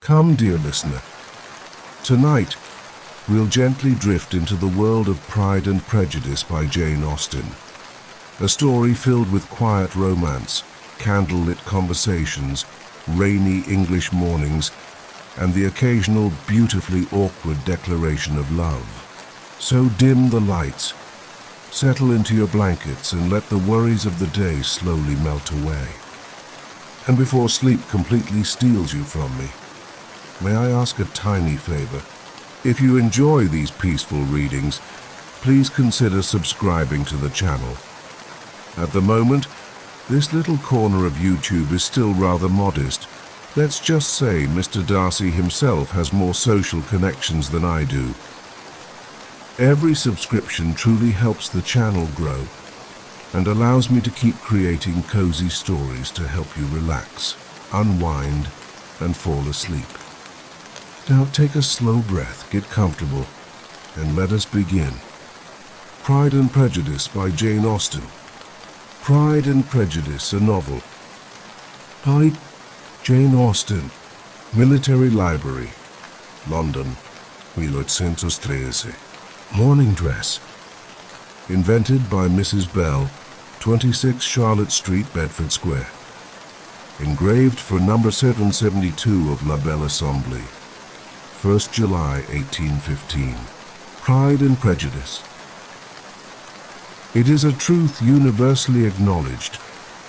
Come, dear listener. Tonight, we'll gently drift into the world of Pride and Prejudice by Jane Austen. A story filled with quiet romance, candlelit conversations, rainy English mornings, and the occasional beautifully awkward declaration of love. So dim the lights, settle into your blankets and let the worries of the day slowly melt away. And before sleep completely steals you from me, may I ask a tiny favor? If you enjoy these peaceful readings, please consider subscribing to the channel. At the moment, this little corner of YouTube is still rather modest. Let's just say Mr. Darcy himself has more social connections than I do. Every subscription truly helps the channel grow and allows me to keep creating cozy stories to help you relax, unwind, and fall asleep. Now take a slow breath, get comfortable, and let us begin. Pride and Prejudice by Jane Austen. Pride and Prejudice, a novel. By Jane Austen. Military Library, London, 1813. Morning Dress. Invented by Mrs. Bell, 26 Charlotte Street, Bedford Square. Engraved for number 772 of La Belle Assemblée. 1st July 1815. Pride and Prejudice. It is a truth universally acknowledged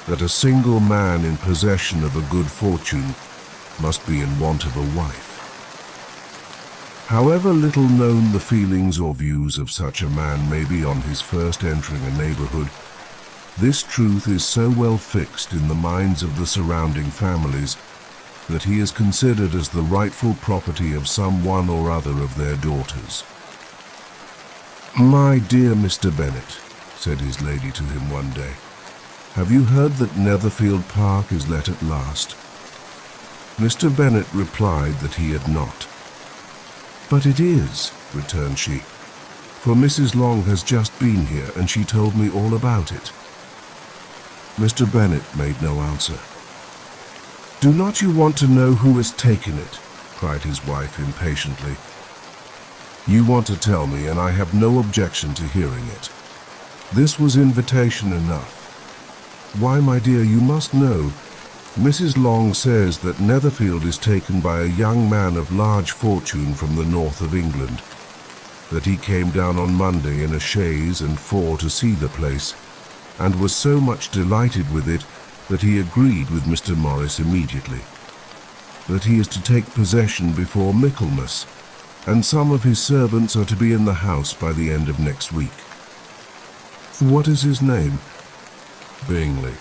that a single man in possession of a good fortune must be in want of a wife. However little known the feelings or views of such a man may be on his first entering a neighborhood, this truth is so well fixed in the minds of the surrounding families that he is considered as the rightful property of some one or other of their daughters. "My dear Mr. Bennet," said his lady to him one day, "have you heard that Netherfield Park is let at last?" Mr. Bennet replied that he had not. "But it is," returned she, "for Mrs. Long has just been here and she told me all about it." Mr. Bennet made no answer. "Do not you want to know who has taken it?" cried his wife impatiently. "You want to tell me, and I have no objection to hearing it. This was invitation enough. Why, my dear, you must know, Mrs. Long says that Netherfield is taken by a young man of large fortune from the north of England, that he came down on Monday in a chaise and four to see the place, and was so much delighted with it that he agreed with Mr. Morris immediately, that he is to take possession before Michaelmas, and some of his servants are to be in the house by the end of next week." "What is his name?" "Bingley."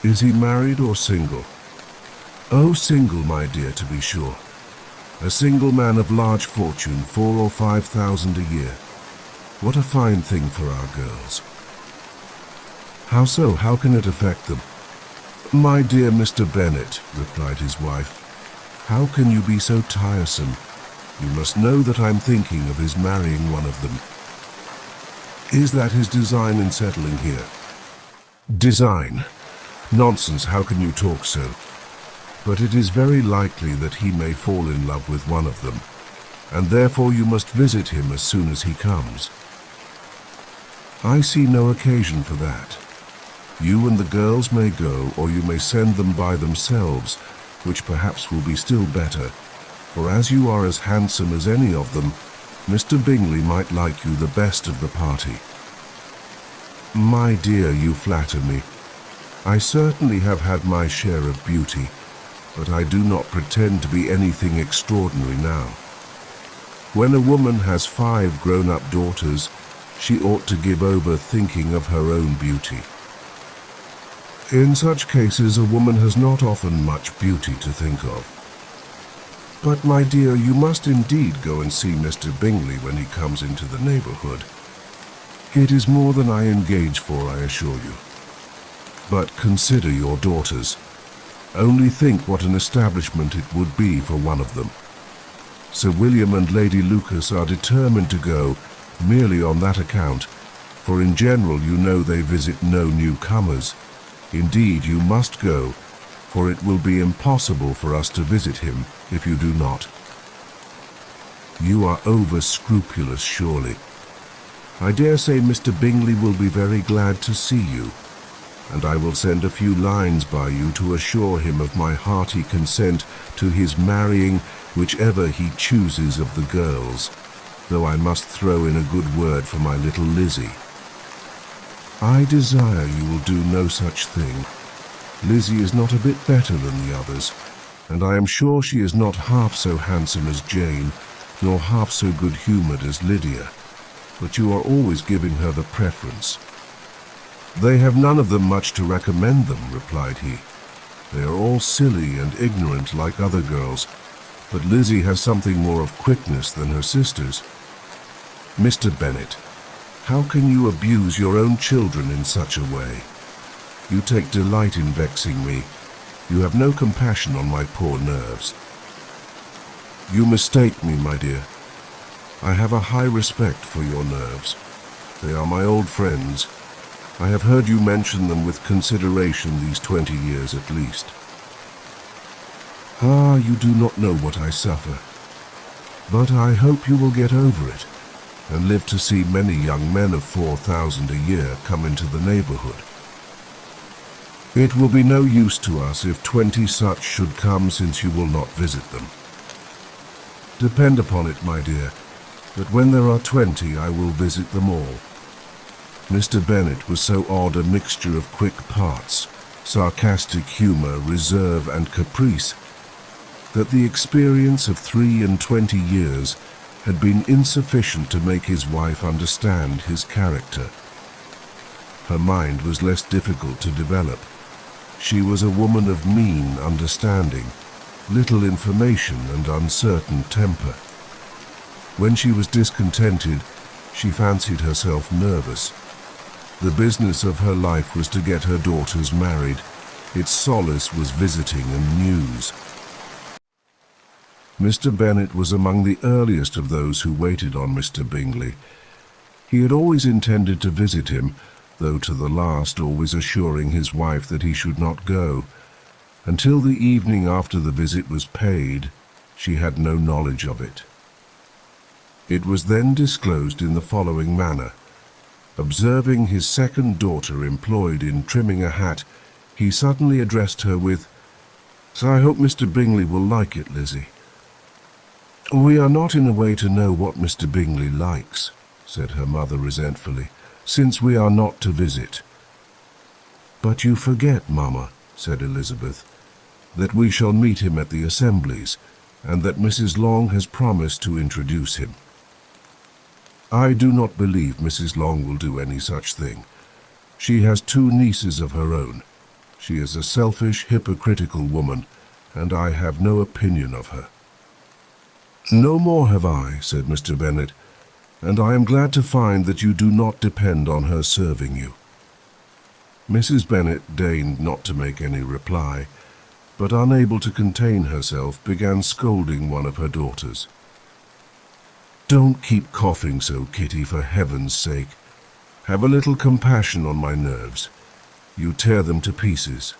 "Is he married or single?" "Oh, single, my dear, to be sure. A single man of large fortune, 4,000 or 5,000 a year. What a fine thing for our girls." "How so? How can it affect them?" "My dear Mr. Bennet," replied his wife, "how can you be so tiresome? You must know that I'm thinking of his marrying one of them." "Is that his design in settling here?" "Design? Nonsense, how can you talk so? But it is very likely that he may fall in love with one of them, and therefore you must visit him as soon as he comes." "I see no occasion for that. You and the girls may go, or you may send them by themselves, which perhaps will be still better, for as you are as handsome as any of them, Mr. Bingley might like you the best of the party." "My dear, you flatter me. I certainly have had my share of beauty, but I do not pretend to be anything extraordinary now. When a woman has 5 grown-up daughters, she ought to give over thinking of her own beauty. In such cases, a woman has not often much beauty to think of. But, my dear, you must indeed go and see Mr. Bingley when he comes into the neighborhood. It is more than I engage for, I assure you. But consider your daughters. Only think what an establishment it would be for one of them. Sir William and Lady Lucas are determined to go merely on that account, for in general you know they visit no newcomers. Indeed, you must go, for it will be impossible for us to visit him if you do not. You are over-scrupulous, surely. I dare say Mr. Bingley will be very glad to see you, and I will send a few lines by you to assure him of my hearty consent to his marrying whichever he chooses of the girls, though I must throw in a good word for my little Lizzie. I desire you will do no such thing. Lizzie is not a bit better than the others, and I am sure she is not half so handsome as Jane, nor half so good-humoured as Lydia, but you are always giving her the preference. They have none of them much to recommend them, replied he. They are all silly and ignorant like other girls, but Lizzie has something more of quickness than her sisters. Mr. Bennet, how can you abuse your own children in such a way? You take delight in vexing me. You have no compassion on my poor nerves. You mistake me, my dear. I have a high respect for your nerves. They are my old friends. I have heard you mention them with consideration these 20 years at least. Ah, you do not know what I suffer. But I hope you will get over it, and live to see many young men of 4,000 a year come into the neighbourhood. It will be no use to us if 20 such should come, since you will not visit them. Depend upon it, my dear, that when there are 20 I will visit them all. Mr. Bennet was so odd a mixture of quick parts, sarcastic humour, reserve and caprice, that the experience of 23 years had been insufficient to make his wife understand his character. Her mind was less difficult to develop. She was a woman of mean understanding, little information and uncertain temper. When she was discontented, she fancied herself nervous. The business of her life was to get her daughters married. Its solace was visiting and news. Mr. Bennet was among the earliest of those who waited on Mr. Bingley. He had always intended to visit him, though to the last always assuring his wife that he should not go. Until the evening after the visit was paid, she had no knowledge of it. It was then disclosed in the following manner. Observing his second daughter employed in trimming a hat, he suddenly addressed her with, "So I hope Mr. Bingley will like it, Lizzie." "We are not in a way to know what Mr. Bingley likes," said her mother resentfully, "since we are not to visit." "But you forget, Mamma," said Elizabeth, "that we shall meet him at the assemblies, and that Mrs. Long has promised to introduce him." "I do not believe Mrs. Long will do any such thing. She has 2 nieces of her own. She is a selfish, hypocritical woman, and I have no opinion of her." "No more have I," said Mr. Bennet, "and I am glad to find that you do not depend on her serving you." Mrs. Bennet deigned not to make any reply, but unable to contain herself, began scolding one of her daughters. "Don't keep coughing so, Kitty, for heaven's sake. Have a little compassion on my nerves. You tear them to pieces."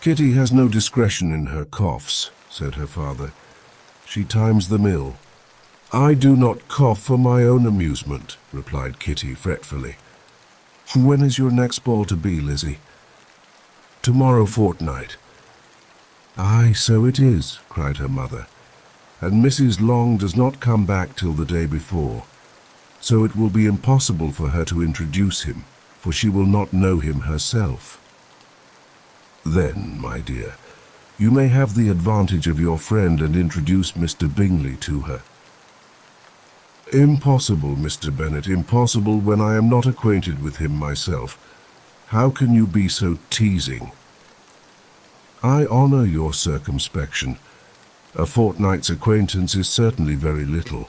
"Kitty has no discretion in her coughs," said her father. "She times them ill." "I do not cough for my own amusement," replied Kitty fretfully. "When is your next ball to be, Lizzie?" "Tomorrow fortnight." "Aye, so it is," cried her mother. "And Mrs. Long does not come back till the day before, so it will be impossible for her to introduce him, for she will not know him herself." "Then, my dear, you may have the advantage of your friend and introduce Mr. Bingley to her." "Impossible, Mr. Bennet, impossible when I am not acquainted with him myself. How can you be so teasing?" "I honour your circumspection. A fortnight's acquaintance is certainly very little.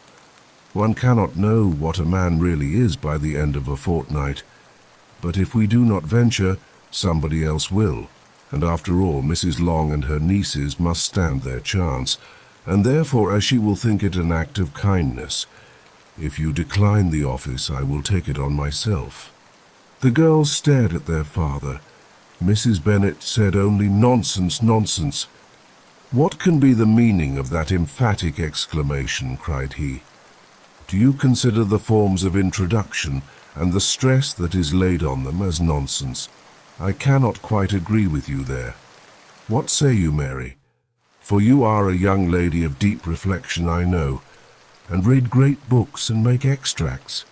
One cannot know what a man really is by the end of a fortnight. But if we do not venture, somebody else will, and after all, Mrs. Long and her nieces must stand their chance, and therefore, as she will think it an act of kindness, if you decline the office, I will take it on myself." The girls stared at their father, Mrs. Bennet said only, "Nonsense, nonsense." "What can be the meaning of that emphatic exclamation?" cried he. "Do you consider the forms of introduction and the stress that is laid on them as nonsense? I cannot quite agree with you there. What say you, Mary? For you are a young lady of deep reflection, I know, and read great books and make extracts."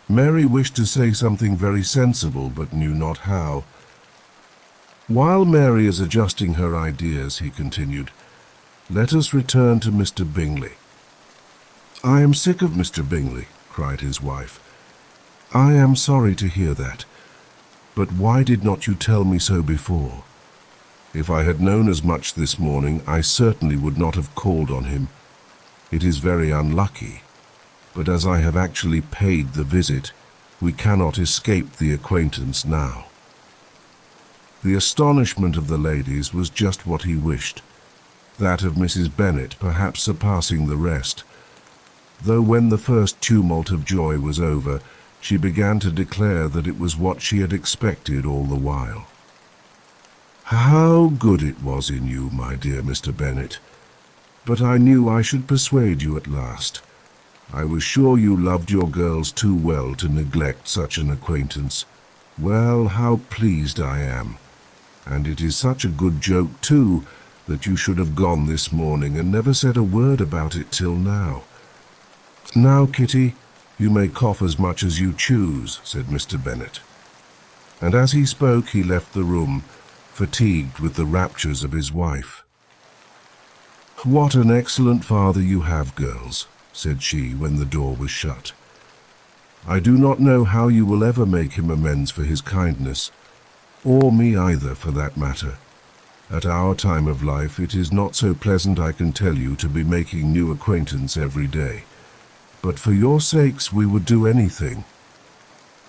Mary wished to say something very sensible, but knew not how. "While Mary is adjusting her ideas," he continued, "let us return to Mr. Bingley." "I am sick of Mr. Bingley," cried his wife. "I am sorry to hear that. But why did not you tell me so before? If I had known as much this morning, I certainly would not have called on him. It is very unlucky, but as I have actually paid the visit, we cannot escape the acquaintance now." The astonishment of the ladies was just what he wished, that of Mrs. Bennet perhaps surpassing the rest, though when the first tumult of joy was over, she began to declare that it was what she had expected all the while. "How good it was in you, my dear Mr. Bennet! But I knew I should persuade you at last. I was sure you loved your girls too well to neglect such an acquaintance. Well, how pleased I am! And it is such a good joke, too, that you should have gone this morning and never said a word about it till now. Now, Kitty, you may cough as much as you choose," said Mr. Bennet. And as he spoke, he left the room, fatigued with the raptures of his wife. "What an excellent father you have, girls," said she when the door was shut. "I do not know how you will ever make him amends for his kindness, or me either, for that matter. At our time of life it is not so pleasant, I can tell you, to be making new acquaintance every day. But for your sakes we would do anything.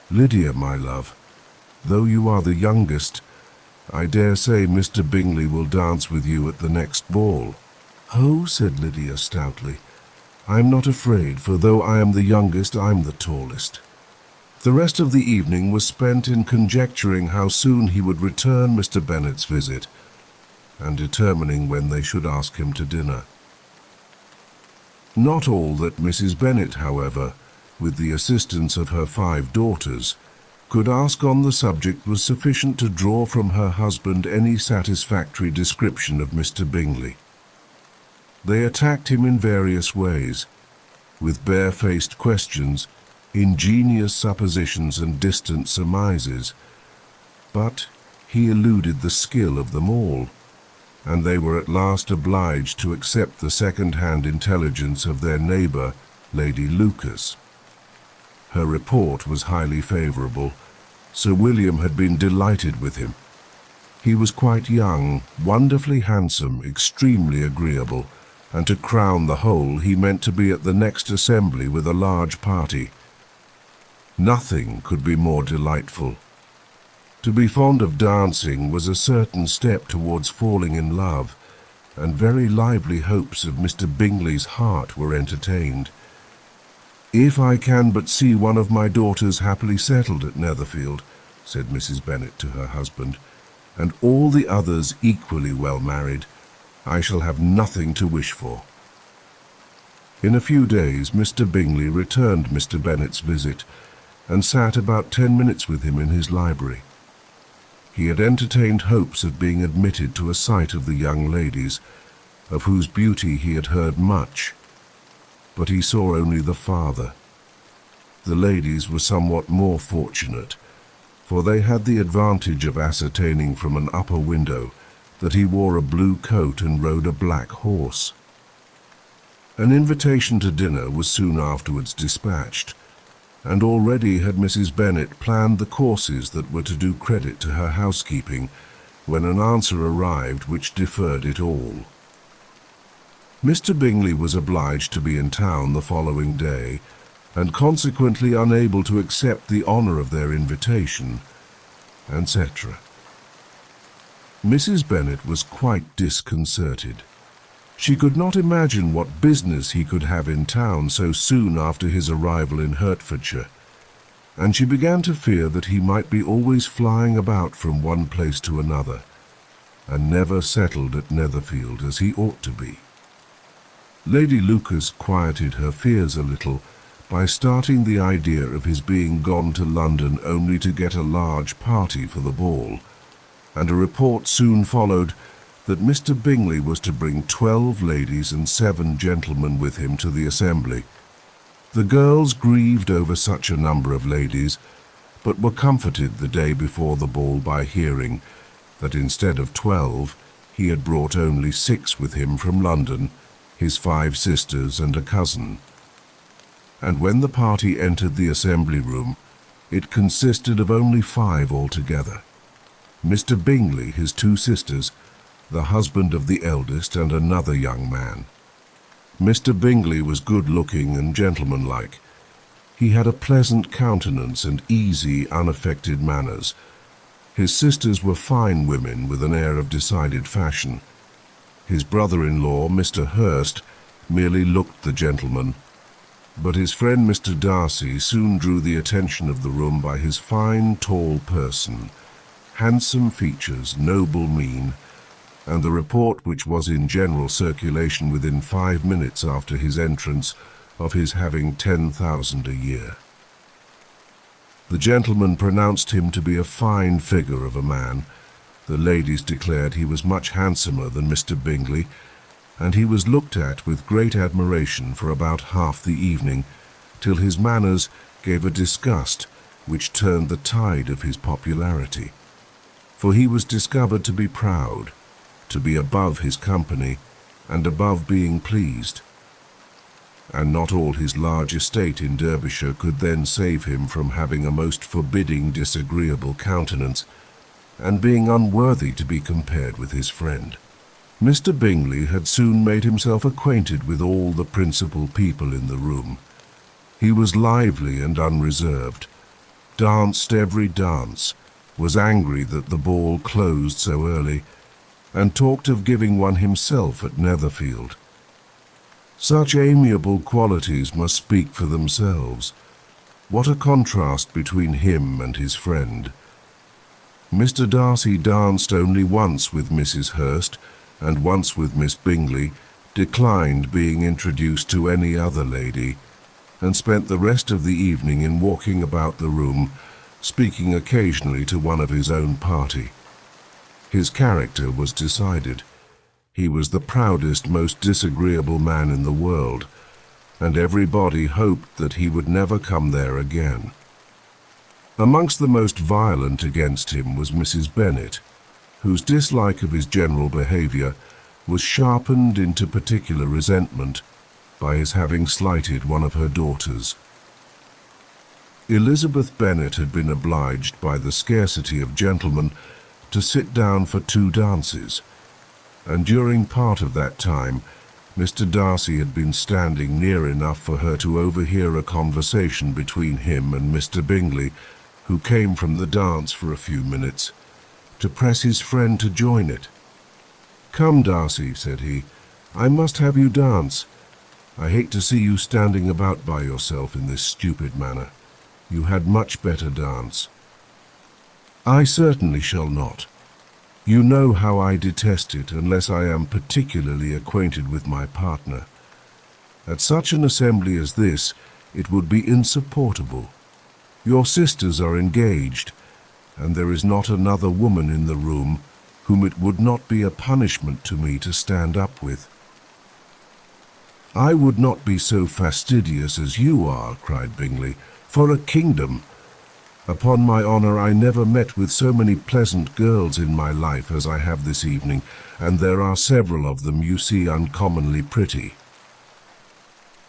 Lydia, my love, though you are the youngest, I dare say Mr. Bingley will dance with you at the next ball." "Oh," said Lydia stoutly, "I'm not afraid, for though I am the youngest, I'm the tallest." The rest of the evening was spent in conjecturing how soon he would return Mr. Bennet's visit, and determining when they should ask him to dinner. Not all that Mrs. Bennet, however, with the assistance of her 5 daughters, could ask on the subject was sufficient to draw from her husband any satisfactory description of Mr. Bingley. They attacked him in various ways, with barefaced questions, ingenious suppositions and distant surmises, but he eluded the skill of them all, and they were at last obliged to accept the second-hand intelligence of their neighbour, Lady Lucas. Her report was highly favourable. Sir William had been delighted with him. He was quite young, wonderfully handsome, extremely agreeable, and to crown the whole, he meant to be at the next assembly with a large party. Nothing could be more delightful. To be fond of dancing was a certain step towards falling in love, and very lively hopes of Mr. Bingley's heart were entertained. "If I can but see one of my daughters happily settled at Netherfield," said Mrs. Bennet to her husband, "and all the others equally well married, I shall have nothing to wish for." In a few days Mr. Bingley returned Mr. Bennet's visit, and sat about 10 minutes with him in his library. He had entertained hopes of being admitted to a sight of the young ladies, of whose beauty he had heard much, but he saw only the father. The ladies were somewhat more fortunate, for they had the advantage of ascertaining from an upper window that he wore a blue coat and rode a black horse. An invitation to dinner was soon afterwards dispatched, and already had Mrs. Bennet planned the courses that were to do credit to her housekeeping, when an answer arrived which deferred it all. Mr. Bingley was obliged to be in town the following day, and consequently unable to accept the honour of their invitation, etc. Mrs. Bennet was quite disconcerted. She could not imagine what business he could have in town so soon after his arrival in Hertfordshire. and she began to fear that he might be always flying about from one place to another, and never settled at Netherfield as he ought to be. Lady Lucas quieted her fears a little by starting the idea of his being gone to London only to get a large party for the ball, and a report soon followed that Mr. Bingley was to bring 12 ladies and 7 gentlemen with him to the assembly. The girls grieved over such a number of ladies, but were comforted the day before the ball by hearing that instead of 12, he had brought only 6 with him from London, his 5 sisters and a cousin. And when the party entered the assembly room, it consisted of only 5 altogether. Mr. Bingley, his 2 sisters, the husband of the eldest, and another young man. Mr. Bingley was good-looking and gentlemanlike. He had a pleasant countenance and easy, unaffected manners. His sisters were fine women with an air of decided fashion. His brother-in-law, Mr. Hurst, merely looked the gentleman, but his friend Mr. Darcy soon drew the attention of the room by his fine, tall person, handsome features, noble mien, and the report which was in general circulation within 5 minutes after his entrance of his having 10,000 a year. The gentleman pronounced him to be a fine figure of a man. The ladies declared he was much handsomer than Mr. Bingley, and he was looked at with great admiration for about half the evening, till his manners gave a disgust which turned the tide of his popularity. For he was discovered to be proud, to be above his company, and above being pleased. And not all his large estate in Derbyshire could then save him from having a most forbidding, disagreeable countenance, and being unworthy to be compared with his friend. Mr. Bingley had soon made himself acquainted with all the principal people in the room. He was lively and unreserved, danced every dance, was angry that the ball closed so early, and talked of giving one himself at Netherfield. Such amiable qualities must speak for themselves. What a contrast between him and his friend. Mr. Darcy danced only once with Mrs. Hurst, and once with Miss Bingley, declined being introduced to any other lady, and spent the rest of the evening in walking about the room, speaking occasionally to one of his own party. His character was decided. He was the proudest, most disagreeable man in the world, and everybody hoped that he would never come there again. Amongst the most violent against him was Mrs. Bennet, whose dislike of his general behaviour was sharpened into particular resentment by his having slighted one of her daughters. Elizabeth Bennet had been obliged by the scarcity of gentlemen to sit down for 2 dances, and during part of that time Mr. Darcy had been standing near enough for her to overhear a conversation between him and Mr. Bingley, who came from the dance for a few minutes, to press his friend to join it. "Come, Darcy," said he, "I must have you dance. I hate to see you standing about by yourself in this stupid manner. You had much better dance." "I certainly shall not. You know how I detest it unless I am particularly acquainted with my partner. At such an assembly as this, it would be insupportable. Your sisters are engaged, and there is not another woman in the room whom it would not be a punishment to me to stand up with." "I would not be so fastidious as you are," cried Bingley, "for a kingdom. Upon my honour, I never met with so many pleasant girls in my life as I have this evening, and there are several of them you see uncommonly pretty."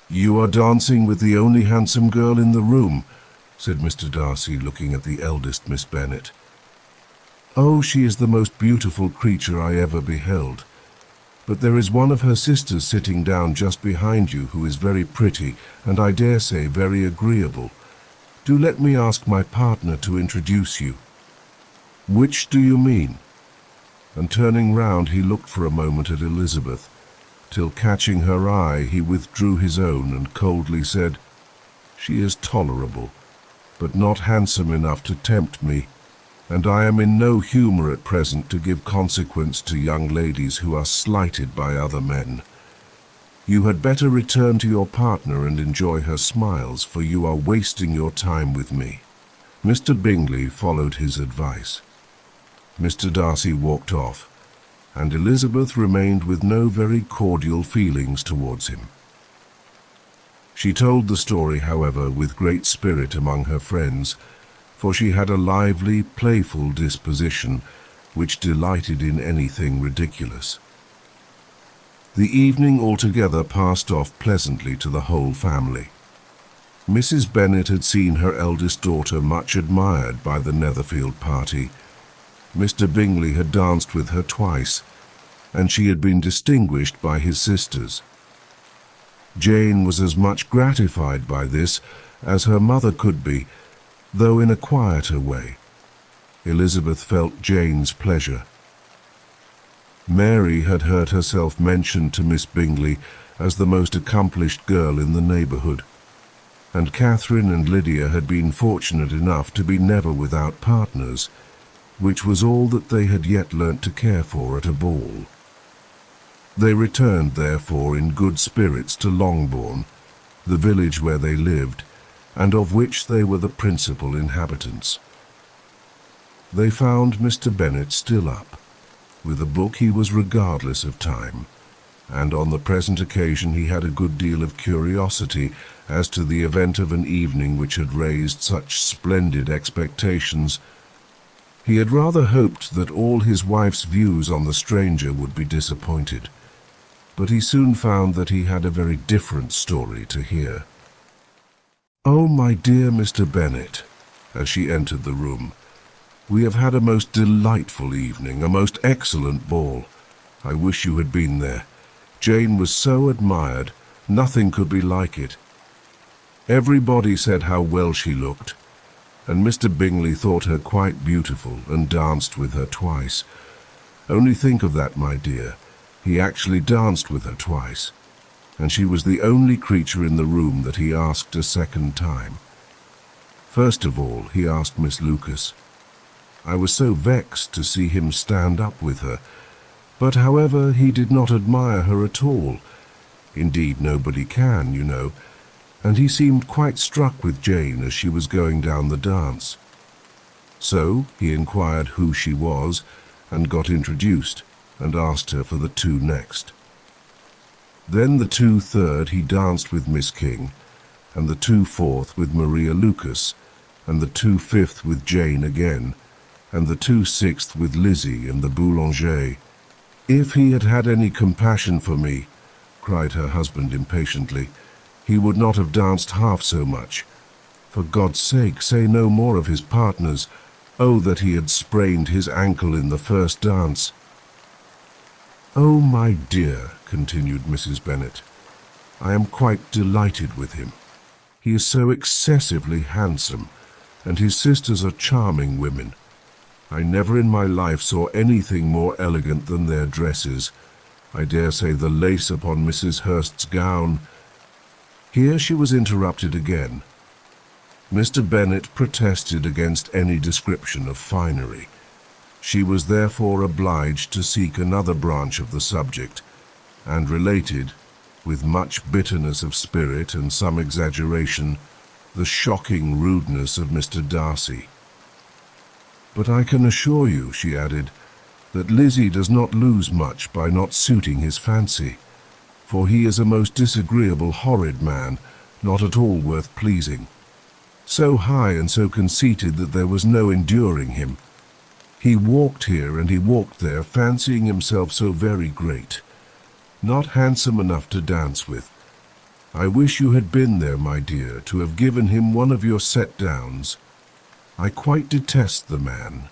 "You are dancing with the only handsome girl in the room," said Mr. Darcy, looking at the eldest Miss Bennet. "Oh, she is the most beautiful creature I ever beheld. But there is one of her sisters sitting down just behind you who is very pretty, and I dare say very agreeable. Do let me ask my partner to introduce you." "Which do you mean?" And turning round, he looked for a moment at Elizabeth, till catching her eye, he withdrew his own and coldly said, "She is tolerable, but not handsome enough to tempt me, and I am in no humour at present to give consequence to young ladies who are slighted by other men. You had better return to your partner and enjoy her smiles, for you are wasting your time with me." Mr. Bingley followed his advice. Mr. Darcy walked off, and Elizabeth remained with no very cordial feelings towards him. She told the story, however, with great spirit among her friends, for she had a lively, playful disposition which delighted in anything ridiculous. The evening altogether passed off pleasantly to the whole family. Mrs. Bennet had seen her eldest daughter much admired by the Netherfield party. Mr. Bingley had danced with her twice, and she had been distinguished by his sisters. Jane was as much gratified by this as her mother could be, though in a quieter way. Elizabeth felt Jane's pleasure. Mary had heard herself mentioned to Miss Bingley as the most accomplished girl in the neighbourhood, and Catherine and Lydia had been fortunate enough to be never without partners, which was all that they had yet learnt to care for at a ball. They returned, therefore, in good spirits to Longbourn, the village where they lived, and of which they were the principal inhabitants. They found Mr. Bennet still up. With a book he was regardless of time, and on the present occasion he had a good deal of curiosity as to the event of an evening which had raised such splendid expectations. He had rather hoped that all his wife's views on the stranger would be disappointed, but he soon found that he had a very different story to hear. "Oh, my dear Mr. Bennet," as she entered the room, "we have had a most delightful evening, a most excellent ball. I wish you had been there. Jane was so admired, nothing could be like it. Everybody said how well she looked, and Mr. Bingley thought her quite beautiful and danced with her twice. Only think of that, my dear. He actually danced with her twice, and she was the only creature in the room that he asked a second time. First of all, he asked Miss Lucas. I was so vexed to see him stand up with her, but however he did not admire her at all. Indeed, nobody can, you know, and he seemed quite struck with Jane as she was going down the dance. So he inquired who she was, and got introduced, and asked her for the two next. Then the 2/3 he danced with Miss King, and the 2/4 with Maria Lucas, and the 2/5 with Jane again, and the 2/6 with Lizzie and the boulanger. If he had had any compassion for me, cried her husband impatiently, he would not have danced half so much. For God's sake, say no more of his partners. Oh, that he had sprained his ankle in the first dance. Oh, my dear, continued Mrs. Bennet, I am quite delighted with him. He is so excessively handsome, and his sisters are charming women. I never in my life saw anything more elegant than their dresses. I dare say the lace upon Mrs. Hurst's gown. Here she was interrupted again. Mr. Bennet protested against any description of finery. She was therefore obliged to seek another branch of the subject, and related, with much bitterness of spirit and some exaggeration, the shocking rudeness of Mr. Darcy. But I can assure you, she added, that Lizzie does not lose much by not suiting his fancy, for he is a most disagreeable, horrid man, not at all worth pleasing. So high and so conceited that there was no enduring him. He walked here and he walked there, fancying himself so very great, not handsome enough to dance with. I wish you had been there, my dear, to have given him one of your set-downs. I quite detest the man.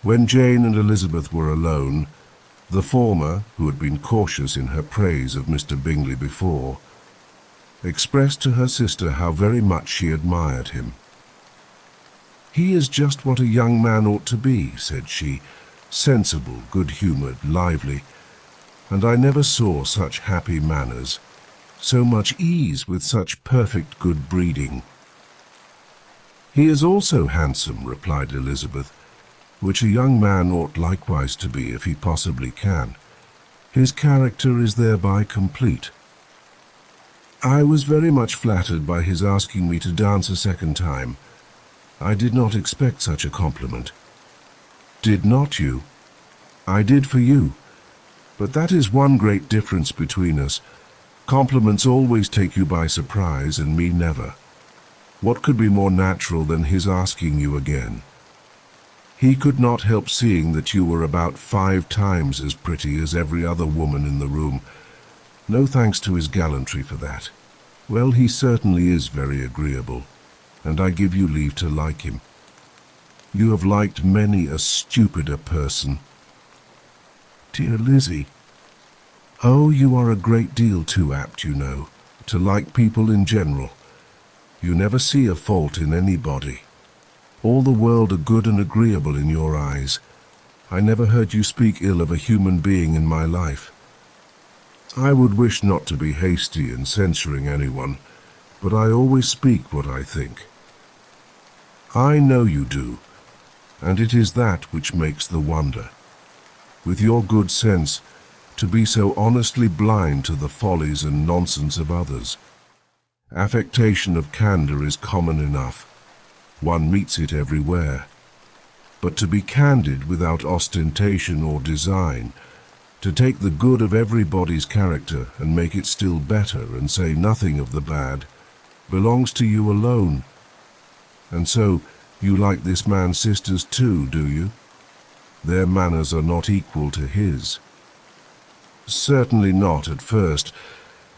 When Jane and Elizabeth were alone, the former, who had been cautious in her praise of Mr. Bingley before, expressed to her sister how very much she admired him. He is just what a young man ought to be, said she, sensible, good-humoured, lively, and I never saw such happy manners, so much ease with such perfect good breeding. "He is also handsome," replied Elizabeth, "which a young man ought likewise to be if he possibly can. His character is thereby complete." "I was very much flattered by his asking me to dance a second time. I did not expect such a compliment." "Did not you? I did for you. But that is one great difference between us. Compliments always take you by surprise, and me never. What could be more natural than his asking you again? He could not help seeing that you were about 5 times as pretty as every other woman in the room. No thanks to his gallantry for that. Well, he certainly is very agreeable, and I give you leave to like him. You have liked many a stupider person." "Dear Lizzie." "Oh, you are a great deal too apt, you know, to like people in general. You never see a fault in anybody. All the world are good and agreeable in your eyes. I never heard you speak ill of a human being in my life. I would wish not to be hasty in censuring anyone, but I always speak what I think. I know you do, and it is that which makes the wonder. With your good sense, to be so honestly blind to the follies and nonsense of others. Affectation of candor is common enough. One meets it everywhere. But to be candid without ostentation or design, to take the good of everybody's character and make it still better and say nothing of the bad, belongs to you alone. And so, you like this man's sisters too, do you? Their manners are not equal to his." "Certainly not at first,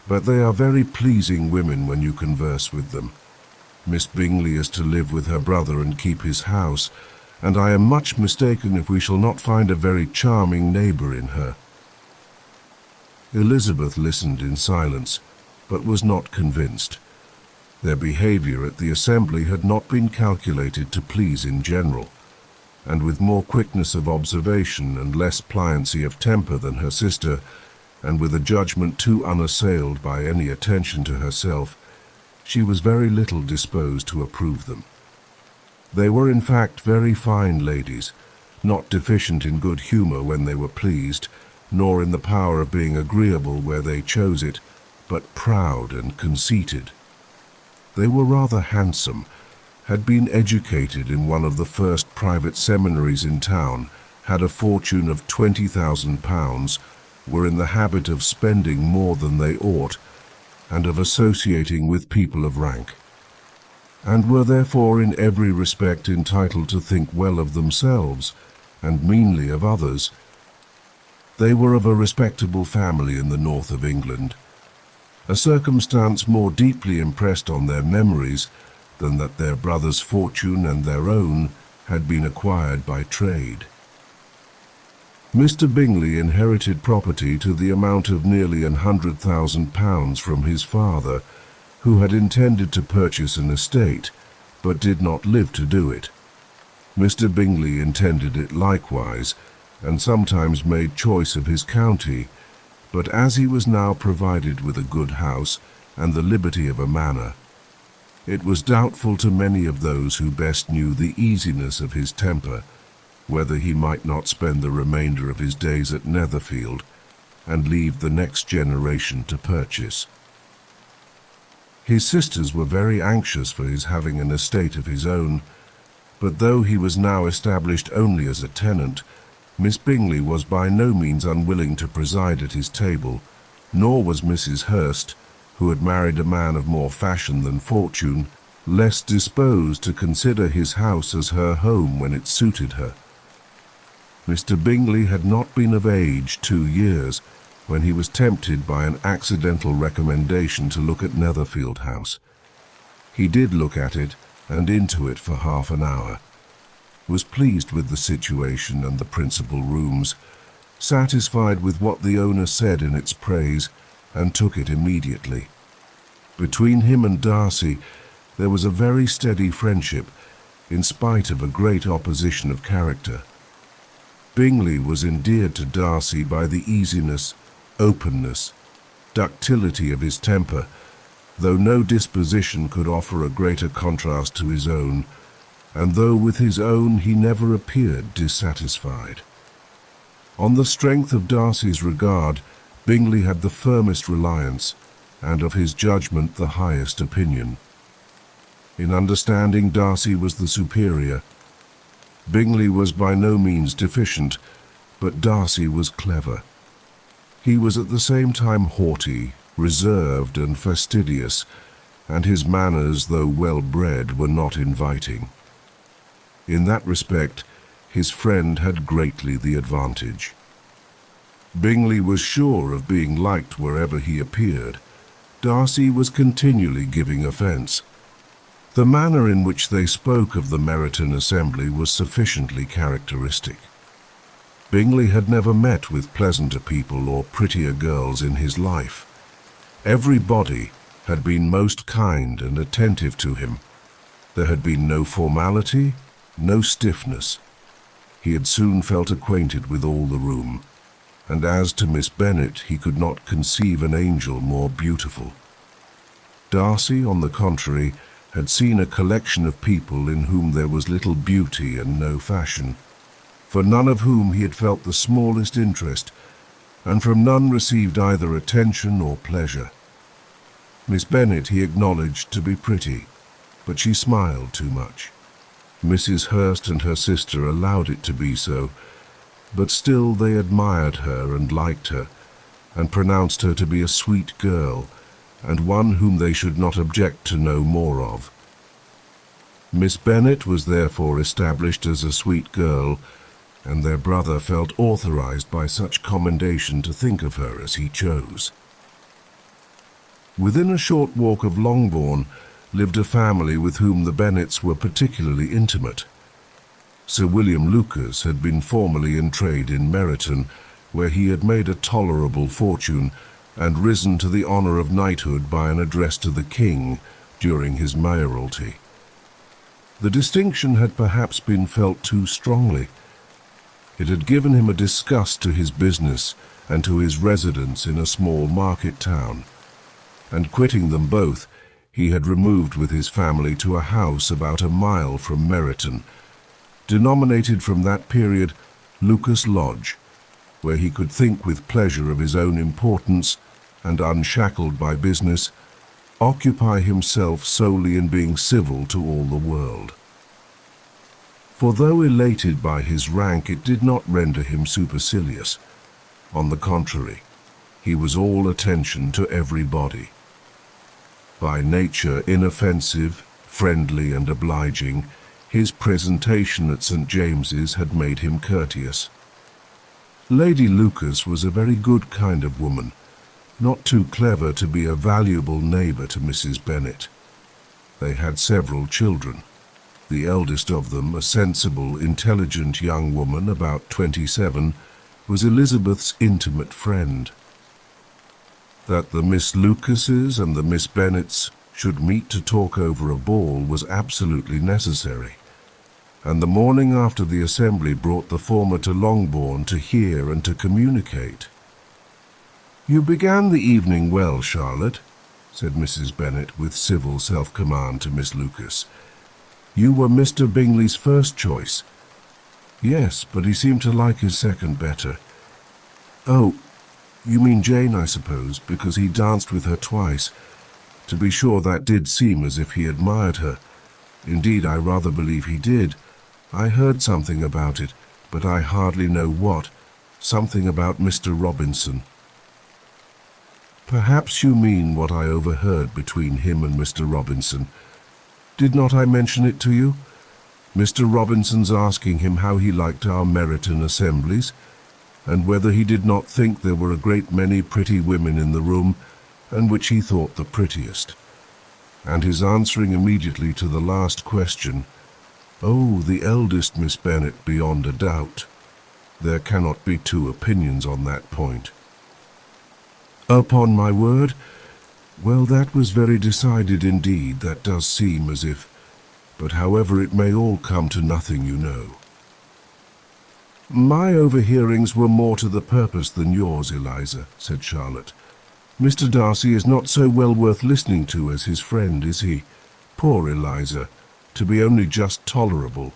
but they are very pleasing women when you converse with them. Miss Bingley is to live with her brother and keep his house, and I am much mistaken if we shall not find a very charming neighbour in her." Elizabeth listened in silence, but was not convinced. Their behaviour at the assembly had not been calculated to please in general, and with more quickness of observation and less pliancy of temper than her sister, and with a judgment too unassailed by any attention to herself, she was very little disposed to approve them. They were in fact very fine ladies, not deficient in good humour when they were pleased, nor in the power of being agreeable where they chose it, but proud and conceited. They were rather handsome, had been educated in one of the first private seminaries in town, had a fortune of £20,000, were in the habit of spending more than they ought, and of associating with people of rank, and were therefore in every respect entitled to think well of themselves, and meanly of others. They were of a respectable family in the north of England, a circumstance more deeply impressed on their memories than that their brother's fortune and their own had been acquired by trade. Mr. Bingley inherited property to the amount of nearly £100,000 from his father, who had intended to purchase an estate, but did not live to do it. Mr. Bingley intended it likewise, and sometimes made choice of his county, but as he was now provided with a good house and the liberty of a manor, it was doubtful to many of those who best knew the easiness of his temper, whether he might not spend the remainder of his days at Netherfield, and leave the next generation to purchase. His sisters were very anxious for his having an estate of his own, but though he was now established only as a tenant, Miss Bingley was by no means unwilling to preside at his table, nor was Mrs. Hurst, who had married a man of more fashion than fortune, less disposed to consider his house as her home when it suited her. Mr. Bingley had not been of age 2 years when he was tempted by an accidental recommendation to look at Netherfield House. He did look at it and into it for half an hour, was pleased with the situation and the principal rooms, satisfied with what the owner said in its praise, and took it immediately. Between him and Darcy there was a very steady friendship, in spite of a great opposition of character. Bingley was endeared to Darcy by the easiness, openness, ductility of his temper, though no disposition could offer a greater contrast to his own, and though with his own he never appeared dissatisfied. On the strength of Darcy's regard, Bingley had the firmest reliance, and of his judgment the highest opinion. In understanding, Darcy was the superior. Bingley was by no means deficient, but Darcy was clever. He was at the same time haughty, reserved and fastidious, and his manners, though well-bred, were not inviting. In that respect, his friend had greatly the advantage. Bingley was sure of being liked wherever he appeared. Darcy was continually giving offence. The manner in which they spoke of the Meryton assembly was sufficiently characteristic. Bingley had never met with pleasanter people or prettier girls in his life. Everybody had been most kind and attentive to him. There had been no formality, no stiffness. He had soon felt acquainted with all the room, and as to Miss Bennet, he could not conceive an angel more beautiful. Darcy, on the contrary, had seen a collection of people in whom there was little beauty and no fashion, for none of whom he had felt the smallest interest, and from none received either attention or pleasure. Miss Bennet he acknowledged to be pretty, but she smiled too much. Mrs. Hurst and her sister allowed it to be so, but still they admired her and liked her, and pronounced her to be a sweet girl, and one whom they should not object to know more of. Miss Bennet was therefore established as a sweet girl, and their brother felt authorized by such commendation to think of her as he chose. Within a short walk of Longbourn lived a family with whom the Bennets were particularly intimate. Sir William Lucas had been formerly in trade in Meryton, where he had made a tolerable fortune, and risen to the honour of knighthood by an address to the king during his mayoralty. The distinction had perhaps been felt too strongly. It had given him a disgust to his business and to his residence in a small market town, and quitting them both, he had removed with his family to a house about a mile from Meryton, denominated from that period Lucas Lodge, where he could think with pleasure of his own importance, and unshackled by business, occupy himself solely in being civil to all the world. For though elated by his rank, it did not render him supercilious. On the contrary, he was all attention to everybody. By nature inoffensive, friendly and obliging, his presentation at St. James's had made him courteous. Lady Lucas was a very good kind of woman, not too clever to be a valuable neighbour to Mrs. Bennet. They had several children. The eldest of them, a sensible, intelligent young woman about 27, was Elizabeth's intimate friend. That the Miss Lucases and the Miss Bennets should meet to talk over a ball was absolutely necessary, and the morning after the assembly brought the former to Longbourn to hear and to communicate. "You began the evening well, Charlotte," said Mrs. Bennet with civil self-command to Miss Lucas. "You were Mr. Bingley's first choice." "Yes, but he seemed to like his second better." "Oh, you mean Jane, I suppose, because he danced with her twice. To be sure, that did seem as if he admired her. Indeed, I rather believe he did. I heard something about it, but I hardly know what. Something about Mr. Robinson." "Perhaps you mean what I overheard between him and Mr. Robinson. Did not I mention it to you? Mr. Robinson's asking him how he liked our Meryton assemblies, and whether he did not think there were a great many pretty women in the room, and which he thought the prettiest. And his answering immediately to the last question, 'Oh, the eldest Miss Bennet, beyond a doubt. There cannot be two opinions on that point.'" "Upon my word? Well, that was very decided indeed. That does seem as if... But however, it may all come to nothing, you know." "My overhearings were more to the purpose than yours, Eliza," said Charlotte. "Mr. Darcy is not so well worth listening to as his friend, is he? Poor Eliza! to be only just tolerable.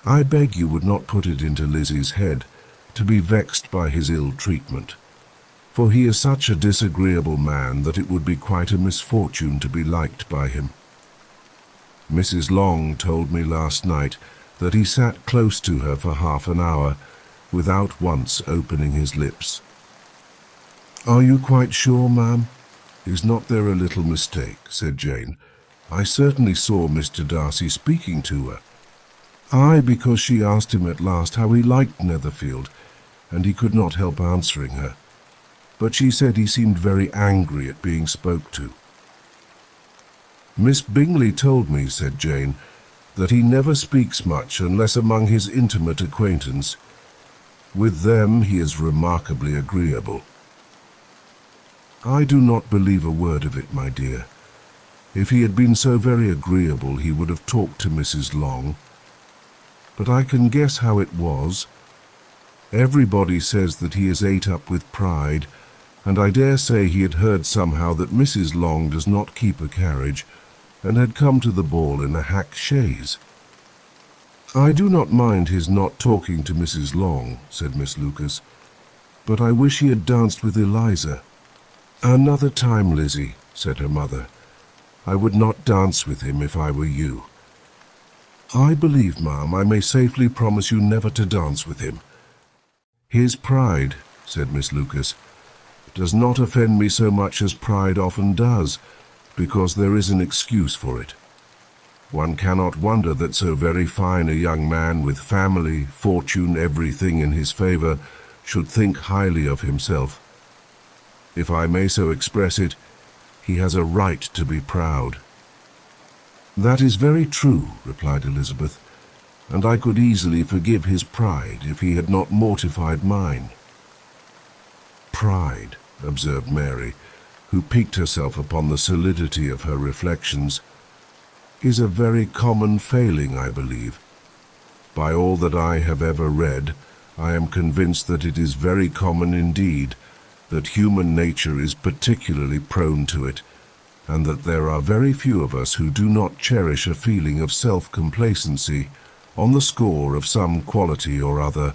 I beg you would not put it into Lizzie's head to be vexed by his ill treatment, for he is such a disagreeable man that it would be quite a misfortune to be liked by him. Mrs. Long told me last night that he sat close to her for half an hour without once opening his lips. "Are you quite sure, ma'am? Is not there a little mistake?" said Jane. "I certainly saw Mr. Darcy speaking to her." "Aye, because she asked him at last how he liked Netherfield, and he could not help answering her. But she said he seemed very angry at being spoke to." "Miss Bingley told me," said Jane, "that he never speaks much unless among his intimate acquaintance. With them he is remarkably agreeable." "I do not believe a word of it, my dear. If he had been so very agreeable, he would have talked to Mrs. Long. But I can guess how it was. Everybody says that he is ate up with pride, and I dare say he had heard somehow that Mrs. Long does not keep a carriage, and had come to the ball in a hack chaise." "I do not mind his not talking to Mrs. Long," said Miss Lucas, "but I wish he had danced with Eliza." "Another time, Lizzie," said her mother. "I would not dance with him if I were you." "I believe, ma'am, I may safely promise you never to dance with him." "His pride," said Miss Lucas, "does not offend me so much as pride often does, because there is an excuse for it. One cannot wonder that so very fine a young man with family, fortune, everything in his favour, should think highly of himself. If I may so express it, he has a right to be proud." "That is very true," replied Elizabeth, "and I could easily forgive his pride if he had not mortified mine." "Pride," observed Mary, who piqued herself upon the solidity of her reflections, "is a very common failing, I believe. By all that I have ever read, I am convinced that it is very common indeed, that human nature is particularly prone to it, and that there are very few of us who do not cherish a feeling of self-complacency on the score of some quality or other,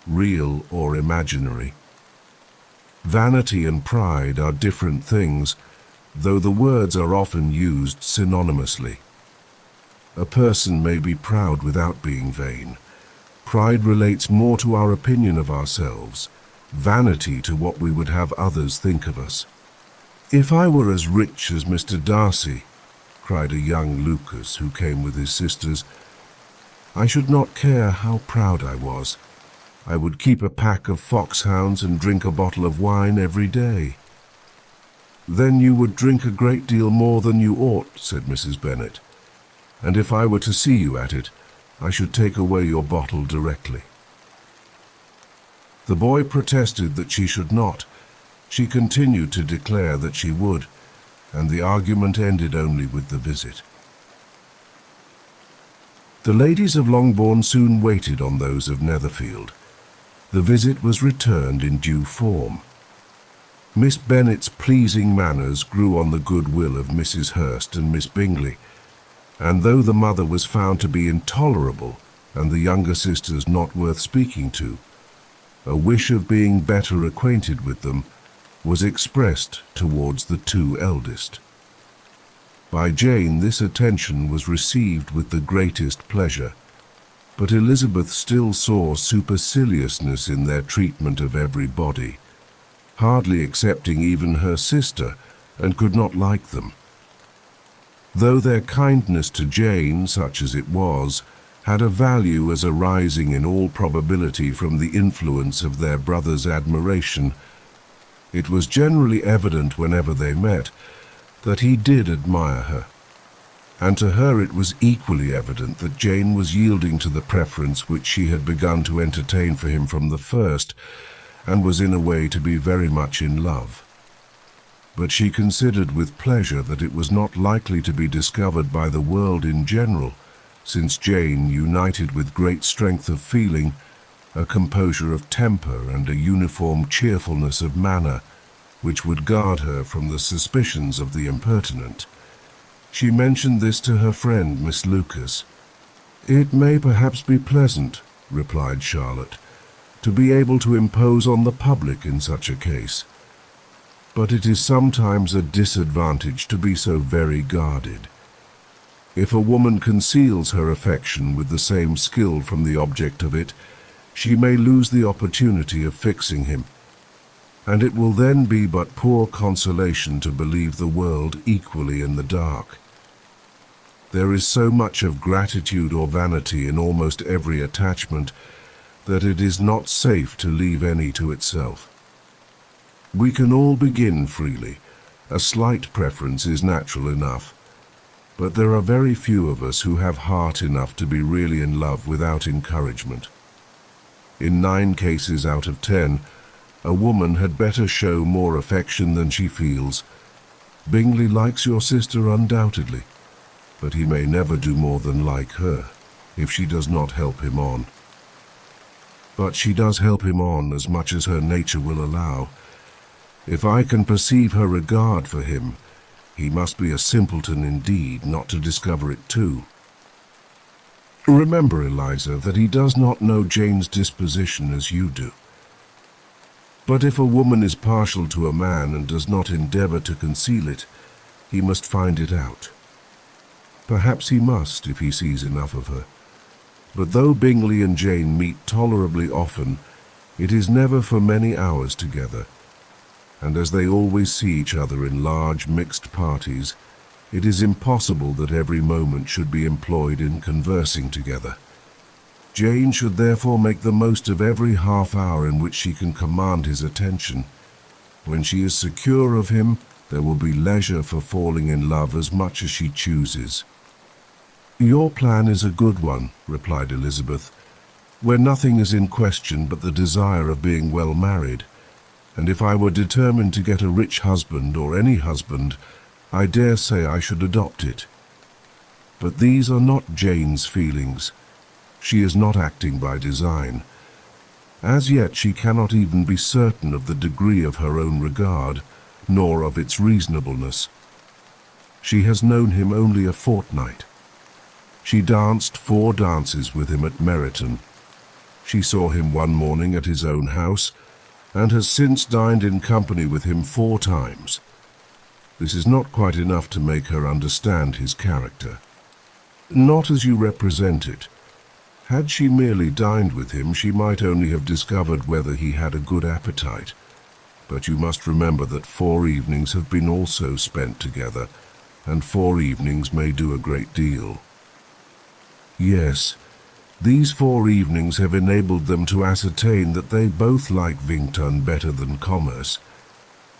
real or imaginary. Vanity and pride are different things, though the words are often used synonymously. A person may be proud without being vain. Pride relates more to our opinion of ourselves, vanity to what we would have others think of us. "If I were as rich as Mr. Darcy," cried a young Lucas who came with his sisters, "I should not care how proud I was. I would keep a pack of foxhounds and drink a bottle of wine every day." "Then you would drink a great deal more than you ought," said Mrs. Bennet, "and if I were to see you at it, I should take away your bottle directly." The boy protested that she should not. She continued to declare that she would, and the argument ended only with the visit. The ladies of Longbourn soon waited on those of Netherfield. The visit was returned in due form. Miss Bennet's pleasing manners grew on the goodwill of Mrs. Hurst and Miss Bingley, and though the mother was found to be intolerable and the younger sisters not worth speaking to, a wish of being better acquainted with them was expressed towards the two eldest. By Jane this attention was received with the greatest pleasure, but Elizabeth still saw superciliousness in their treatment of everybody, hardly excepting even her sister, and could not like them. Though their kindness to Jane, such as it was, had a value as arising in all probability from the influence of their brother's admiration, it was generally evident whenever they met that he did admire her, and to her it was equally evident that Jane was yielding to the preference which she had begun to entertain for him from the first, and was in a way to be very much in love. But she considered with pleasure that it was not likely to be discovered by the world in general, since Jane united with great strength of feeling, a composure of temper and a uniform cheerfulness of manner, which would guard her from the suspicions of the impertinent. She mentioned this to her friend, Miss Lucas. "It may perhaps be pleasant," replied Charlotte, "to be able to impose on the public in such a case. But it is sometimes a disadvantage to be so very guarded. If a woman conceals her affection with the same skill from the object of it, she may lose the opportunity of fixing him, and it will then be but poor consolation to believe the world equally in the dark. There is so much of gratitude or vanity in almost every attachment that it is not safe to leave any to itself. We can all begin freely. A slight preference is natural enough, but there are very few of us who have heart enough to be really in love without encouragement. In 9 cases out of 10, a woman had better show more affection than she feels. Bingley likes your sister undoubtedly, but he may never do more than like her, if she does not help him on. But she does help him on as much as her nature will allow. If I can perceive her regard for him, he must be a simpleton indeed not to discover it too. Remember, Eliza, that he does not know Jane's disposition as you do. But if a woman is partial to a man and does not endeavor to conceal it, he must find it out. Perhaps he must if he sees enough of her. But though Bingley and Jane meet tolerably often, it is never for many hours together, and as they always see each other in large mixed parties, it is impossible that every moment should be employed in conversing together. Jane should therefore make the most of every half hour in which she can command his attention. When she is secure of him, there will be leisure for falling in love as much as she chooses. "Your plan is a good one," replied Elizabeth, "where nothing is in question but the desire of being well married, and if I were determined to get a rich husband or any husband, I dare say I should adopt it. But these are not Jane's feelings. She is not acting by design. As yet she cannot even be certain of the degree of her own regard, nor of its reasonableness. She has known him only a fortnight. She danced 4 dances with him at Meryton. She saw him one morning at his own house, and has since dined in company with him 4 times. This is not quite enough to make her understand his character. Not as you represent it. Had she merely dined with him, she might only have discovered whether he had a good appetite. But you must remember that 4 evenings have been also spent together, and 4 evenings may do a great deal. Yes, these 4 evenings have enabled them to ascertain that they both like Vington better than commerce.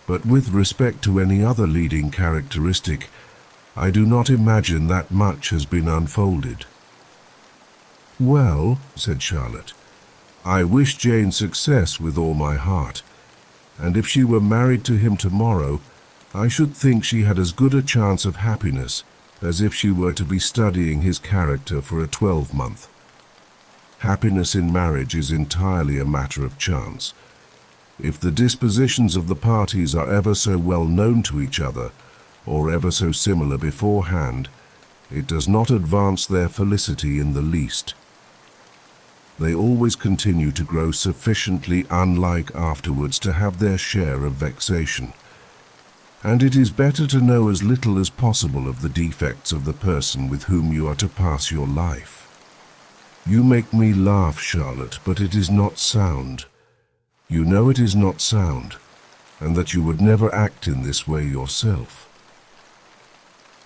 But with respect to any other leading characteristic, I do not imagine that much has been unfolded. "Well," said Charlotte, "I wish Jane success with all my heart, and if she were married to him tomorrow, I should think she had as good a chance of happiness as if she were to be studying his character for a 12-month. Happiness in marriage is entirely a matter of chance. If the dispositions of the parties are ever so well known to each other, or ever so similar beforehand, it does not advance their felicity in the least. They always continue to grow sufficiently unlike afterwards to have their share of vexation. And it is better to know as little as possible of the defects of the person with whom you are to pass your life. You make me laugh, Charlotte, but it is not sound. You know it is not sound, and that you would never act in this way yourself."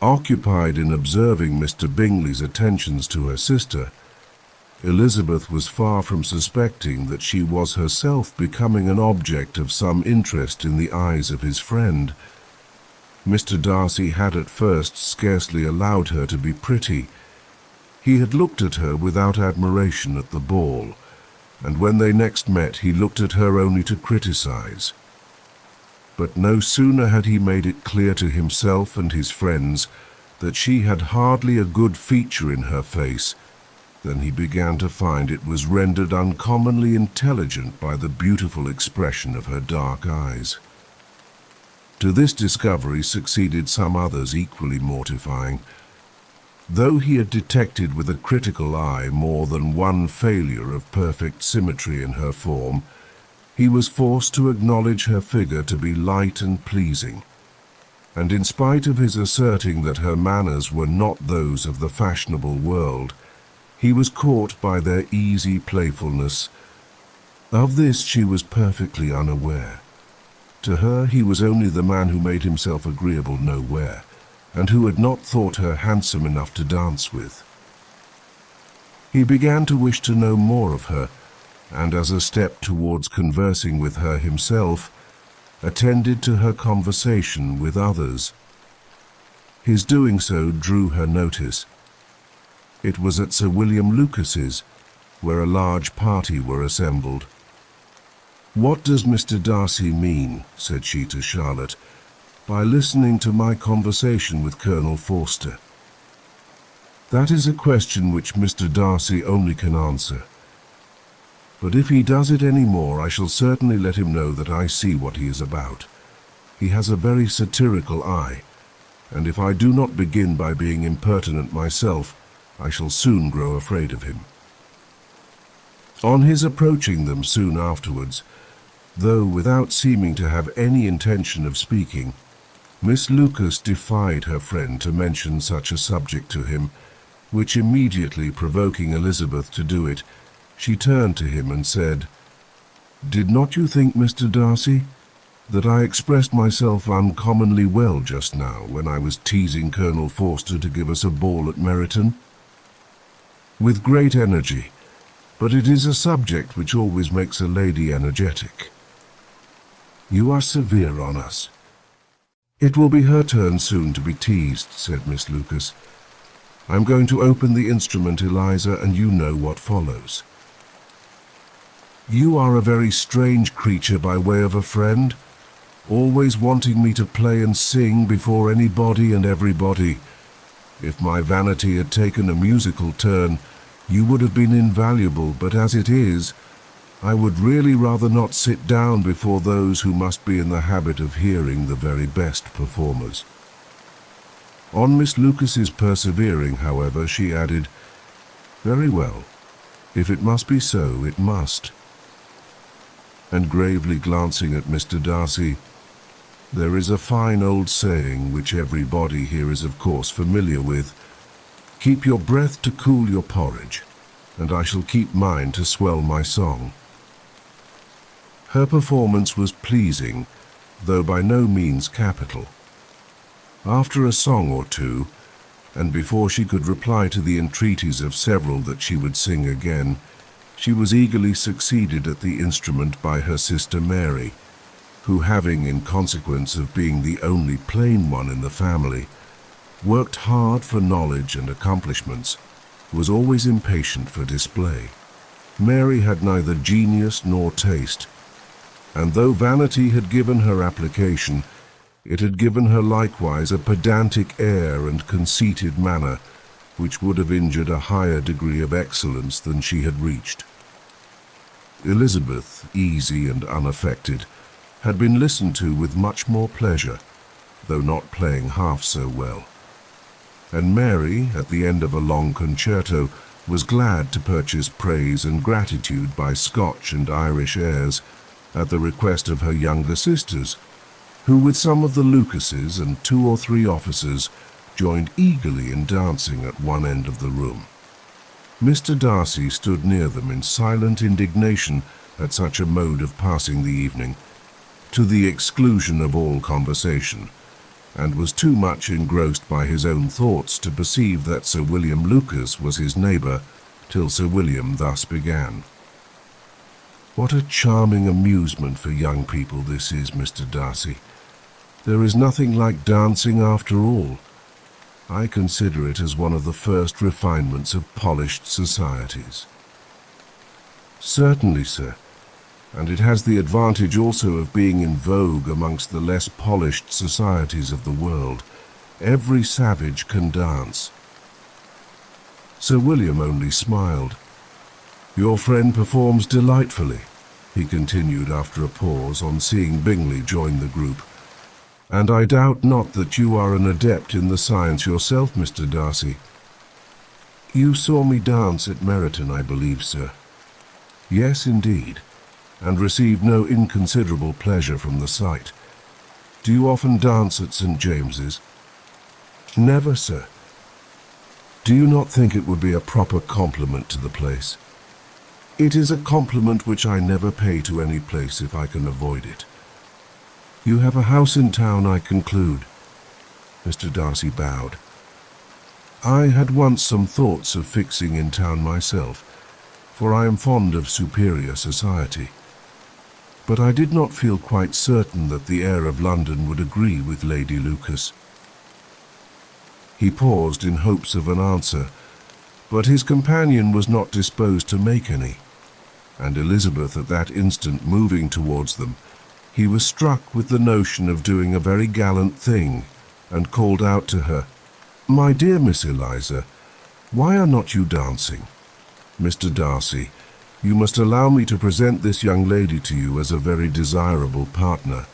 Occupied in observing Mr. Bingley's attentions to her sister, Elizabeth was far from suspecting that she was herself becoming an object of some interest in the eyes of his friend. Mr. Darcy had at first scarcely allowed her to be pretty. He had looked at her without admiration at the ball, and when they next met he looked at her only to criticize. But no sooner had he made it clear to himself and his friends that she had hardly a good feature in her face than he began to find it was rendered uncommonly intelligent by the beautiful expression of her dark eyes. To this discovery succeeded some others equally mortifying. Though he had detected with a critical eye more than one failure of perfect symmetry in her form, he was forced to acknowledge her figure to be light and pleasing. And in spite of his asserting that her manners were not those of the fashionable world, he was caught by their easy playfulness. Of this she was perfectly unaware. To her he was only the man who made himself agreeable nowhere, and who had not thought her handsome enough to dance with. He began to wish to know more of her, and as a step towards conversing with her himself, attended to her conversation with others. His doing so drew her notice. It was at Sir William Lucas's, where a large party were assembled. "What does Mr. Darcy mean," said she to Charlotte, "by listening to my conversation with Colonel Forster?" "That is a question which Mr. Darcy only can answer. But if he does it any more, I shall certainly let him know that I see what he is about. He has a very satirical eye, and if I do not begin by being impertinent myself, I shall soon grow afraid of him." On his approaching them soon afterwards, though without seeming to have any intention of speaking, Miss Lucas defied her friend to mention such a subject to him, which immediately provoking Elizabeth to do it, she turned to him and said, "Did not you think, Mr. Darcy, that I expressed myself uncommonly well just now when I was teasing Colonel Forster to give us a ball at Meryton?" "With great energy, but it is a subject which always makes a lady energetic." "You are severe on us." "It will be her turn soon to be teased," said Miss Lucas. "I'm going to open the instrument, Eliza, and you know what follows." "You are a very strange creature by way of a friend, always wanting me to play and sing before anybody and everybody. If my vanity had taken a musical turn, you would have been invaluable, but as it is, I would really rather not sit down before those who must be in the habit of hearing the very best performers." On Miss Lucas's persevering, however, she added, "Very well, if it must be so, it must." And gravely glancing at Mr. Darcy, "There is a fine old saying, which everybody here is of course familiar with, 'Keep your breath to cool your porridge,' and I shall keep mine to swell my song." Her performance was pleasing, though by no means capital. After a song or two, and before she could reply to the entreaties of several that she would sing again, she was eagerly succeeded at the instrument by her sister Mary, who, having, in consequence of being the only plain one in the family, worked hard for knowledge and accomplishments, was always impatient for display. Mary had neither genius nor taste, and though vanity had given her application, it had given her likewise a pedantic air and conceited manner, which would have injured a higher degree of excellence than she had reached. Elizabeth, easy and unaffected, had been listened to with much more pleasure, though not playing half so well. And Mary, at the end of a long concerto, was glad to purchase praise and gratitude by Scotch and Irish airs, at the request of her younger sisters, who with some of the Lucases and 2 or 3 officers joined eagerly in dancing at one end of the room. Mr. Darcy stood near them in silent indignation at such a mode of passing the evening, to the exclusion of all conversation, and was too much engrossed by his own thoughts to perceive that Sir William Lucas was his neighbour, till Sir William thus began. "What a charming amusement for young people this is, Mr. Darcy. There is nothing like dancing after all. I consider it as one of the first refinements of polished societies." "Certainly, sir, and it has the advantage also of being in vogue amongst the less polished societies of the world. Every savage can dance." Sir William only smiled. "Your friend performs delightfully," he continued after a pause, on seeing Bingley join the group. and I doubt not that you are an adept in the science yourself, Mr. Darcy. You saw me dance at Meryton, I believe, sir. Yes, indeed, and received no inconsiderable pleasure from the sight. Do you often dance at St. James's? Never, sir. Do you not think it would be a proper compliment to the place? It is a compliment which I never pay to any place if I can avoid it. You have a house in town, I conclude. Mr. Darcy bowed. I had once some thoughts of fixing in town myself, for I am fond of superior society. But I did not feel quite certain that the air of London would agree with Lady Lucas. He paused in hopes of an answer, but his companion was not disposed to make any, and Elizabeth at that instant moving towards them, he was struck with the notion of doing a very gallant thing, and called out to her, "My dear Miss Eliza, why are not you dancing? Mr. Darcy, you must allow me to present this young lady to you as a very desirable partner.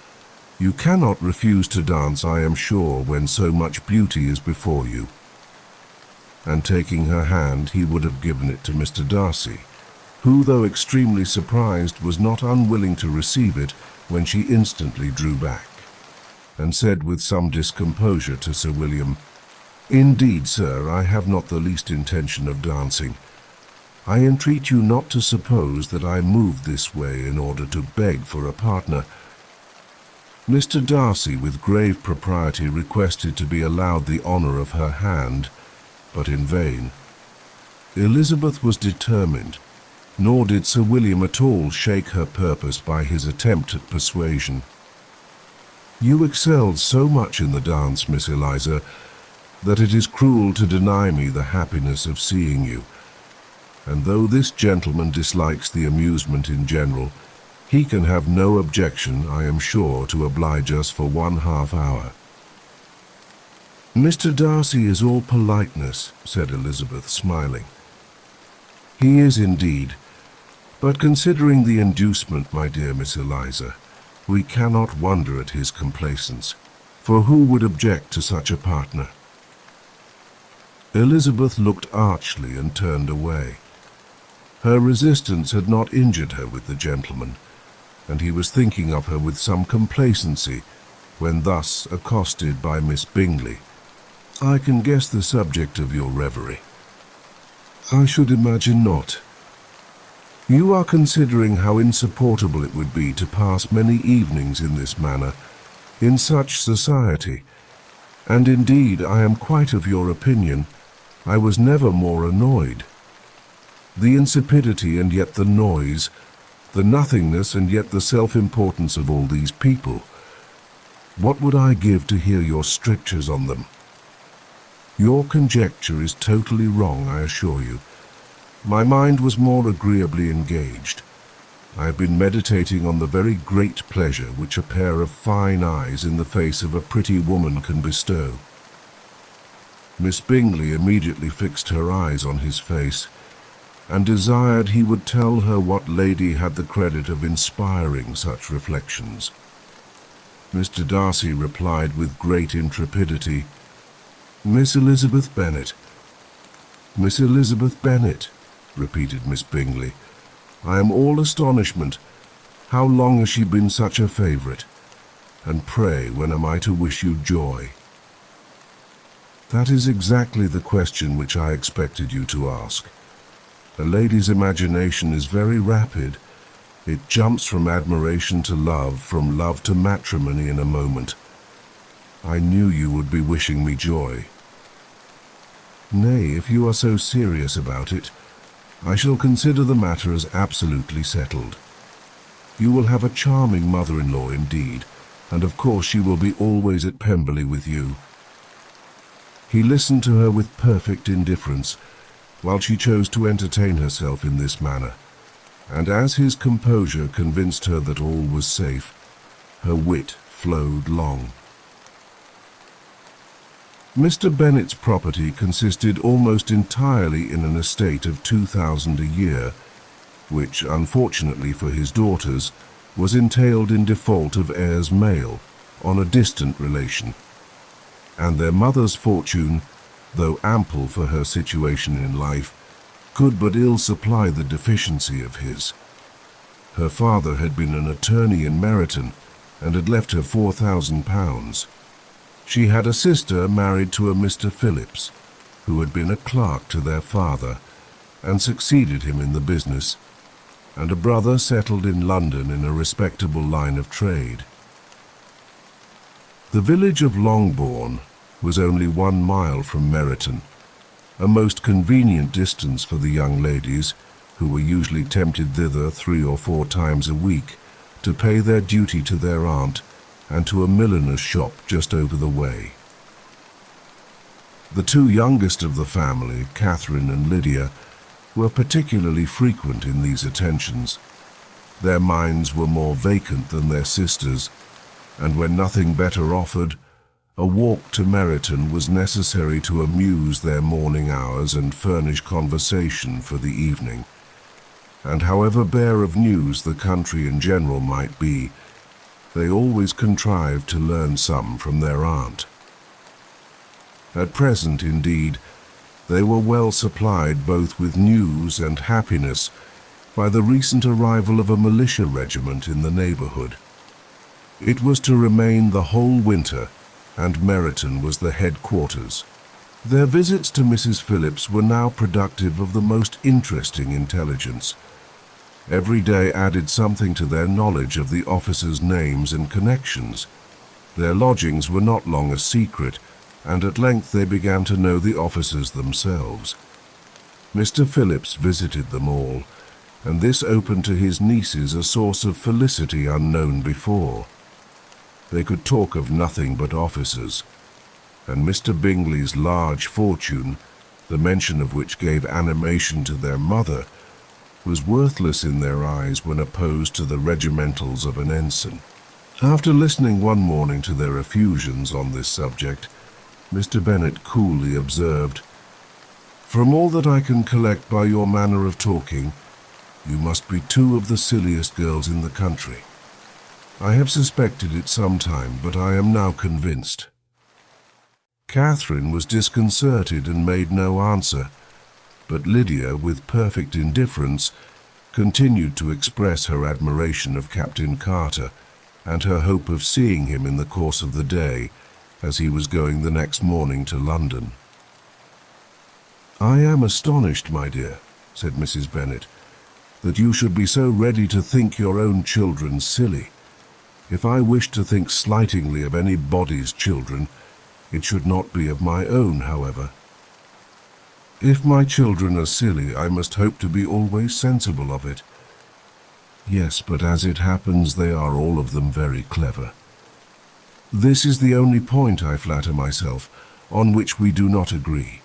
You cannot refuse to dance, I am sure, when so much beauty is before you." And taking her hand, he would have given it to Mr. Darcy, who, though extremely surprised, was not unwilling to receive it when she instantly drew back, and said with some discomposure to Sir William, "Indeed, sir, I have not the least intention of dancing. I entreat you not to suppose that I moved this way in order to beg for a partner." Mr. Darcy, with grave propriety, requested to be allowed the honour of her hand, but in vain. Elizabeth was determined, nor did Sir William at all shake her purpose by his attempt at persuasion. "You excelled so much in the dance, Miss Eliza, that it is cruel to deny me the happiness of seeing you, and though this gentleman dislikes the amusement in general, he can have no objection, I am sure, to oblige us for 1/2 hour." "Mr. Darcy is all politeness," said Elizabeth, smiling. "He is indeed, but considering the inducement, my dear Miss Eliza, we cannot wonder at his complaisance, for who would object to such a partner?" Elizabeth looked archly and turned away. Her resistance had not injured her with the gentleman, and he was thinking of her with some complacency when thus accosted by Miss Bingley. "I can guess the subject of your reverie." "I should imagine not. You are considering how insupportable it would be to pass many evenings in this manner, in such society, and indeed I am quite of your opinion. I was never more annoyed. The insipidity and yet the noise, the nothingness and yet the self-importance of all these people. What would I give to hear your strictures on them? Your conjecture is totally wrong, I assure you. My mind was more agreeably engaged. I have been meditating on the very great pleasure which a pair of fine eyes in the face of a pretty woman can bestow." Miss Bingley immediately fixed her eyes on his face, and desired he would tell her what lady had the credit of inspiring such reflections. Mr. Darcy replied with great intrepidity, "Miss Elizabeth Bennet." "Miss Elizabeth Bennet," repeated Miss Bingley. "I am all astonishment. How long has she been such a favourite? And pray, when am I to wish you joy?" "That is exactly the question which I expected you to ask. A lady's imagination is very rapid. It jumps from admiration to love, from love to matrimony in a moment. I knew you would be wishing me joy." "Nay, if you are so serious about it, I shall consider the matter as absolutely settled. You will have a charming mother-in-law indeed, and of course she will be always at Pemberley with you." He listened to her with perfect indifference, while she chose to entertain herself in this manner, and as his composure convinced her that all was safe, her wit flowed long. Mr. Bennet's property consisted almost entirely in an estate of 2,000 a year, which, unfortunately for his daughters, was entailed in default of heirs male, on a distant relation, and their mother's fortune, though ample for her situation in life, could but ill supply the deficiency of his. Her father had been an attorney in Meryton and had left her £4,000. She had a sister married to a Mr. Phillips, who had been a clerk to their father and succeeded him in the business, and a brother settled in London in a respectable line of trade. The village of Longbourn was only 1 mile from Meryton, a most convenient distance for the young ladies, who were usually tempted thither 3 or 4 times a week to pay their duty to their aunt and to a milliner's shop just over the way. The 2 youngest of the family, Catherine and Lydia, were particularly frequent in these attentions. Their minds were more vacant than their sisters', and when nothing better offered, a walk to Meryton was necessary to amuse their morning hours and furnish conversation for the evening. And however bare of news the country in general might be, they always contrived to learn some from their aunt. At present, indeed, they were well supplied both with news and happiness by the recent arrival of a militia regiment in the neighbourhood. It was to remain the whole winter, and Meryton was the headquarters. Their visits to Mrs. Phillips were now productive of the most interesting intelligence. Every day added something to their knowledge of the officers' names and connections. Their lodgings were not long a secret, and at length they began to know the officers themselves. Mr. Phillips visited them all, and this opened to his nieces a source of felicity unknown before. They could talk of nothing but officers, and Mr. Bingley's large fortune, the mention of which gave animation to their mother, was worthless in their eyes when opposed to the regimentals of an ensign. After listening one morning to their effusions on this subject, Mr. Bennet coolly observed, "From all that I can collect by your manner of talking, you must be 2 of the silliest girls in the country. I have suspected it some time, but I am now convinced." Catherine was disconcerted and made no answer, but Lydia, with perfect indifference, continued to express her admiration of Captain Carter and her hope of seeing him in the course of the day, as he was going the next morning to London. "I am astonished, my dear," said Mrs. Bennet, "that you should be so ready to think your own children silly. If I wished to think slightingly of anybody's children, it should not be of my own, however. If my children are silly, I must hope to be always sensible of it. Yes, but as it happens, they are all of them very clever. This is the only point, I flatter myself, on which we do not agree.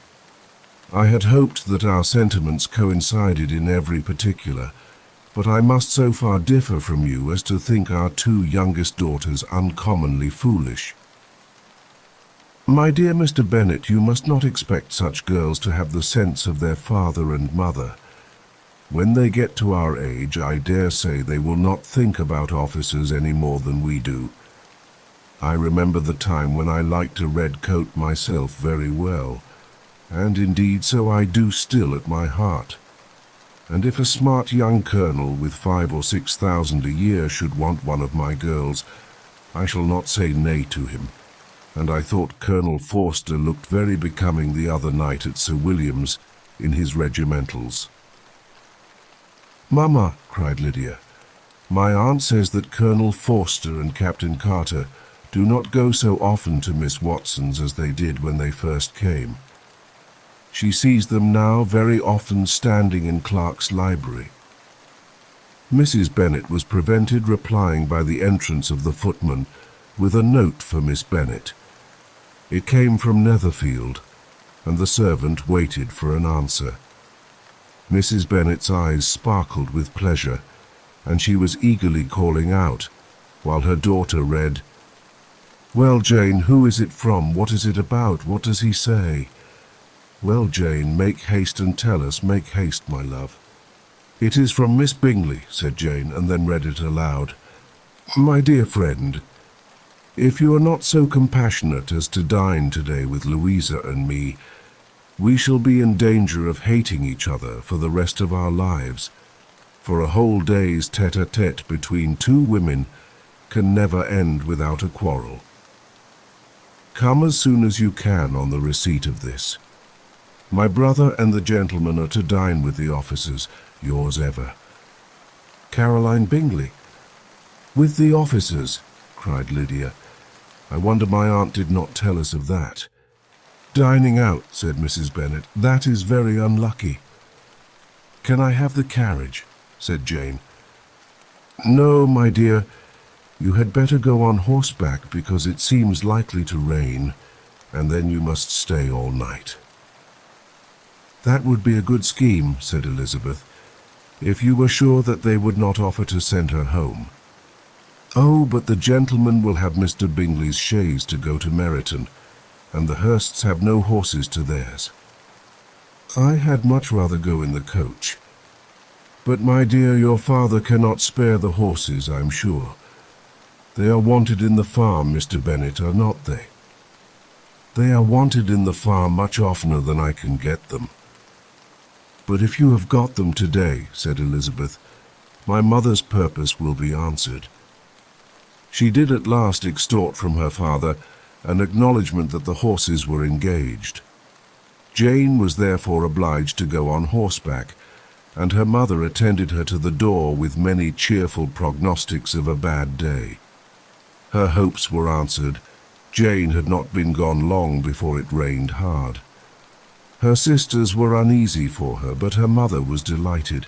I had hoped that our sentiments coincided in every particular, but I must so far differ from you as to think our 2 youngest daughters uncommonly foolish. My dear Mr. Bennet, you must not expect such girls to have the sense of their father and mother. When they get to our age, I dare say they will not think about officers any more than we do. I remember the time when I liked a red coat myself very well, and indeed so I do still at my heart. And if a smart young colonel with 5,000 or 6,000 a year should want one of my girls, I shall not say nay to him, and I thought Colonel Forster looked very becoming the other night at Sir William's in his regimentals." "Mamma," cried Lydia, "my aunt says that Colonel Forster and Captain Carter do not go so often to Miss Watson's as they did when they first came. She sees them now very often standing in Clark's library." Mrs. Bennet was prevented replying by the entrance of the footman with a note for Miss Bennet. It came from Netherfield, and the servant waited for an answer. Mrs. Bennet's eyes sparkled with pleasure, and she was eagerly calling out, while her daughter read, "Well, Jane, who is it from? What is it about? What does he say?" "Well, Jane, make haste and tell us. Make haste, my love." "It is from Miss Bingley," said Jane, and then read it aloud. "My dear friend, If you are not so compassionate as to dine today with Louisa and me, we shall be in danger of hating each other for the rest of our lives, for a whole day's tete-a-tete between two women can never end without a quarrel. Come as soon as you can on the receipt of this. My brother and the gentleman are to dine with the officers. Yours ever, Caroline Bingley. With the officers, cried Lydia. I wonder my aunt did not tell us of that. Dining out, said Mrs. Bennet. That is very unlucky. Can I have the carriage? Said Jane. No, my dear. You had better go on horseback because it seems likely to rain, and then you must stay all night. That would be a good scheme, said Elizabeth, if you were sure that they would not offer to send her home. Oh, but the gentleman will have Mr. Bingley's chaise to go to Meryton, and the Hursts have no horses to theirs. I had much rather go in the coach. But, my dear, your father cannot spare the horses, I'm sure. They are wanted in the farm, Mr. Bennet, are not they? They are wanted in the farm much oftener than I can get them. But if you have got them today, said Elizabeth, my mother's purpose will be answered. She did at last extort from her father an acknowledgment that the horses were engaged. Jane was therefore obliged to go on horseback, and her mother attended her to the door with many cheerful prognostics of a bad day. Her hopes were answered. Jane had not been gone long before it rained hard. Her sisters were uneasy for her, but her mother was delighted.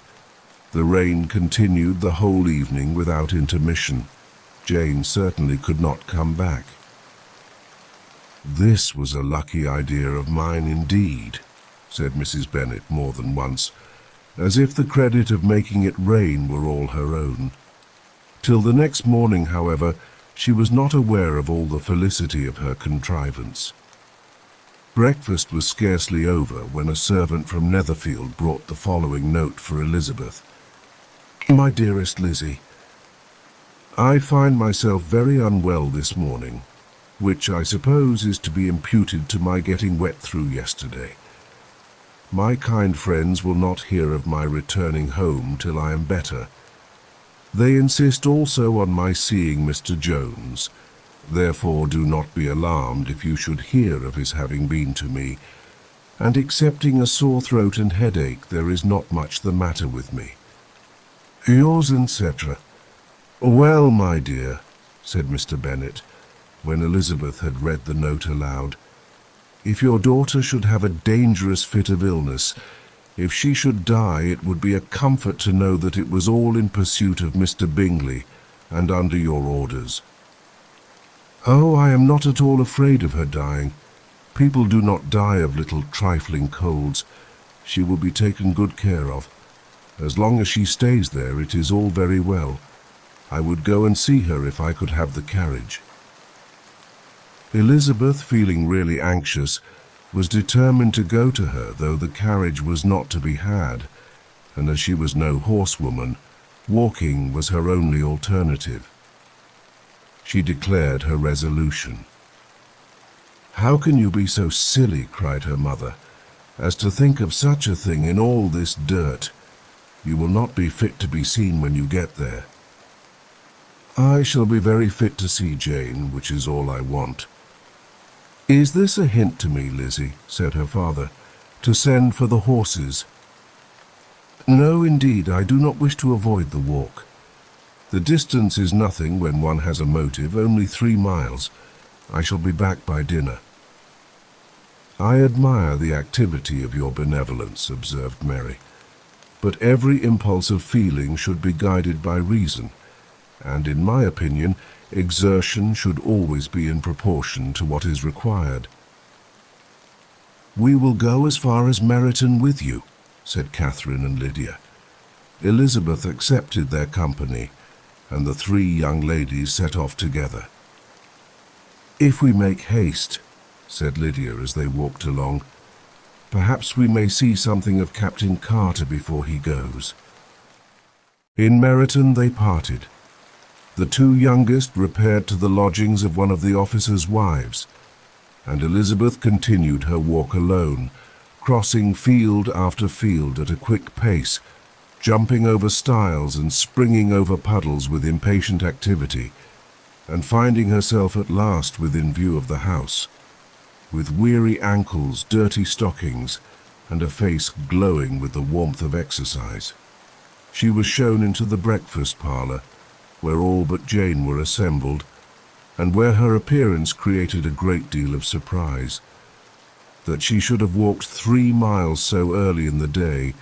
The rain continued the whole evening without intermission. Jane certainly could not come back. This was a lucky idea of mine indeed, said Mrs. Bennet more than once, as if the credit of making it rain were all her own. Till the next morning, however, she was not aware of all the felicity of her contrivance. Breakfast was scarcely over when a servant from Netherfield brought the following note for Elizabeth. My dearest Lizzie, I find myself very unwell this morning, which I suppose is to be imputed to my getting wet through yesterday. My kind friends will not hear of my returning home till I am better. They insist also on my seeing Mr. Jones. Therefore do not be alarmed if you should hear of his having been to me, and excepting a sore throat and headache, there is not much the matter with me. Yours, etc. Well, my dear, said Mr. Bennet, when Elizabeth had read the note aloud, if your daughter should have a dangerous fit of illness, if she should die, it would be a comfort to know that it was all in pursuit of Mr. Bingley and under your orders. Oh, I am not at all afraid of her dying. People do not die of little trifling colds. She will be taken good care of. As long as she stays there, it is all very well. I would go and see her if I could have the carriage. Elizabeth, feeling really anxious, was determined to go to her, though the carriage was not to be had, and as she was no horsewoman, walking was her only alternative. She declared her resolution. How can you be so silly, cried her mother, as to think of such a thing in all this dirt? You will not be fit to be seen when you get there. I shall be very fit to see Jane, which is all I want. Is this a hint to me, Lizzie, said her father, to send for the horses? No, indeed, I do not wish to avoid the walk. The distance is nothing when one has a motive, only 3 miles. I shall be back by dinner. I admire the activity of your benevolence, observed Mary, but every impulse of feeling should be guided by reason, and in my opinion, exertion should always be in proportion to what is required. We will go as far as Meryton with you, said Catherine and Lydia. Elizabeth accepted their company, and the 3 young ladies set off together. If we make haste, said Lydia as they walked along, perhaps we may see something of Captain Carter before he goes. In Meryton they parted. The two youngest repaired to the lodgings of one of the officers' wives, and Elizabeth continued her walk alone, crossing field after field at a quick pace, jumping over stiles and springing over puddles with impatient activity, and finding herself at last within view of the house, with weary ankles, dirty stockings, and a face glowing with the warmth of exercise. She was shown into the breakfast parlour, where all but Jane were assembled, and where her appearance created a great deal of surprise. That she should have walked 3 miles so early in the day,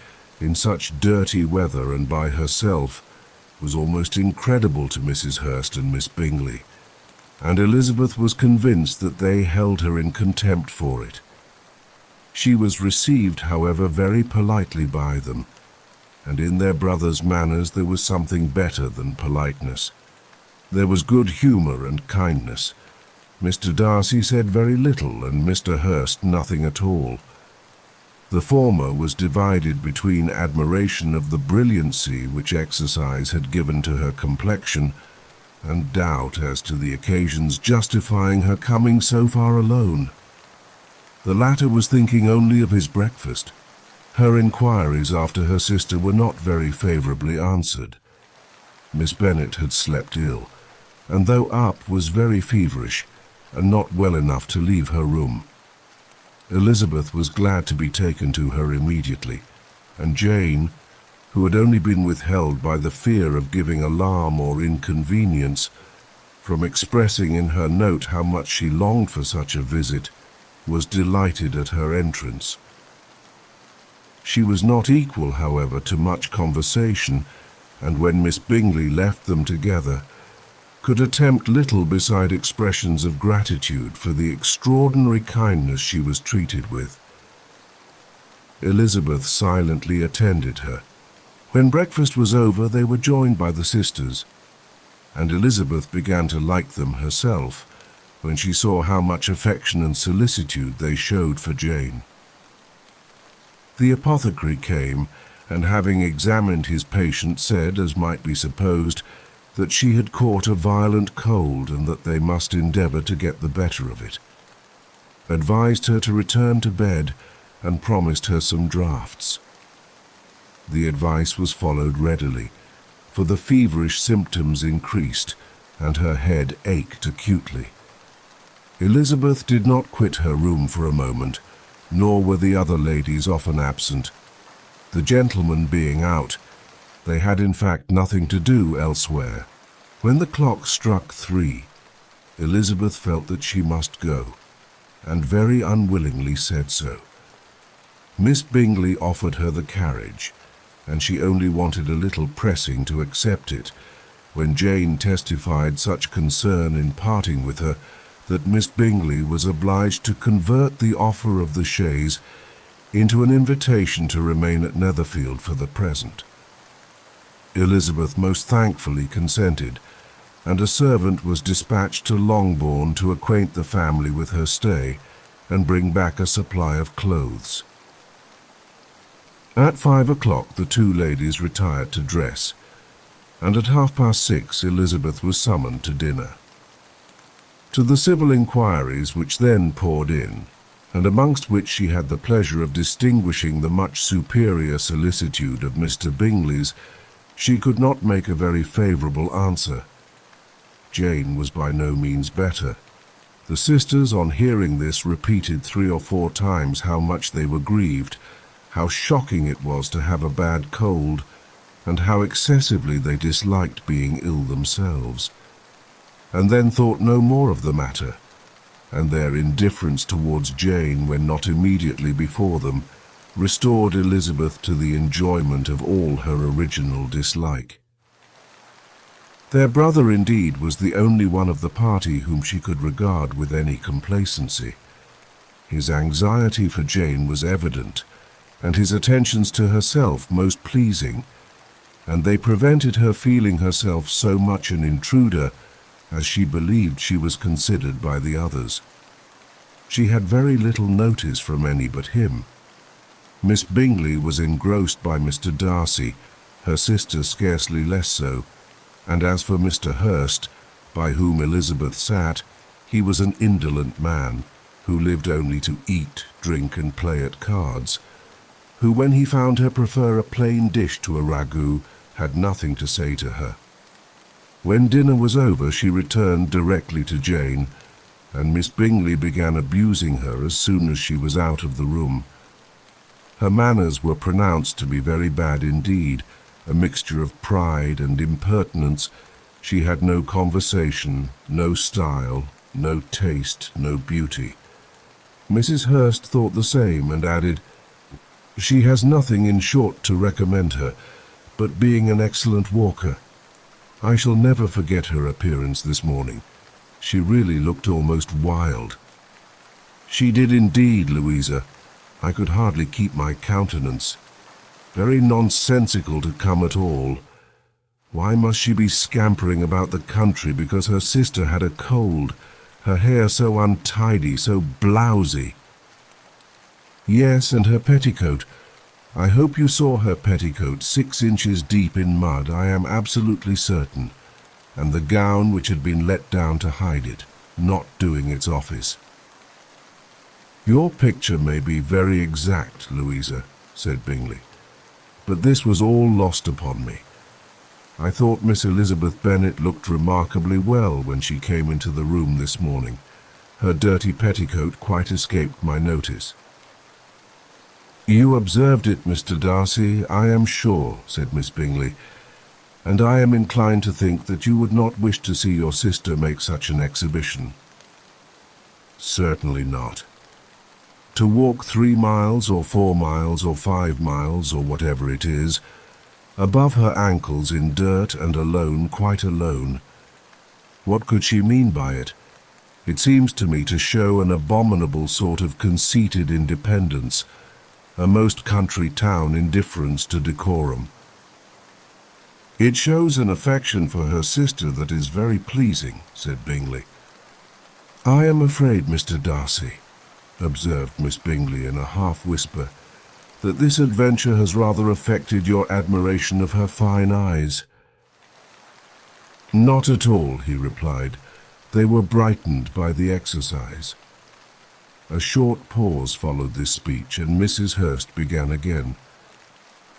in such dirty weather and by herself, was almost incredible to Mrs. Hurst and Miss Bingley, and Elizabeth was convinced that they held her in contempt for it. She was received, however, very politely by them, and in their brother's manners there was something better than politeness. There was good humour and kindness. Mr. Darcy said very little, and Mr. Hurst nothing at all. The former was divided between admiration of the brilliancy which exercise had given to her complexion, and doubt as to the occasions justifying her coming so far alone. The latter was thinking only of his breakfast. Her inquiries after her sister were not very favourably answered. Miss Bennet had slept ill, and though up, was very feverish, and not well enough to leave her room. Elizabeth was glad to be taken to her immediately, and Jane, who had only been withheld by the fear of giving alarm or inconvenience, from expressing in her note how much she longed for such a visit, was delighted at her entrance. She was not equal, however, to much conversation, and when Miss Bingley left them together, could attempt little beside expressions of gratitude for the extraordinary kindness she was treated with. Elizabeth silently attended her. When breakfast was over, they were joined by the sisters, and Elizabeth began to like them herself when she saw how much affection and solicitude they showed for Jane. The apothecary came, and having examined his patient, said, as might be supposed, that she had caught a violent cold and that they must endeavour to get the better of it, advised her to return to bed, and promised her some draughts. The advice was followed readily, for the feverish symptoms increased, and her head ached acutely. Elizabeth did not quit her room for a moment, nor were the other ladies often absent. The gentlemen being out, they had in fact nothing to do elsewhere. When the clock struck 3, Elizabeth felt that she must go, and very unwillingly said so. Miss Bingley offered her the carriage, and she only wanted a little pressing to accept it, when Jane testified such concern in parting with her that Miss Bingley was obliged to convert the offer of the chaise into an invitation to remain at Netherfield for the present. Elizabeth most thankfully consented, and a servant was dispatched to Longbourn to acquaint the family with her stay and bring back a supply of clothes. At 5 o'clock the two ladies retired to dress, and at 6:30 Elizabeth was summoned to dinner. To the civil inquiries which then poured in, and amongst which she had the pleasure of distinguishing the much superior solicitude of Mr. Bingley's, she could not make a very favourable answer. Jane was by no means better. The sisters, on hearing this, repeated 3 or 4 times how much they were grieved, how shocking it was to have a bad cold, and how excessively they disliked being ill themselves, and then thought no more of the matter, and their indifference towards Jane, when not immediately before them, restored Elizabeth to the enjoyment of all her original dislike. Their brother, indeed, was the only one of the party whom she could regard with any complacency. His anxiety for Jane was evident, and his attentions to herself most pleasing, and they prevented her feeling herself so much an intruder as she believed she was considered by the others. She had very little notice from any but him. Miss Bingley was engrossed by Mr. Darcy, her sister scarcely less so, And as for Mr. Hurst, by whom Elizabeth sat, he was an indolent man, who lived only to eat, drink, and play at cards, who, when he found her prefer a plain dish to a ragout, had nothing to say to her. When dinner was over, she returned directly to Jane, and Miss Bingley began abusing her as soon as she was out of the room. Her manners were pronounced to be very bad indeed, a mixture of pride and impertinence. She had no conversation, no style, no taste, no beauty. Mrs. Hurst thought the same, and added, "She has nothing, in short, to recommend her, but being an excellent walker. I shall never forget her appearance this morning. She really looked almost wild." "She did indeed, Louisa. I could hardly keep my countenance. Very nonsensical to come at all. Why must she be scampering about the country because her sister had a cold? Her hair so untidy, so blousy." "Yes, and her petticoat. I hope you saw her petticoat, 6 inches deep in mud, I am absolutely certain, and the gown which had been let down to hide it, not doing its office." "Your picture may be very exact, Louisa," said Bingley, "but this was all lost upon me. I thought Miss Elizabeth Bennet looked remarkably well when she came into the room this morning. Her dirty petticoat quite escaped my notice." "You observed it, Mr. Darcy, I am sure," said Miss Bingley, "and I am inclined to think that you would not wish to see your sister make such an exhibition." "Certainly not. To walk 3 miles or 4 miles or 5 miles or whatever it is, above her ankles in dirt and alone, quite alone. What could she mean by it? It seems to me to show an abominable sort of conceited independence, a most country town indifference to decorum." "It shows an affection for her sister that is very pleasing," said Bingley. "I am afraid, Mr. Darcy," observed Miss Bingley in a half-whisper, "that this adventure has rather affected your admiration of her fine eyes." "Not at all," he replied. "They were brightened by the exercise." A short pause followed this speech, and Mrs. Hurst began again.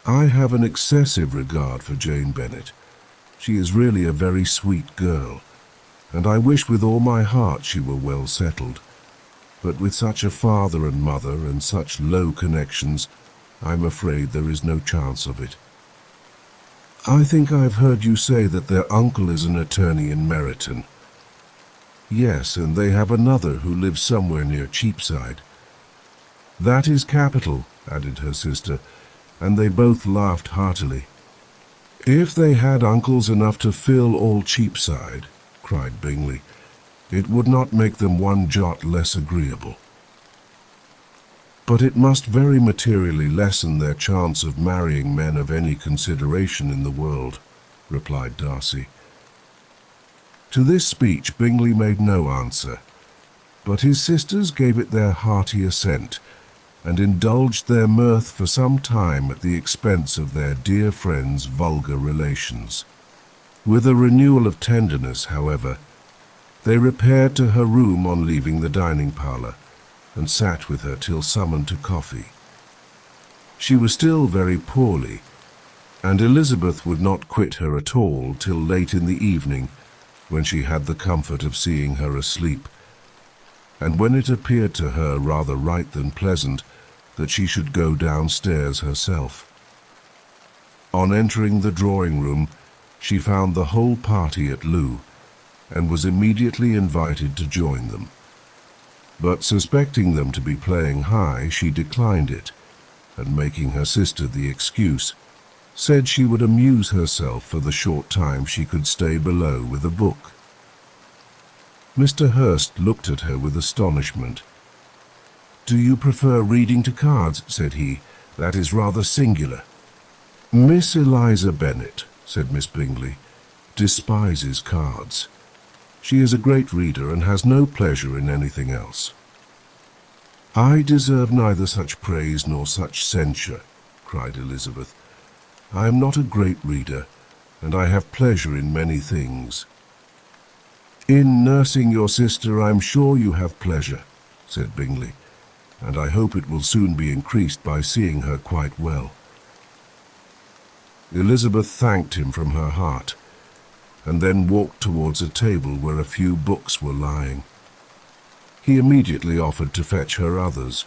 "I have an excessive regard for Jane Bennet. She is really a very sweet girl, and I wish with all my heart she were well settled. But with such a father and mother and such low connections, I'm afraid there is no chance of it." "I think I've heard you say that their uncle is an attorney in Meryton." "Yes, and they have another who lives somewhere near Cheapside." "That is capital," added her sister, and they both laughed heartily. "If they had uncles enough to fill all Cheapside," cried Bingley, "it would not make them one jot less agreeable." "But it must very materially lessen their chance of marrying men of any consideration in the world," replied Darcy. To this speech Bingley made no answer, but his sisters gave it their hearty assent, and indulged their mirth for some time at the expense of their dear friend's vulgar relations. With a renewal of tenderness, however, they repaired to her room on leaving the dining-parlour, and sat with her till summoned to coffee. She was still very poorly, and Elizabeth would not quit her at all till late in the evening, when she had the comfort of seeing her asleep, and when it appeared to her rather right than pleasant that she should go downstairs herself. On entering the drawing-room, she found the whole party at loo, and was immediately invited to join them. But suspecting them to be playing high, she declined it, and making her sister the excuse, said she would amuse herself for the short time she could stay below with a book. Mr. Hurst looked at her with astonishment. "Do you prefer reading to cards?" said he. "That is rather singular." "Miss Eliza Bennet," said Miss Bingley, "despises cards. She is a great reader and has no pleasure in anything else." "I deserve neither such praise nor such censure," cried Elizabeth. "I am not a great reader, and I have pleasure in many things." "In nursing your sister, I'm sure you have pleasure," said Bingley, "and I hope it will soon be increased by seeing her quite well." Elizabeth thanked him from her heart, and then walked towards a table where a few books were lying. He immediately offered to fetch her others,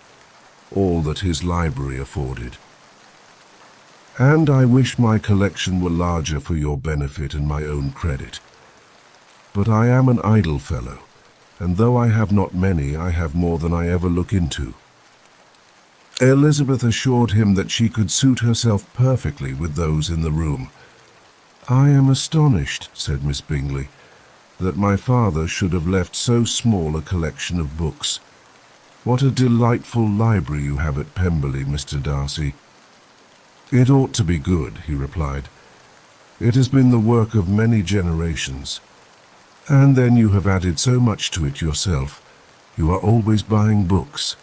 all that his library afforded. "And I wish my collection were larger for your benefit and my own credit. But I am an idle fellow, and though I have not many, I have more than I ever look into." Elizabeth assured him that she could suit herself perfectly with those in the room. "I am astonished," said Miss Bingley, "that my father should have left so small a collection of books. What a delightful library you have at Pemberley, Mr. Darcy." "It ought to be good," he replied. "It has been the work of many generations. And then you have added so much to it yourself. You are always buying books.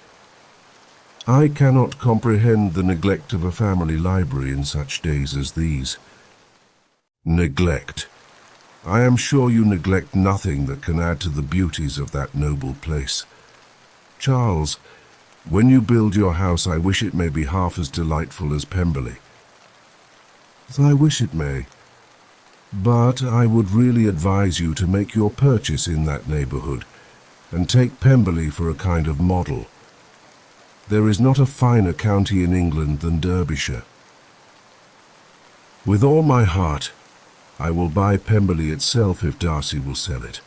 I cannot comprehend the neglect of a family library in such days as these." "Neglect? I am sure you neglect nothing that can add to the beauties of that noble place. Charles, when you build your house, I wish it may be half as delightful as Pemberley." "I wish it may. But I would really advise you to make your purchase in that neighbourhood, and take Pemberley for a kind of model. There is not a finer county in England than Derbyshire." "With all my heart. I will buy Pemberley itself if Darcy will sell it.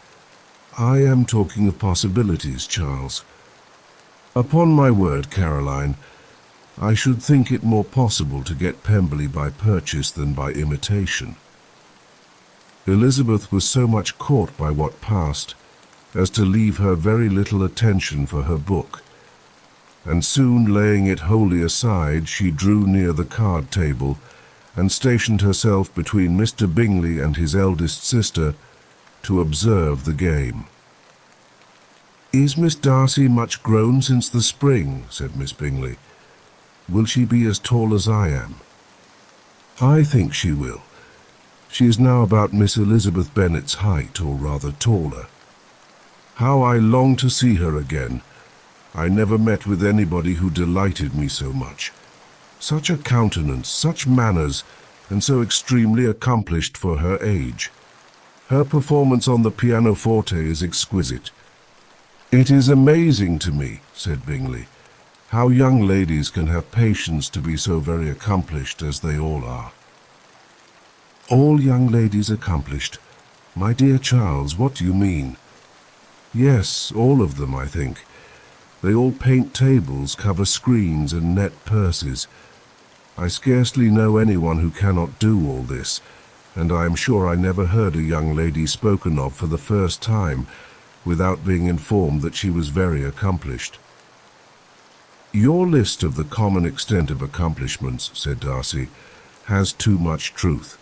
I am talking of possibilities, Charles. Upon my word, Caroline, I should think it more possible to get Pemberley by purchase than by imitation." Elizabeth was so much caught by what passed as to leave her very little attention for her book, and soon laying it wholly aside, she drew near the card table and stationed herself between Mr. Bingley and his eldest sister to observe the game. "Is Miss Darcy much grown since the spring?" said Miss Bingley. "Will she be as tall as I am?" "I think she will. She is now about Miss Elizabeth Bennet's height, or rather taller. How I long to see her again. I never met with anybody who delighted me so much. Such a countenance, such manners, and so extremely accomplished for her age. Her performance on the pianoforte is exquisite." "It is amazing to me," said Bingley, "how young ladies can have patience to be so very accomplished as they all are." "All young ladies accomplished? My dear Charles, what do you mean?" "Yes, all of them, I think. They all paint tables, cover screens, and net purses. I scarcely know anyone who cannot do all this, and I am sure I never heard a young lady spoken of for the first time without being informed that she was very accomplished." "Your list of the common extent of accomplishments," said Darcy, "has too much truth.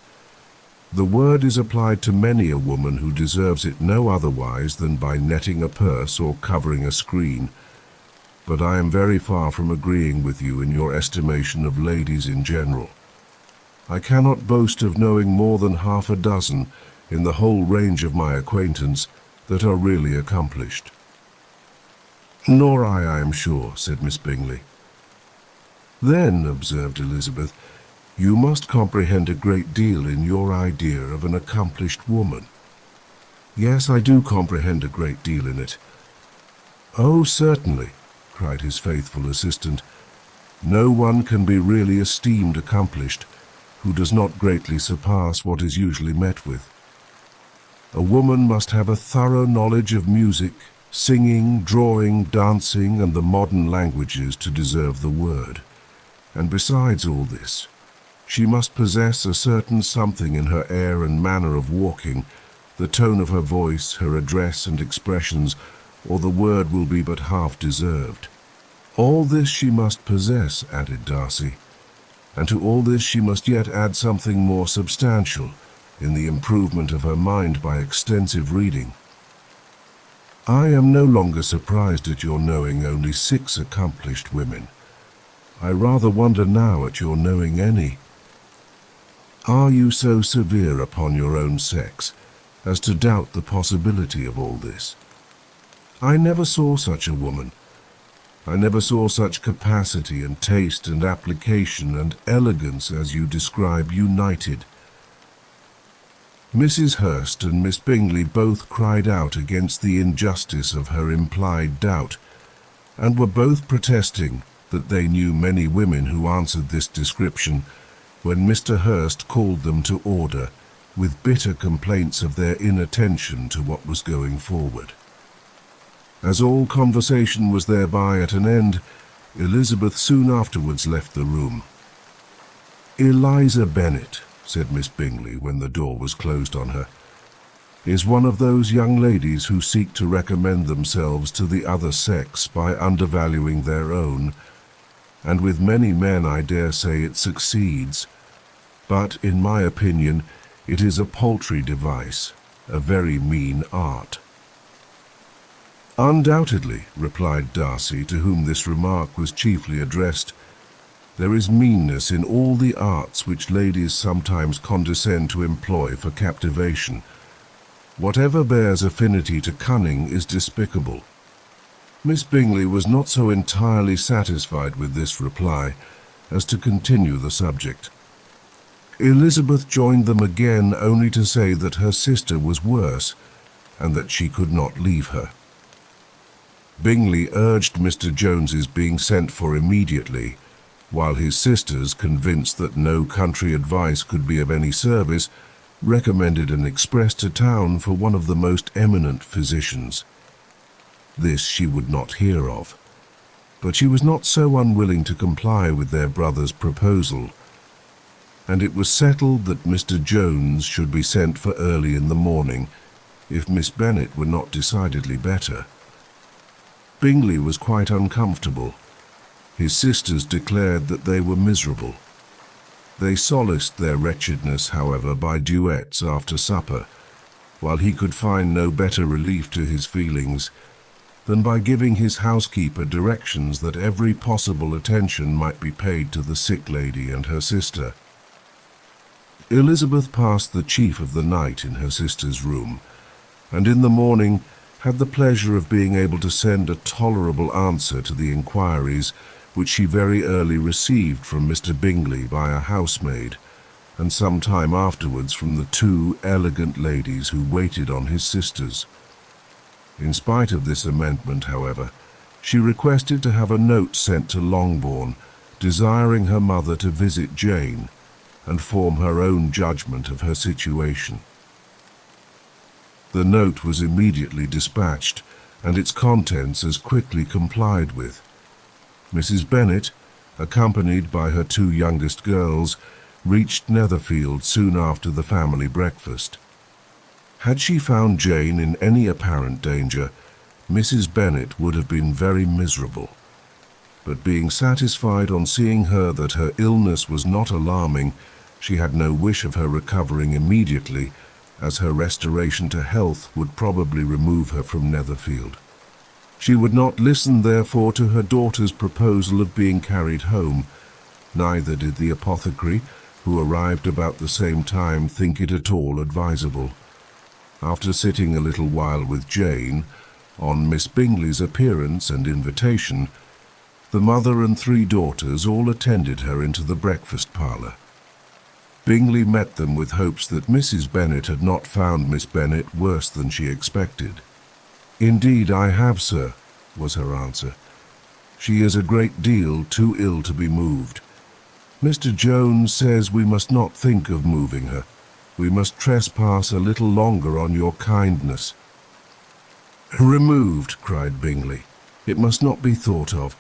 The word is applied to many a woman who deserves it no otherwise than by netting a purse or covering a screen. But I am very far from agreeing with you in your estimation of ladies in general. I cannot boast of knowing more than half a dozen, in the whole range of my acquaintance, that are really accomplished." "Nor I am sure," said Miss Bingley. "Then," observed Elizabeth, "you must comprehend a great deal in your idea of an accomplished woman." "Yes, I do comprehend a great deal in it." "Oh, certainly," cried his faithful assistant. "No one can be really esteemed accomplished who does not greatly surpass what is usually met with. A woman must have a thorough knowledge of music, singing, drawing, dancing, and the modern languages to deserve the word. And besides all this, she must possess a certain something in her air and manner of walking, the tone of her voice, her address and expressions, or the word will be but half deserved. All this she must possess," added Darcy, "and to all this she must yet add something more substantial, in the improvement of her mind by extensive reading. I am no longer surprised at your knowing only 6 accomplished women. I rather wonder now at your knowing any." Are you so severe upon your own sex as to doubt the possibility of all this? I never saw such a woman. I never saw such capacity and taste and application and elegance as you describe united." Mrs. Hurst and Miss Bingley both cried out against the injustice of her implied doubt, and were both protesting that they knew many women who answered this description, when Mr. Hurst called them to order, with bitter complaints of their inattention to what was going forward. As all conversation was thereby at an end, Elizabeth soon afterwards left the room. "Eliza Bennet," said Miss Bingley when the door was closed on her, "is one of those young ladies who seek to recommend themselves to the other sex by undervaluing their own, and with many men I dare say it succeeds, but in my opinion it is a paltry device, a very mean art." "Undoubtedly," replied Darcy, to whom this remark was chiefly addressed, "there is meanness in all the arts which ladies sometimes condescend to employ for captivation. Whatever bears affinity to cunning is despicable." Miss Bingley was not so entirely satisfied with this reply as to continue the subject. Elizabeth joined them again only to say that her sister was worse, and that she could not leave her. Bingley urged Mr. Jones's being sent for immediately, while his sisters, convinced that no country advice could be of any service, recommended an express to town for one of the most eminent physicians. This she would not hear of, but she was not so unwilling to comply with their brother's proposal, and it was settled that Mr. Jones should be sent for early in the morning, if Miss Bennet were not decidedly better. Bingley was quite uncomfortable. His sisters declared that they were miserable. They solaced their wretchedness, however, by duets after supper, while he could find no better relief to his feelings than by giving his housekeeper directions that every possible attention might be paid to the sick lady and her sister. Elizabeth passed the chief of the night in her sister's room, and in the morning had the pleasure of being able to send a tolerable answer to the inquiries which she very early received from Mr. Bingley by a housemaid, and some time afterwards from the two elegant ladies who waited on his sisters. In spite of this amendment, however, she requested to have a note sent to Longbourn, desiring her mother to visit Jane, and form her own judgment of her situation. The note was immediately dispatched, and its contents as quickly complied with. Mrs. Bennet, accompanied by her two youngest girls, reached Netherfield soon after the family breakfast. Had she found Jane in any apparent danger, Mrs. Bennet would have been very miserable. But being satisfied on seeing her that her illness was not alarming, she had no wish of her recovering immediately, as her restoration to health would probably remove her from Netherfield. She would not listen, therefore, to her daughter's proposal of being carried home. Neither did the apothecary, who arrived about the same time, think it at all advisable. After sitting a little while with Jane, on Miss Bingley's appearance and invitation, the mother and three daughters all attended her into the breakfast parlour. Bingley met them with hopes that Mrs. Bennet had not found Miss Bennet worse than she expected. "Indeed I have, sir," was her answer. "She is a great deal too ill to be moved. Mr. Jones says we must not think of moving her. We must trespass a little longer on your kindness." "Removed," cried Bingley. "It must not be thought of.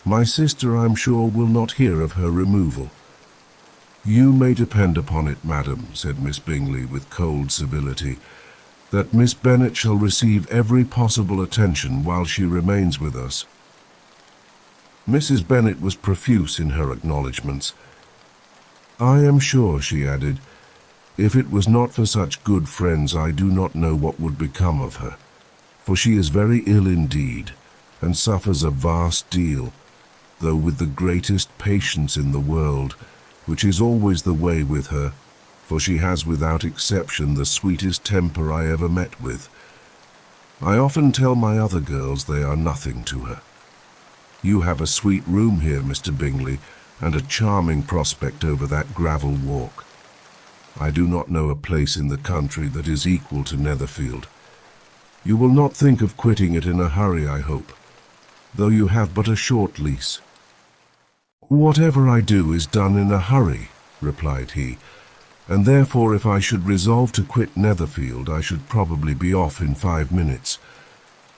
My sister, I'm sure, will not hear of her removal." "You may depend upon it, madam," said Miss Bingley with cold civility, "that Miss Bennet shall receive every possible attention while she remains with us." Mrs. Bennet was profuse in her acknowledgments. "I am sure," she added, "if it was not for such good friends, I do not know what would become of her, for she is very ill indeed, and suffers a vast deal, though with the greatest patience in the world, which is always the way with her, for she has without exception the sweetest temper I ever met with. I often tell my other girls they are nothing to her. You have a sweet room here, Mr. Bingley, and a charming prospect over that gravel walk. I do not know a place in the country that is equal to Netherfield. You will not think of quitting it in a hurry, I hope, though you have but a short lease. Whatever I do is done in a hurry, replied he, and therefore if I should resolve to quit Netherfield, I should probably be off in 5 minutes.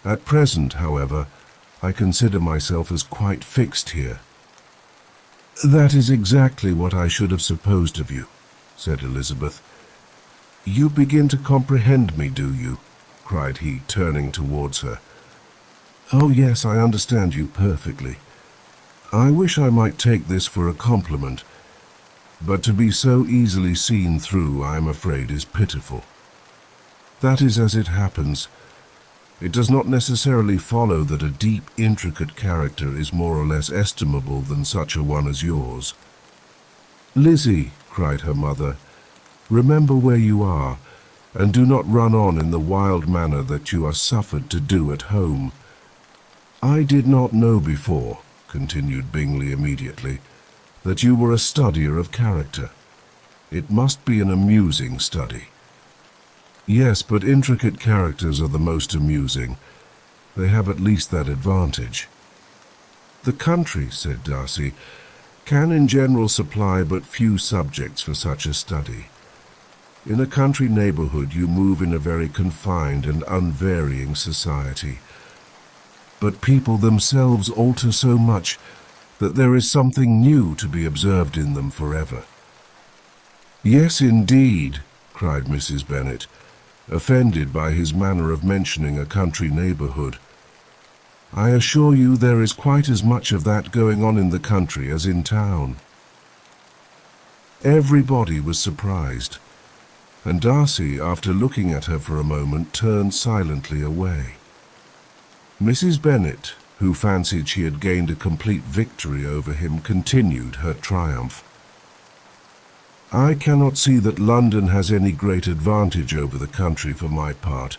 At present, however, I consider myself as quite fixed here. That is exactly what I should have supposed of you, said Elizabeth. You begin to comprehend me, do you? Cried he, turning towards her. Oh yes, I understand you perfectly. I wish I might take this for a compliment, but to be so easily seen through, I am afraid, is pitiful. That is as it happens. It does not necessarily follow that a deep, intricate character is more or less estimable than such a one as yours. Lizzie, cried her mother, remember where you are, and do not run on in the wild manner that you are suffered to do at home. I did not know before, continued Bingley immediately, that you were a studier of character. It must be an amusing study. Yes, but intricate characters are the most amusing. They have at least that advantage. The country, said Darcy, can in general supply but few subjects for such a study. In a country neighbourhood you move in a very confined and unvarying society. But people themselves alter so much that there is something new to be observed in them forever. Yes, indeed, cried Mrs. Bennet, offended by his manner of mentioning a country neighbourhood. I assure you there is quite as much of that going on in the country as in town. Everybody was surprised, and Darcy, after looking at her for a moment, turned silently away. Mrs. Bennet, who fancied she had gained a complete victory over him, continued her triumph. I cannot see that London has any great advantage over the country for my part,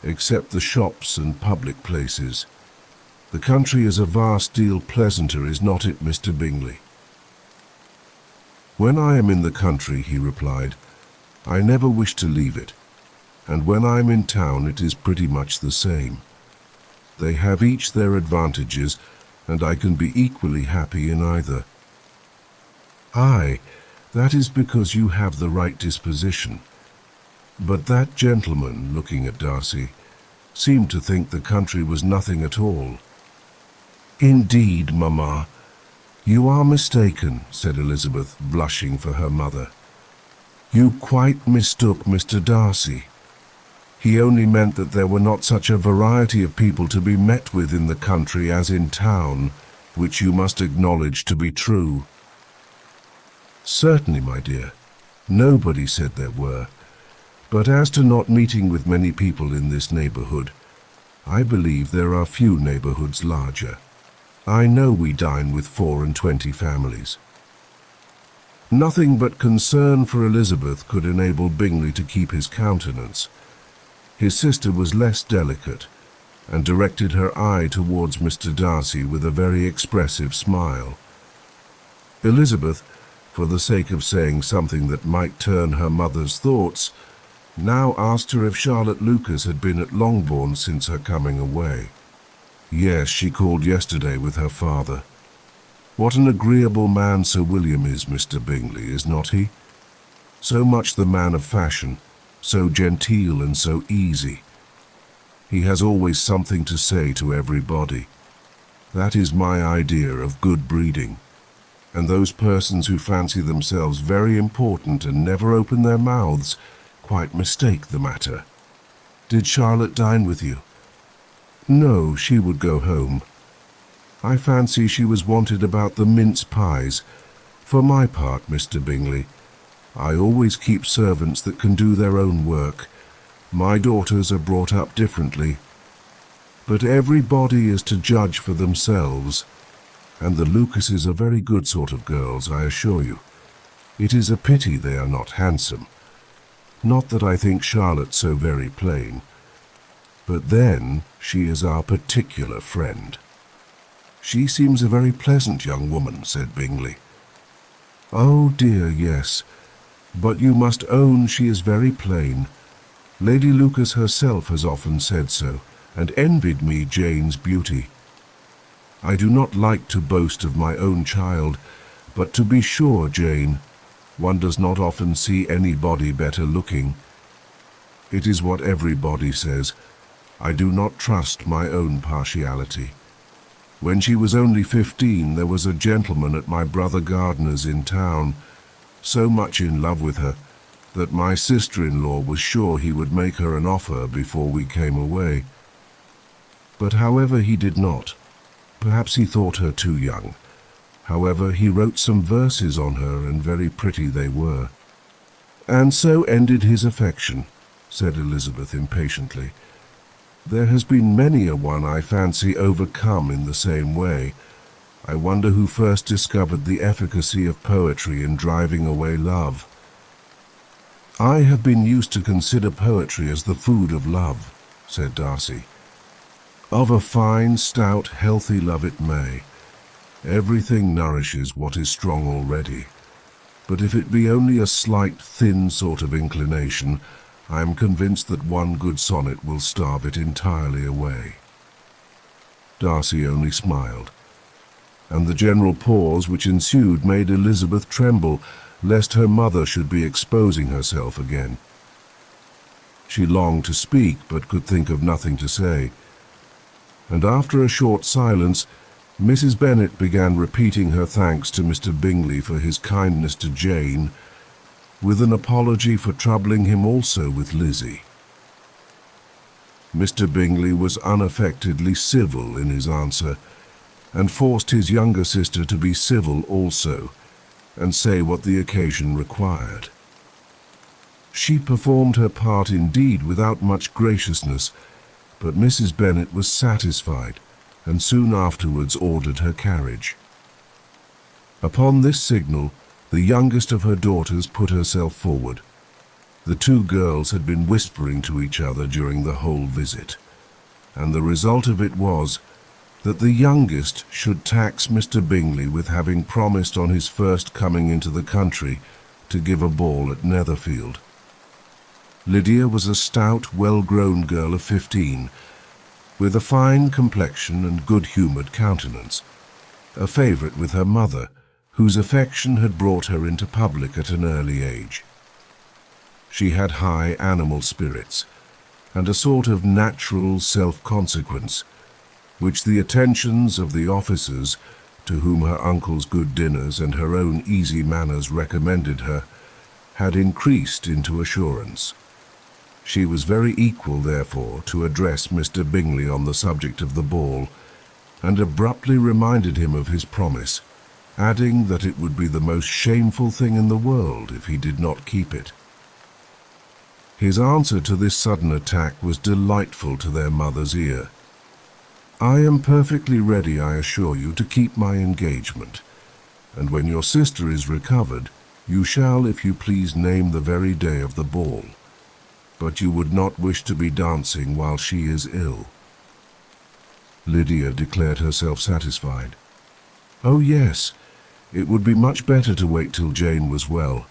except the shops and public places. The country is a vast deal pleasanter, is not it, Mr. Bingley? When I am in the country, he replied, I never wish to leave it, and when I am in town it is pretty much the same. They have each their advantages, and I can be equally happy in either. Aye, that is because you have the right disposition. But that gentleman, looking at Darcy, seemed to think the country was nothing at all. Indeed, mamma, you are mistaken, said Elizabeth, blushing for her mother. You quite mistook Mr. Darcy. He only meant that there were not such a variety of people to be met with in the country as in town, which you must acknowledge to be true. Certainly, my dear, nobody said there were. But as to not meeting with many people in this neighbourhood, I believe there are few neighbourhoods larger. I know we dine with 24 families. Nothing but concern for Elizabeth could enable Bingley to keep his countenance. His sister was less delicate, and directed her eye towards Mr. Darcy with a very expressive smile. Elizabeth, for the sake of saying something that might turn her mother's thoughts, now asked her if Charlotte Lucas had been at Longbourn since her coming away. Yes, she called yesterday with her father. What an agreeable man Sir William is, Mr. Bingley, is not he? So much the man of fashion, so genteel and so easy. He has always something to say to everybody. That is my idea of good breeding. And those persons who fancy themselves very important and never open their mouths quite mistake the matter. Did Charlotte dine with you? No, she would go home. I fancy she was wanted about the mince pies. For my part, Mr. Bingley, I always keep servants that can do their own work. My daughters are brought up differently. But everybody is to judge for themselves, and the Lucases are very good sort of girls, I assure you. It is a pity they are not handsome. Not that I think Charlotte so very plain, but then she is our particular friend." "She seems a very pleasant young woman," said Bingley. "Oh dear, yes, but you must own she is very plain. Lady Lucas herself has often said so, and envied me Jane's beauty. I do not like to boast of my own child, but to be sure, Jane, one does not often see anybody better looking. It is what everybody says. I do not trust my own partiality. When she was only 15, there was a gentleman at my brother Gardiner's in town, so much in love with her, that my sister-in-law was sure he would make her an offer before we came away. But however, he did not. Perhaps he thought her too young. However, he wrote some verses on her, and very pretty they were." "And so ended his affection," said Elizabeth impatiently. "There has been many a one, I fancy, overcome in the same way. I wonder who first discovered the efficacy of poetry in driving away love." "I have been used to consider poetry as the food of love," said Darcy. "Of a fine, stout, healthy love it may. Everything nourishes what is strong already. But if it be only a slight, thin sort of inclination, I am convinced that one good sonnet will starve it entirely away." Darcy only smiled, and the general pause which ensued made Elizabeth tremble, lest her mother should be exposing herself again. She longed to speak, but could think of nothing to say, and after a short silence, Mrs. Bennet began repeating her thanks to Mr. Bingley for his kindness to Jane, with an apology for troubling him also with Lizzie. Mr. Bingley was unaffectedly civil in his answer, and forced his younger sister to be civil also, and say what the occasion required. She performed her part indeed without much graciousness, but Mrs. Bennet was satisfied, and soon afterwards ordered her carriage. Upon this signal, the youngest of her daughters put herself forward. The two girls had been whispering to each other during the whole visit, and the result of it was that the youngest should tax Mr. Bingley with having promised on his first coming into the country to give a ball at Netherfield. Lydia was a stout, well-grown girl of 15, with a fine complexion and good-humoured countenance, a favourite with her mother, whose affection had brought her into public at an early age. She had high animal spirits, and a sort of natural self-consequence, which the attentions of the officers, to whom her uncle's good dinners and her own easy manners recommended her, had increased into assurance. She was very equal, therefore, to address Mr. Bingley on the subject of the ball, and abruptly reminded him of his promise, adding that it would be the most shameful thing in the world if he did not keep it. His answer to this sudden attack was delightful to their mother's ear. "I am perfectly ready, I assure you, to keep my engagement, and when your sister is recovered, you shall, if you please, name the very day of the ball. But you would not wish to be dancing while she is ill." Lydia declared herself satisfied. "Oh yes, it would be much better to wait till Jane was well,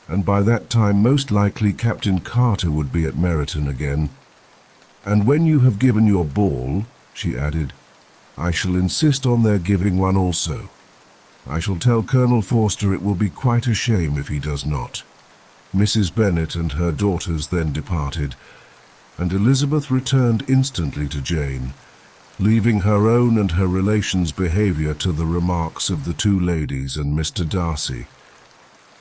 and by that time most likely Captain Carter would be at Meryton again. And when you have given your ball," she added, "I shall insist on their giving one also. I shall tell Colonel Forster it will be quite a shame if he does not." Mrs. Bennet and her daughters then departed, and Elizabeth returned instantly to Jane, leaving her own and her relations' behaviour to the remarks of the two ladies and Mr. Darcy,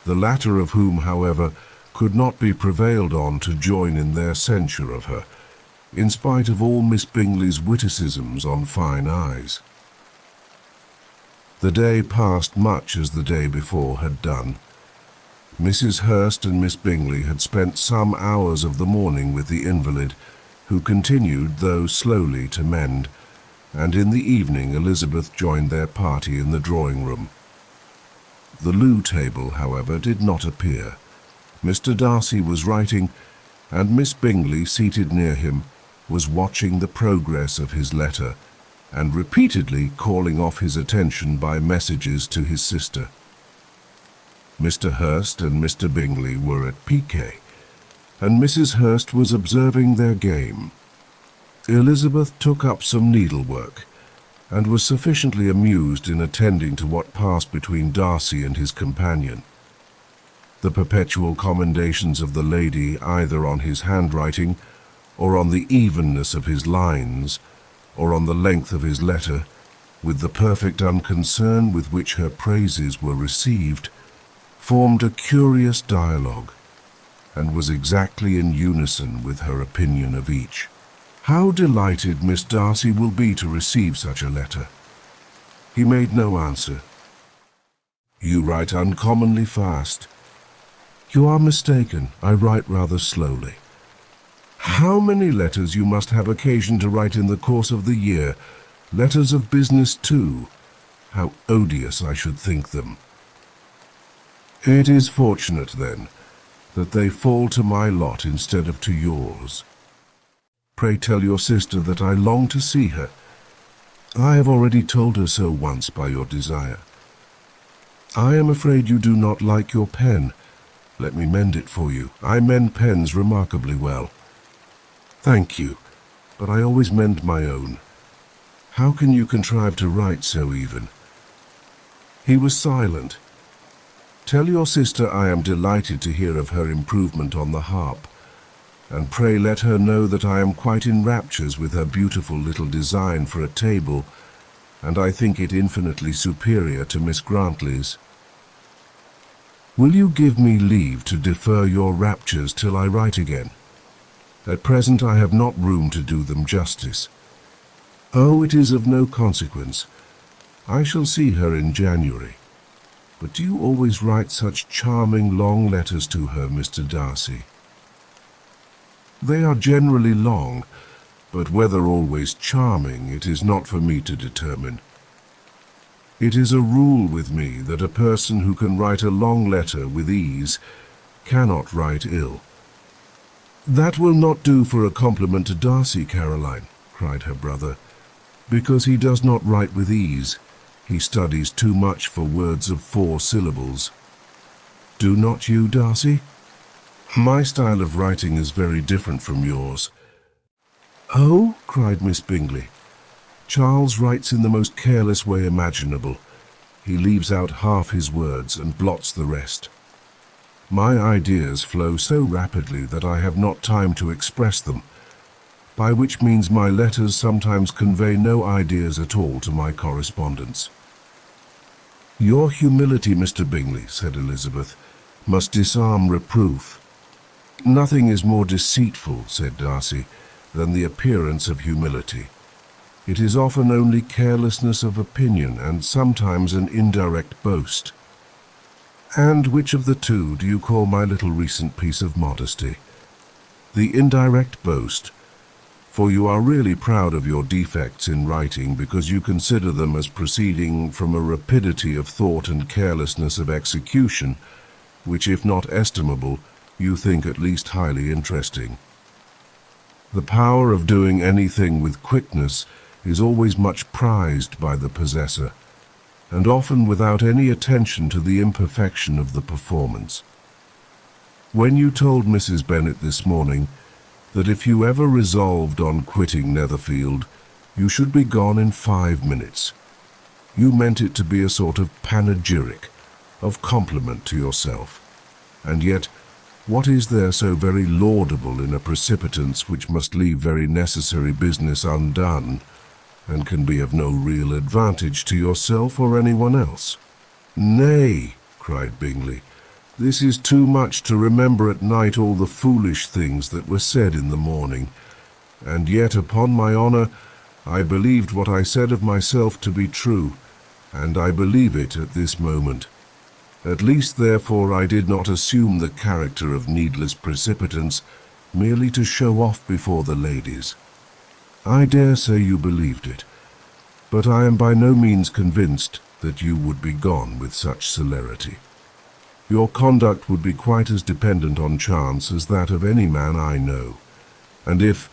the latter of whom, however, could not be prevailed on to join in their censure of her, in spite of all Miss Bingley's witticisms on fine eyes. The day passed much as the day before had done. Mrs. Hurst and Miss Bingley had spent some hours of the morning with the invalid, who continued, though slowly, to mend, and in the evening Elizabeth joined their party in the drawing-room. The loo table, however, did not appear. Mr. Darcy was writing, and Miss Bingley, seated near him, was watching the progress of his letter and repeatedly calling off his attention by messages to his sister. Mr. Hurst and Mr. Bingley were at piquet, and Mrs. Hurst was observing their game. Elizabeth took up some needlework, and was sufficiently amused in attending to what passed between Darcy and his companion. The perpetual commendations of the lady either on his handwriting, or on the evenness of his lines, or on the length of his letter, with the perfect unconcern with which her praises were received, formed a curious dialogue, and was exactly in unison with her opinion of each. How delighted Miss Darcy will be to receive such a letter. He made no answer. You write uncommonly fast. You are mistaken. I write rather slowly. How many letters you must have occasion to write in the course of the year, letters of business too. How odious I should think them. It is fortunate, then, that they fall to my lot instead of to yours. Pray tell your sister that I long to see her. I have already told her so once by your desire. I am afraid you do not like your pen. Let me mend it for you. I mend pens remarkably well. Thank you, but I always mend my own. How can you contrive to write so even? He was silent. Tell your sister I am delighted to hear of her improvement on the harp, and pray let her know that I am quite in raptures with her beautiful little design for a table, and I think it infinitely superior to Miss Grantley's. Will you give me leave to defer your raptures till I write again? At present I have not room to do them justice. Oh, it is of no consequence. I shall see her in January. But do you always write such charming long letters to her, Mr. Darcy? They are generally long, but whether always charming, it is not for me to determine. It is a rule with me that a person who can write a long letter with ease cannot write ill. That will not do for a compliment to Darcy, Caroline, cried her brother, because he does not write with ease. He studies too much for words of 4 syllables. Do not you, Darcy? My style of writing is very different from yours. Oh, cried Miss Bingley. Charles writes in the most careless way imaginable. He leaves out half his words and blots the rest. My ideas flow so rapidly that I have not time to express them, by which means my letters sometimes convey no ideas at all to my correspondents. Your humility, Mr. Bingley, said Elizabeth, must disarm reproof. Nothing is more deceitful, said Darcy, than the appearance of humility. It is often only carelessness of opinion, and sometimes an indirect boast. And which of the two do you call my little recent piece of modesty? The indirect boast, for you are really proud of your defects in writing because you consider them as proceeding from a rapidity of thought and carelessness of execution, which, if not estimable, you think at least highly interesting. The power of doing anything with quickness is always much prized by the possessor, and often without any attention to the imperfection of the performance. When you told Mrs. Bennet this morning that if you ever resolved on quitting Netherfield, you should be gone in 5 minutes, you meant it to be a sort of panegyric, of compliment to yourself, and yet what is there so very laudable in a precipitance which must leave very necessary business undone, and can be of no real advantage to yourself or anyone else? Nay, cried Bingley, this is too much to remember at night all the foolish things that were said in the morning, and yet, upon my honour, I believed what I said of myself to be true, and I believe it at this moment. At least, therefore, I did not assume the character of needless precipitance merely to show off before the ladies. I dare say you believed it. but I am by no means convinced that you would be gone with such celerity. Your conduct would be quite as dependent on chance as that of any man I know, and if,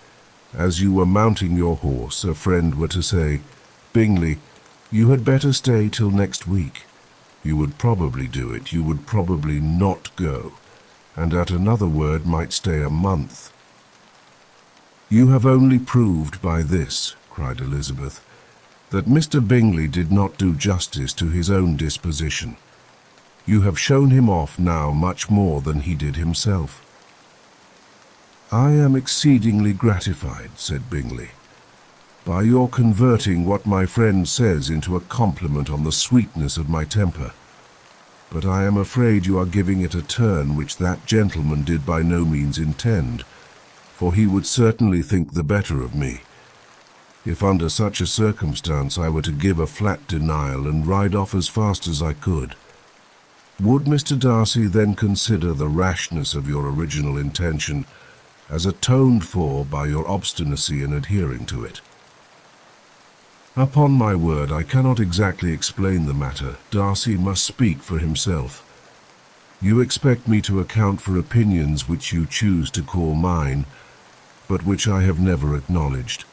as you were mounting your horse, a friend were to say, "Bingley, you had better stay till next week," you would probably do it. You would probably not go, and at another word might stay a month. "You have only proved by this," cried Elizabeth, "that Mr. Bingley did not do justice to his own disposition. You have shown him off now much more than he did himself." "I am exceedingly gratified," said Bingley, "by your converting what my friend says into a compliment on the sweetness of my temper. But I am afraid you are giving it a turn which that gentleman did by no means intend, for he would certainly think the better of me. If under such a circumstance I were to give a flat denial and ride off as fast as I could, would Mr. Darcy then consider the rashness of your original intention as atoned for by your obstinacy in adhering to it? Upon my word, I cannot exactly explain the matter. Darcy must speak for himself. You expect me to account for opinions which you choose to call mine, but which I have never acknowledged.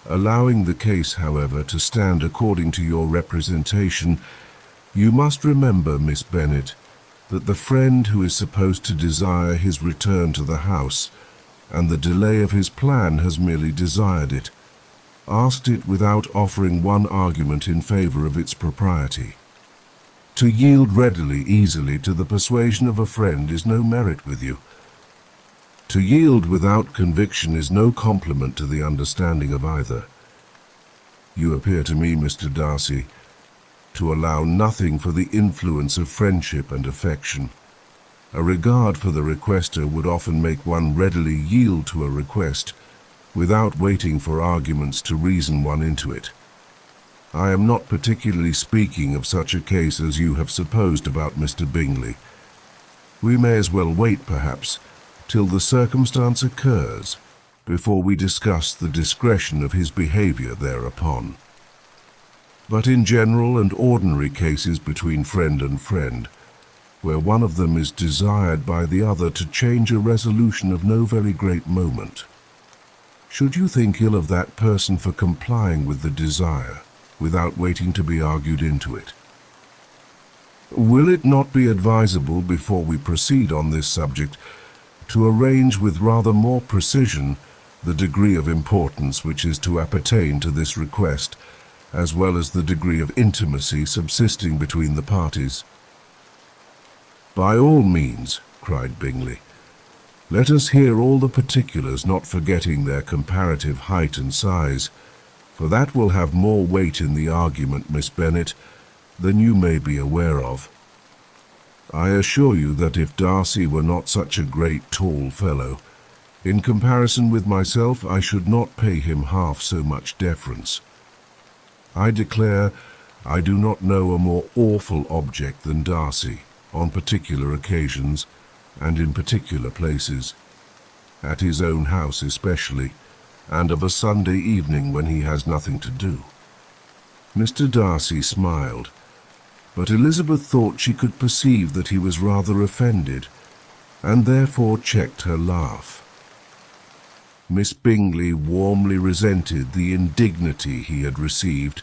Allowing the case, however, to stand according to your representation, you must remember, Miss Bennet, that the friend who is supposed to desire his return to the house, and the delay of his plan has merely desired it, asked it without offering one argument in favor of its propriety. To yield readily, easily, to the persuasion of a friend is no merit with you. To yield without conviction is no compliment to the understanding of either. You appear to me, Mr. Darcy, to allow nothing for the influence of friendship and affection. A regard for the requester would often make one readily yield to a request, without waiting for arguments to reason one into it. I am not particularly speaking of such a case as you have supposed about Mr. Bingley. We may as well wait, perhaps, till the circumstance occurs, before we discuss the discretion of his behavior thereupon. But in general and ordinary cases between friend and friend, where one of them is desired by the other to change a resolution of no very great moment, should you think ill of that person for complying with the desire, without waiting to be argued into it? Will it not be advisable, before we proceed on this subject, to arrange with rather more precision the degree of importance which is to appertain to this request, as well as the degree of intimacy subsisting between the parties?" "By all means," cried Bingley. "Let us hear all the particulars, not forgetting their comparative height and size, for that will have more weight in the argument, Miss Bennet, than you may be aware of. I assure you that if Darcy were not such a great tall fellow, in comparison with myself I should not pay him half so much deference. I declare I do not know a more awful object than Darcy, on particular occasions, and in particular places, at his own house especially, and of a Sunday evening when he has nothing to do." Mr. Darcy smiled, but Elizabeth thought she could perceive that he was rather offended, and therefore checked her laugh. Miss Bingley warmly resented the indignity he had received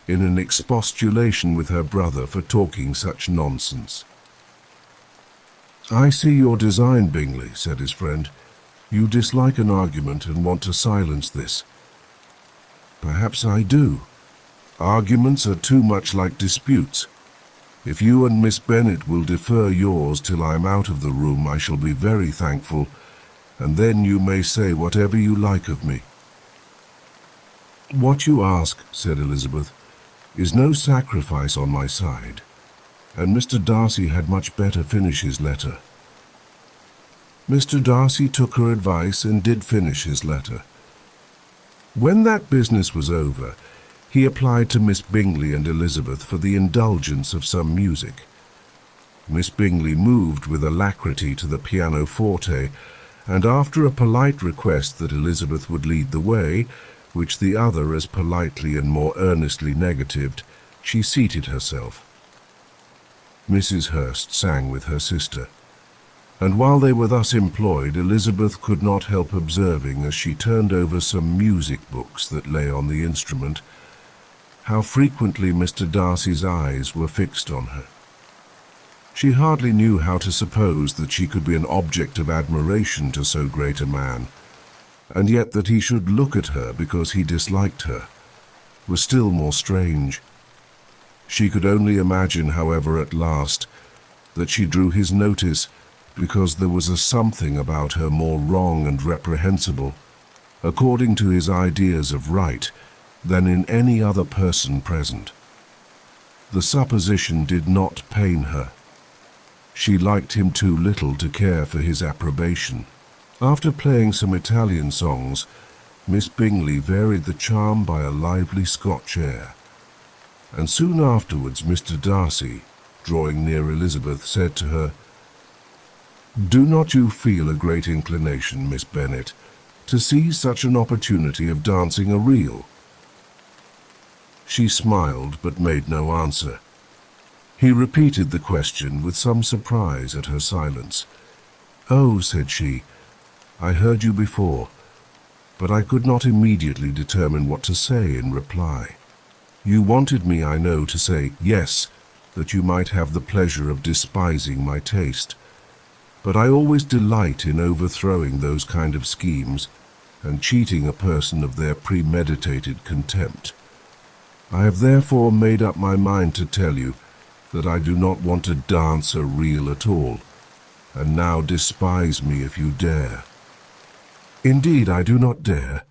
in an expostulation with her brother for talking such nonsense. "I see your design, Bingley," said his friend. "You dislike an argument and want to silence this." "Perhaps I do. Arguments are too much like disputes. If you and Miss Bennet will defer yours till I am out of the room, I shall be very thankful, and then you may say whatever you like of me." "What you ask," said Elizabeth, "is no sacrifice on my side, and Mr. Darcy had much better finish his letter." Mr. Darcy took her advice and did finish his letter. When that business was over, he applied to Miss Bingley and Elizabeth for the indulgence of some music. Miss Bingley moved with alacrity to the pianoforte, and after a polite request that Elizabeth would lead the way, which the other as politely and more earnestly negatived, she seated herself. Mrs. Hurst sang with her sister, and while they were thus employed, Elizabeth could not help observing, as she turned over some music books that lay on the instrument, how frequently Mr. Darcy's eyes were fixed on her. She hardly knew how to suppose that she could be an object of admiration to so great a man, and yet that he should look at her because he disliked her was still more strange. She could only imagine, however, at last, that she drew his notice because there was a something about her more wrong and reprehensible, according to his ideas of right, than in any other person present. The supposition did not pain her. She liked him too little to care for his approbation. After playing some Italian songs, Miss Bingley varied the charm by a lively Scotch air, and soon afterwards Mr. Darcy, drawing near Elizabeth, said to her, "Do not you feel a great inclination, Miss Bennet, to seize such an opportunity of dancing a reel?" She smiled, but made no answer. He repeated the question with some surprise at her silence. "Oh," said she, "I heard you before, but I could not immediately determine what to say in reply. You wanted me, I know, to say yes, that you might have the pleasure of despising my taste. But I always delight in overthrowing those kind of schemes and cheating a person of their premeditated contempt. I have therefore made up my mind to tell you that I do not want to dance a reel at all, and now despise me if you dare." "Indeed, I do not dare."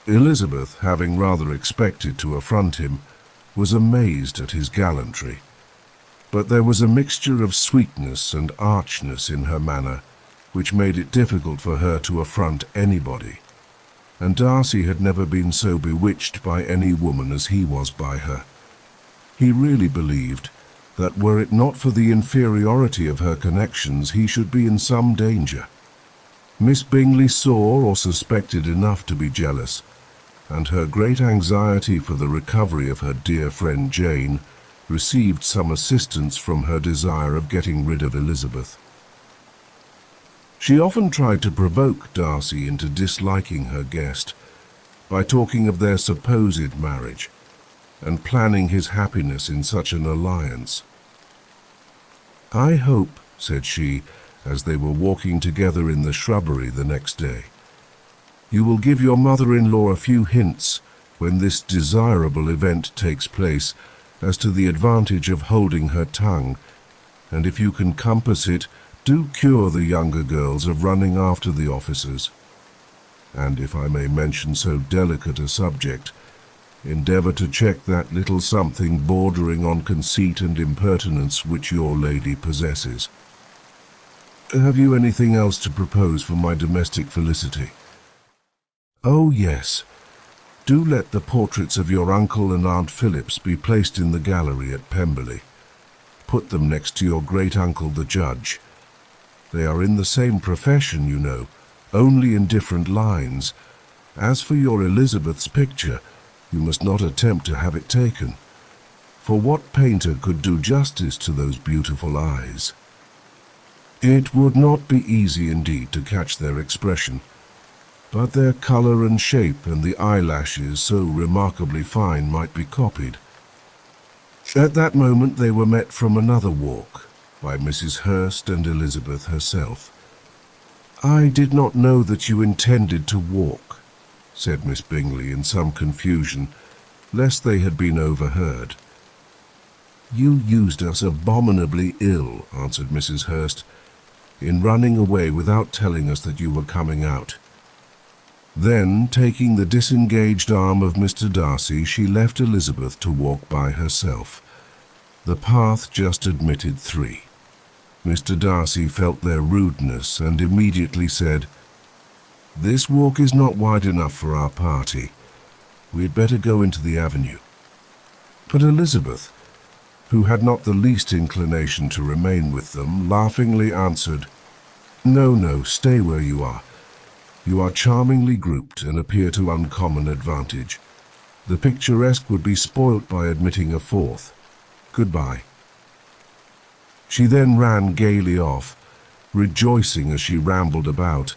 Elizabeth, having rather expected to affront him, was amazed at his gallantry, but there was a mixture of sweetness and archness in her manner which made it difficult for her to affront anybody, and Darcy had never been so bewitched by any woman as he was by her. He really believed that were it not for the inferiority of her connections, he should be in some danger. Miss Bingley saw or suspected enough to be jealous, and her great anxiety for the recovery of her dear friend Jane received some assistance from her desire of getting rid of Elizabeth. She often tried to provoke Darcy into disliking her guest by talking of their supposed marriage and planning his happiness in such an alliance. "I hope," said she, as they were walking together in the shrubbery the next day, "you will give your mother-in-law a few hints when this desirable event takes place as to the advantage of holding her tongue, and if you can compass it, do cure the younger girls of running after the officers. And if I may mention so delicate a subject, endeavour to check that little something bordering on conceit and impertinence which your lady possesses. Have you anything else to propose for my domestic felicity?" "Oh, yes. Do let the portraits of your uncle and Aunt Phillips be placed in the gallery at Pemberley. Put them next to your great-uncle the judge. They are in the same profession, you know, only in different lines. As for your Elizabeth's picture, you must not attempt to have it taken, for what painter could do justice to those beautiful eyes? It would not be easy indeed to catch their expression, but their colour and shape and the eyelashes, so remarkably fine, might be copied." At that moment they were met from another walk by Mrs. Hurst and Elizabeth herself. "I did not know that you intended to walk," said Miss Bingley in some confusion, lest they had been overheard. "You used us abominably ill," answered Mrs. Hurst, "in running away without telling us that you were coming out." Then, taking the disengaged arm of Mr. Darcy, she left Elizabeth to walk by herself. The path just admitted 3. Mr. Darcy felt their rudeness and immediately said, "This walk is not wide enough for our party. We had better go into the avenue." But Elizabeth, who had not the least inclination to remain with them, laughingly answered, "No, no, stay where you are. You are charmingly grouped and appear to uncommon advantage. The picturesque would be spoilt by admitting a fourth. Goodbye." She then ran gaily off, rejoicing as she rambled about,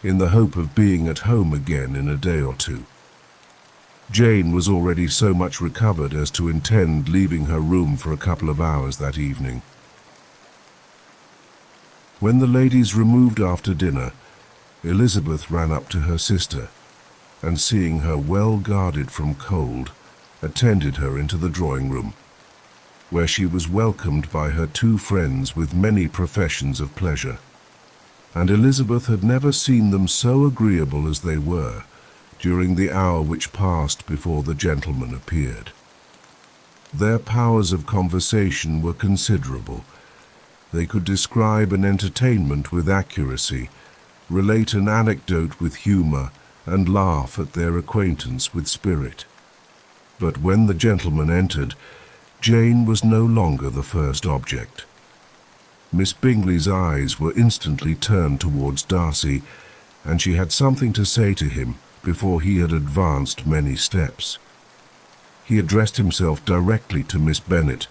in the hope of being at home again in a day or two. Jane was already so much recovered as to intend leaving her room for a couple of hours that evening. When the ladies removed after dinner, Elizabeth ran up to her sister, and seeing her well guarded from cold, attended her into the drawing-room, where she was welcomed by her two friends with many professions of pleasure. And Elizabeth had never seen them so agreeable as they were during the hour which passed before the gentleman appeared. Their powers of conversation were considerable. They could describe an entertainment with accuracy, relate an anecdote with humour, and laugh at their acquaintance with spirit. But when the gentleman entered, Jane was no longer the first object. Miss Bingley's eyes were instantly turned towards Darcy, and she had something to say to him before he had advanced many steps. He addressed himself directly to Miss Bennet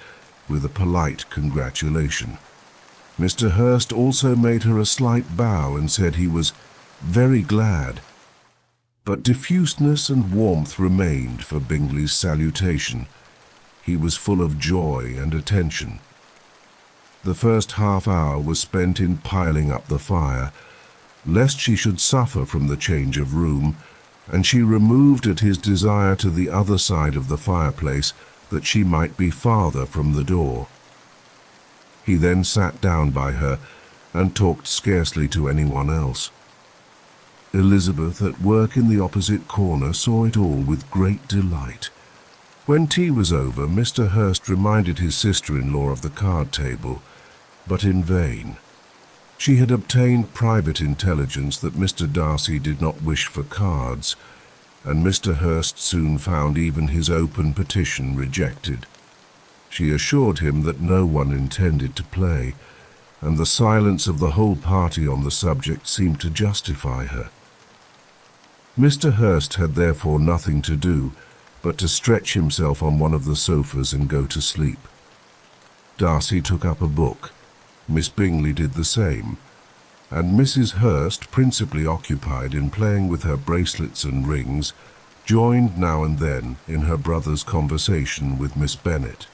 with a polite congratulation. Mr. Hurst also made her a slight bow and said he was very glad, but diffuseness and warmth remained for Bingley's salutation. He was full of joy and attention. The first half-hour was spent in piling up the fire, lest she should suffer from the change of room, and she removed at his desire to the other side of the fireplace that she might be farther from the door. He then sat down by her and talked scarcely to anyone else. Elizabeth, at work in the opposite corner, saw it all with great delight. When tea was over, Mr. Hurst reminded his sister-in-law of the card table, but in vain. She had obtained private intelligence that Mr. Darcy did not wish for cards, and Mr. Hurst soon found even his open petition rejected. She assured him that no one intended to play, and the silence of the whole party on the subject seemed to justify her. Mr. Hurst had therefore nothing to do but to stretch himself on one of the sofas and go to sleep. Darcy took up a book. Miss Bingley did the same, and Mrs. Hurst, principally occupied in playing with her bracelets and rings, joined now and then in her brother's conversation with Miss Bennet.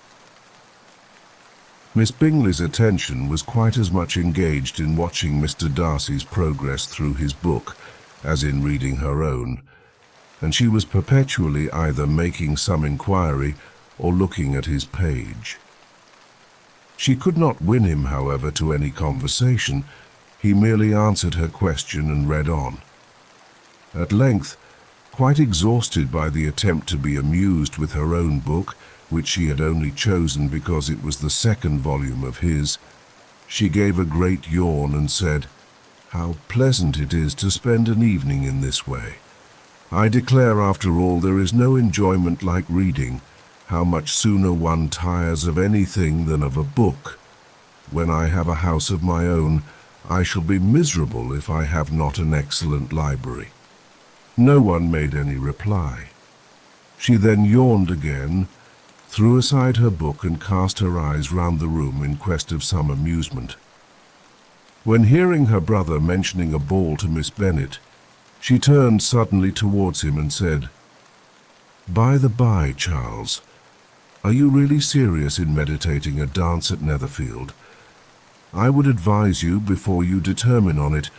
Miss Bingley's attention was quite as much engaged in watching Mr. Darcy's progress through his book as in reading her own, and she was perpetually either making some inquiry or looking at his page. She could not win him, however, to any conversation. He merely answered her question and read on. At length, quite exhausted by the attempt to be amused with her own book, which she had only chosen because it was the second volume of his, she gave a great yawn and said, "How pleasant it is to spend an evening in this way. I declare, after all, there is no enjoyment like reading. How much sooner one tires of anything than of a book. When I have a house of my own, I shall be miserable if I have not an excellent library." No one made any reply. She then yawned again, threw aside her book and cast her eyes round the room in quest of some amusement. When hearing her brother mentioning a ball to Miss Bennet, she turned suddenly towards him and said, "By the by, Charles, are you really serious in meditating a dance at Netherfield? I would advise you, before you determine on it,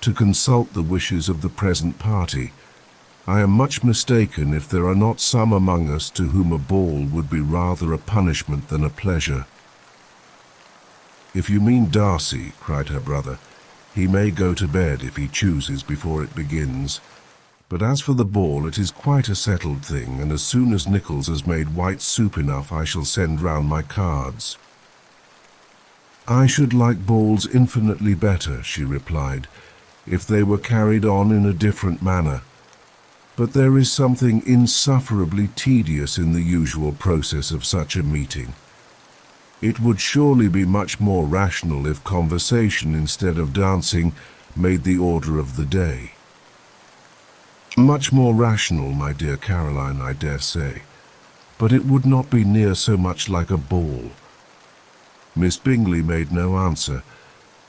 to consult the wishes of the present party. I am much mistaken if there are not some among us to whom a ball would be rather a punishment than a pleasure." "If you mean Darcy," cried her brother, "he may go to bed if he chooses before it begins. But as for the ball, it is quite a settled thing, and as soon as Nichols has made white soup enough, I shall send round my cards." "I should like balls infinitely better," she replied, "if they were carried on in a different manner. But there is something insufferably tedious in the usual process of such a meeting. It would surely be much more rational if conversation instead of dancing made the order of the day." Much more rational, my dear Caroline, I dare say, but it would not be near so much like a ball." Miss Bingley made no answer,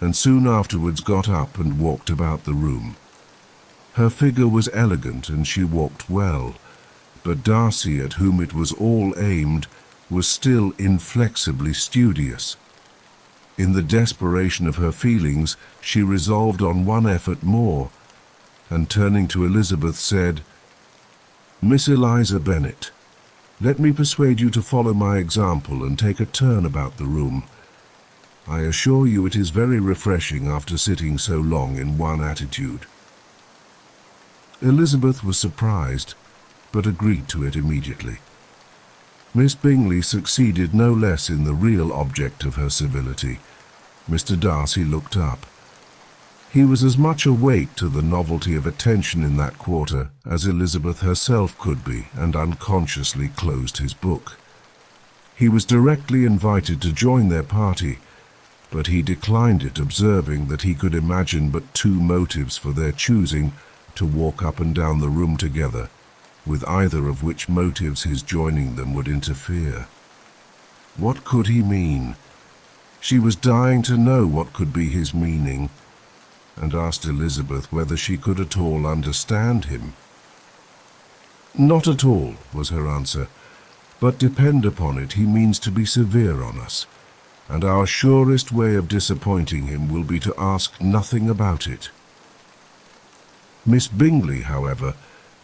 and soon afterwards got up and walked about the room. Her figure was elegant and she walked well, but Darcy, at whom it was all aimed, was still inflexibly studious. In the desperation of her feelings, she resolved on one effort more, and turning to Elizabeth said, "Miss Eliza Bennet, let me persuade you to follow my example and take a turn about the room. I assure you it is very refreshing after sitting so long in one attitude." Elizabeth was surprised, but agreed to it immediately. Miss Bingley succeeded no less in the real object of her civility. Mr. Darcy looked up. He was as much awake to the novelty of attention in that quarter as Elizabeth herself could be, and unconsciously closed his book. He was directly invited to join their party, but he declined it, observing that he could imagine but two motives for their choosing to walk up and down the room together, with either of which motives his joining them would interfere. What could he mean? She was dying to know what could be his meaning, and asked Elizabeth whether she could at all understand him. "Not at all," was her answer, "but depend upon it, he means to be severe on us, and our surest way of disappointing him will be to ask nothing about it." Miss Bingley, however,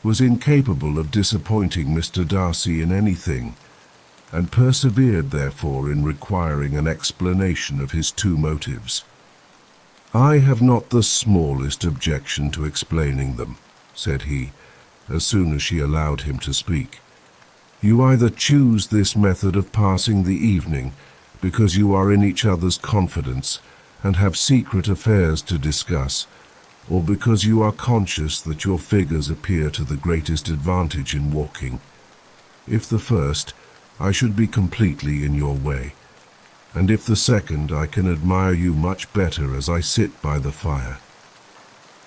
was incapable of disappointing Mr. Darcy in anything, and persevered therefore in requiring an explanation of his two motives. "I have not the smallest objection to explaining them," said he, as soon as she allowed him to speak. "You either choose this method of passing the evening because you are in each other's confidence and have secret affairs to discuss, or because you are conscious that your figures appear to the greatest advantage in walking. If the first, I should be completely in your way, and if the second, I can admire you much better as I sit by the fire."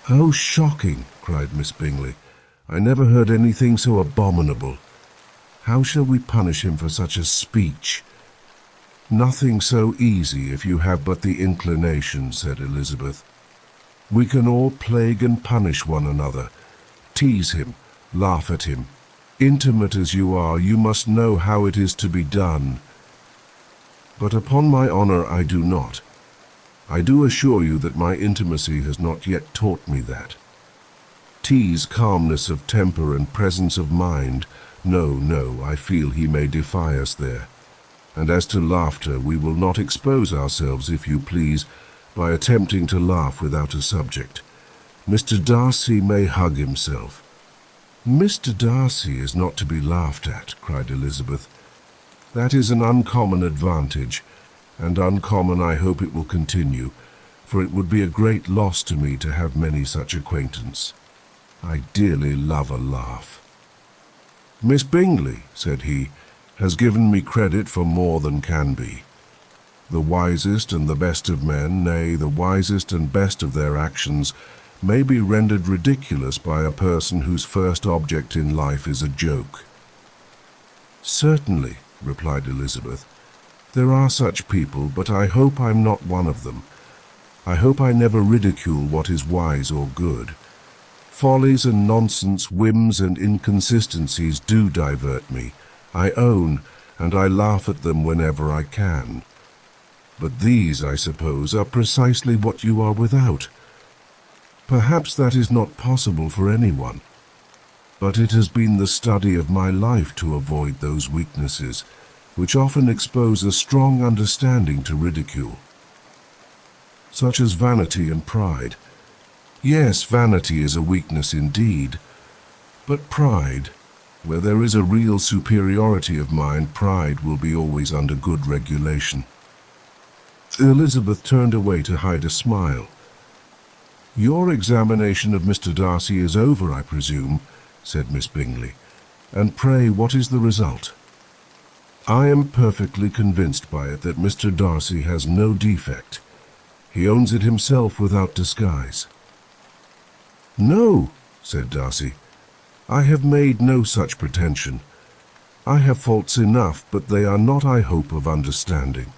"Oh, shocking!" cried Miss Bingley. "I never heard anything so abominable. How shall we punish him for such a speech?" "Nothing so easy if you have but the inclination," said Elizabeth. "We can all plague and punish one another, tease him, laugh at him. Intimate as you are, you must know how it is to be done. But upon my honor I do not. I do assure you that my intimacy has not yet taught me that. Tease calmness of temper and presence of mind. No, no, I feel he may defy us there. And as to laughter, we will not expose ourselves, if you please, by attempting to laugh without a subject. Mr. Darcy may hug himself." "Mr. Darcy is not to be laughed at," cried Elizabeth. "That is an uncommon advantage, and uncommon I hope it will continue, for it would be a great loss to me to have many such acquaintance. I dearly love a laugh." "Miss Bingley," said he, "has given me credit for more than can be. The wisest and the best of men, nay, the wisest and best of their actions, may be rendered ridiculous by a person whose first object in life is a joke." "Certainly," replied Elizabeth. "There are such people, but I hope I'm not one of them. I hope I never ridicule what is wise or good. Follies and nonsense, whims and inconsistencies do divert me, I own, and I laugh at them whenever I can. But these, I suppose, are precisely what you are without. Perhaps that is not possible for anyone, but it has been the study of my life to avoid those weaknesses, which often expose a strong understanding to ridicule, such as vanity and pride. Yes, vanity is a weakness indeed, but pride, where there is a real superiority of mind, pride will be always under good regulation." Elizabeth turned away to hide a smile. "Your examination of Mr. Darcy is over, I presume," said Miss Bingley. "And pray, what is the result?" "I am perfectly convinced by it that Mr. Darcy has no defect. He owns it himself without disguise." "No," said Darcy, I have made no such pretension. I have faults enough, but they are not, I hope, of understanding.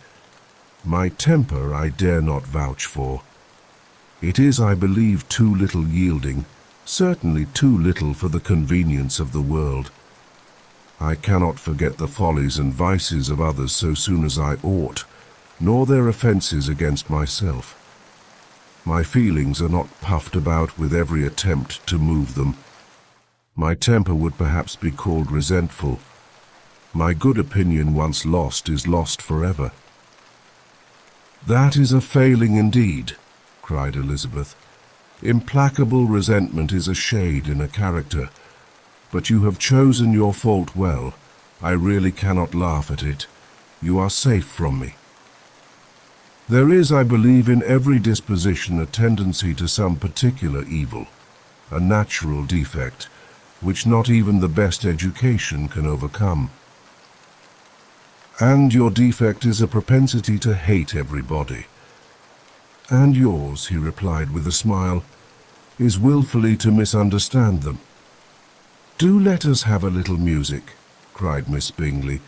My temper I dare not vouch for. It is, I believe, too little yielding, certainly too little for the convenience of the world. I cannot forget the follies and vices of others so soon as I ought, nor their offences against myself. My feelings are not puffed about with every attempt to move them. My temper would perhaps be called resentful. My good opinion once lost is lost forever. That is a failing indeed, cried Elizabeth. Implacable resentment is a shade in a character. But you have chosen your fault well. I really cannot laugh at it. You are safe from me. There is, I believe, in every disposition a tendency to some particular evil, a natural defect, which not even the best education can overcome. And your defect is a propensity to hate everybody. And yours, he replied with a smile, is willfully to misunderstand them. Do let us have a little music, cried Miss Bingley,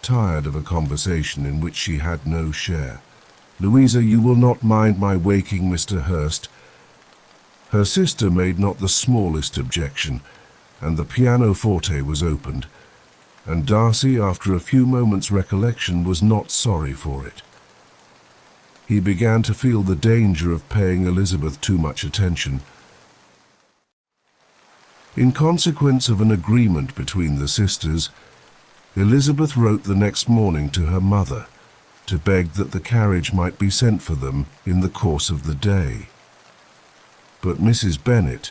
tired of a conversation in which she had no share. Louisa, you will not mind my waking Mr. Hurst? Her sister made not the smallest objection, and the pianoforte was opened, and Darcy, after a few moments' recollection, was not sorry for it. He began to feel the danger of paying Elizabeth too much attention. In consequence of an agreement between the sisters, Elizabeth wrote the next morning to her mother to beg that the carriage might be sent for them in the course of the day. But Mrs. Bennet,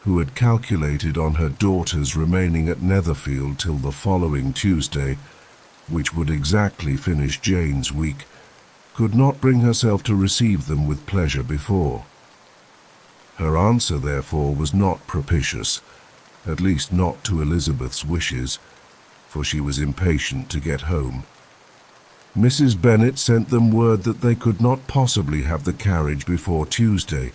who had calculated on her daughters remaining at Netherfield till the following Tuesday, which would exactly finish Jane's week, could not bring herself to receive them with pleasure before. Her answer, therefore, was not propitious, at least not to Elizabeth's wishes, for she was impatient to get home. Mrs. Bennet sent them word that they could not possibly have the carriage before Tuesday,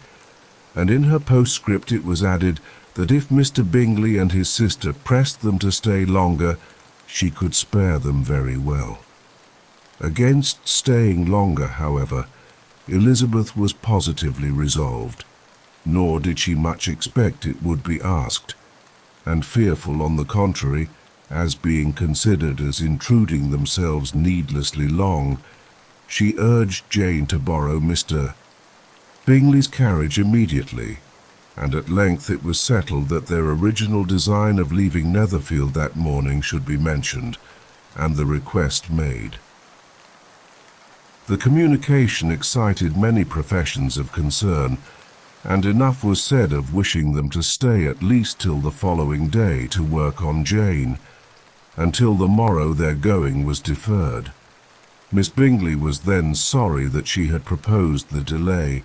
and in her postscript it was added that if Mr. Bingley and his sister pressed them to stay longer, she could spare them very well. Against staying longer, however, Elizabeth was positively resolved, nor did she much expect it would be asked, and fearful, on the contrary, as being considered as intruding themselves needlessly long, she urged Jane to borrow Mr. Bingley's carriage immediately, and at length it was settled that their original design of leaving Netherfield that morning should be mentioned, and the request made. The communication excited many professions of concern, and enough was said of wishing them to stay at least till the following day to work on Jane. Until the morrow their going was deferred. Miss Bingley was then sorry that she had proposed the delay,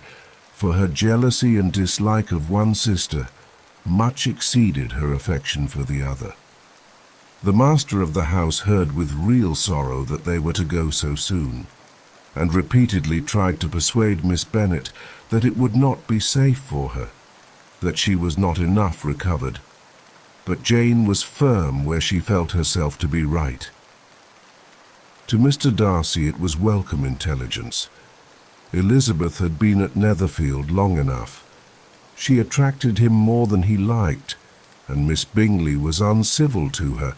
for her jealousy and dislike of one sister much exceeded her affection for the other. The master of the house heard with real sorrow that they were to go so soon, and repeatedly tried to persuade Miss Bennet that it would not be safe for her, that she was not enough recovered. But Jane was firm where she felt herself to be right. To Mr. Darcy it was welcome intelligence. Elizabeth had been at Netherfield long enough. She attracted him more than he liked, and Miss Bingley was uncivil to her,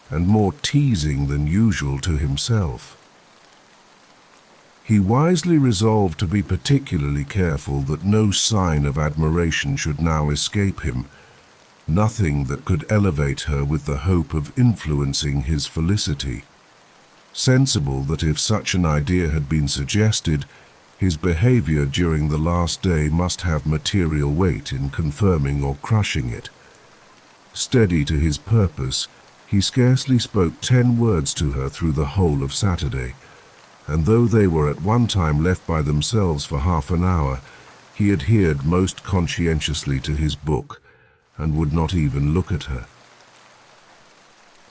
and more teasing than usual to himself. He wisely resolved to be particularly careful that no sign of admiration should now escape him, nothing that could elevate her with the hope of influencing his felicity. Sensible that if such an idea had been suggested, his behavior during the last day must have material weight in confirming or crushing it. Steady to his purpose, he scarcely spoke 10 words to her through the whole of Saturday, and though they were at one time left by themselves for half an hour, he adhered most conscientiously to his book, and would not even look at her.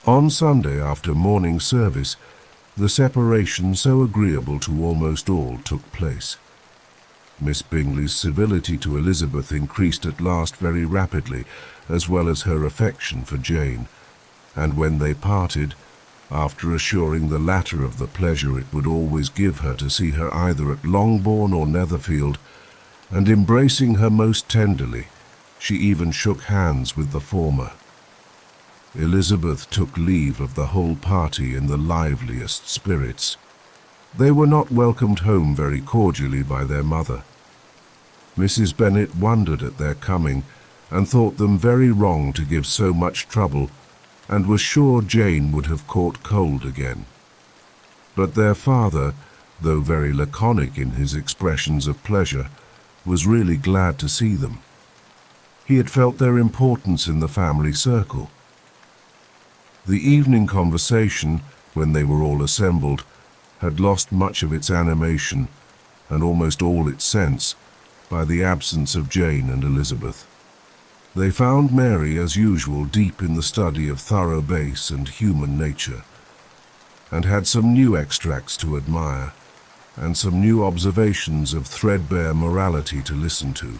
On Sunday, after morning service, the separation so agreeable to almost all took place. Miss Bingley's civility to Elizabeth increased at last very rapidly, as well as her affection for Jane, and when they parted, after assuring the latter of the pleasure it would always give her to see her either at Longbourn or Netherfield, and embracing her most tenderly, she even shook hands with the former. Elizabeth took leave of the whole party in the liveliest spirits. They were not welcomed home very cordially by their mother. Mrs. Bennet wondered at their coming, and thought them very wrong to give so much trouble, and was sure Jane would have caught cold again. But their father, though very laconic in his expressions of pleasure, was really glad to see them. He had felt their importance in the family circle. The evening conversation, when they were all assembled, had lost much of its animation, and almost all its sense, by the absence of Jane and Elizabeth. They found Mary, as usual, deep in the study of thorough bass and human nature, and had some new extracts to admire, and some new observations of threadbare morality to listen to.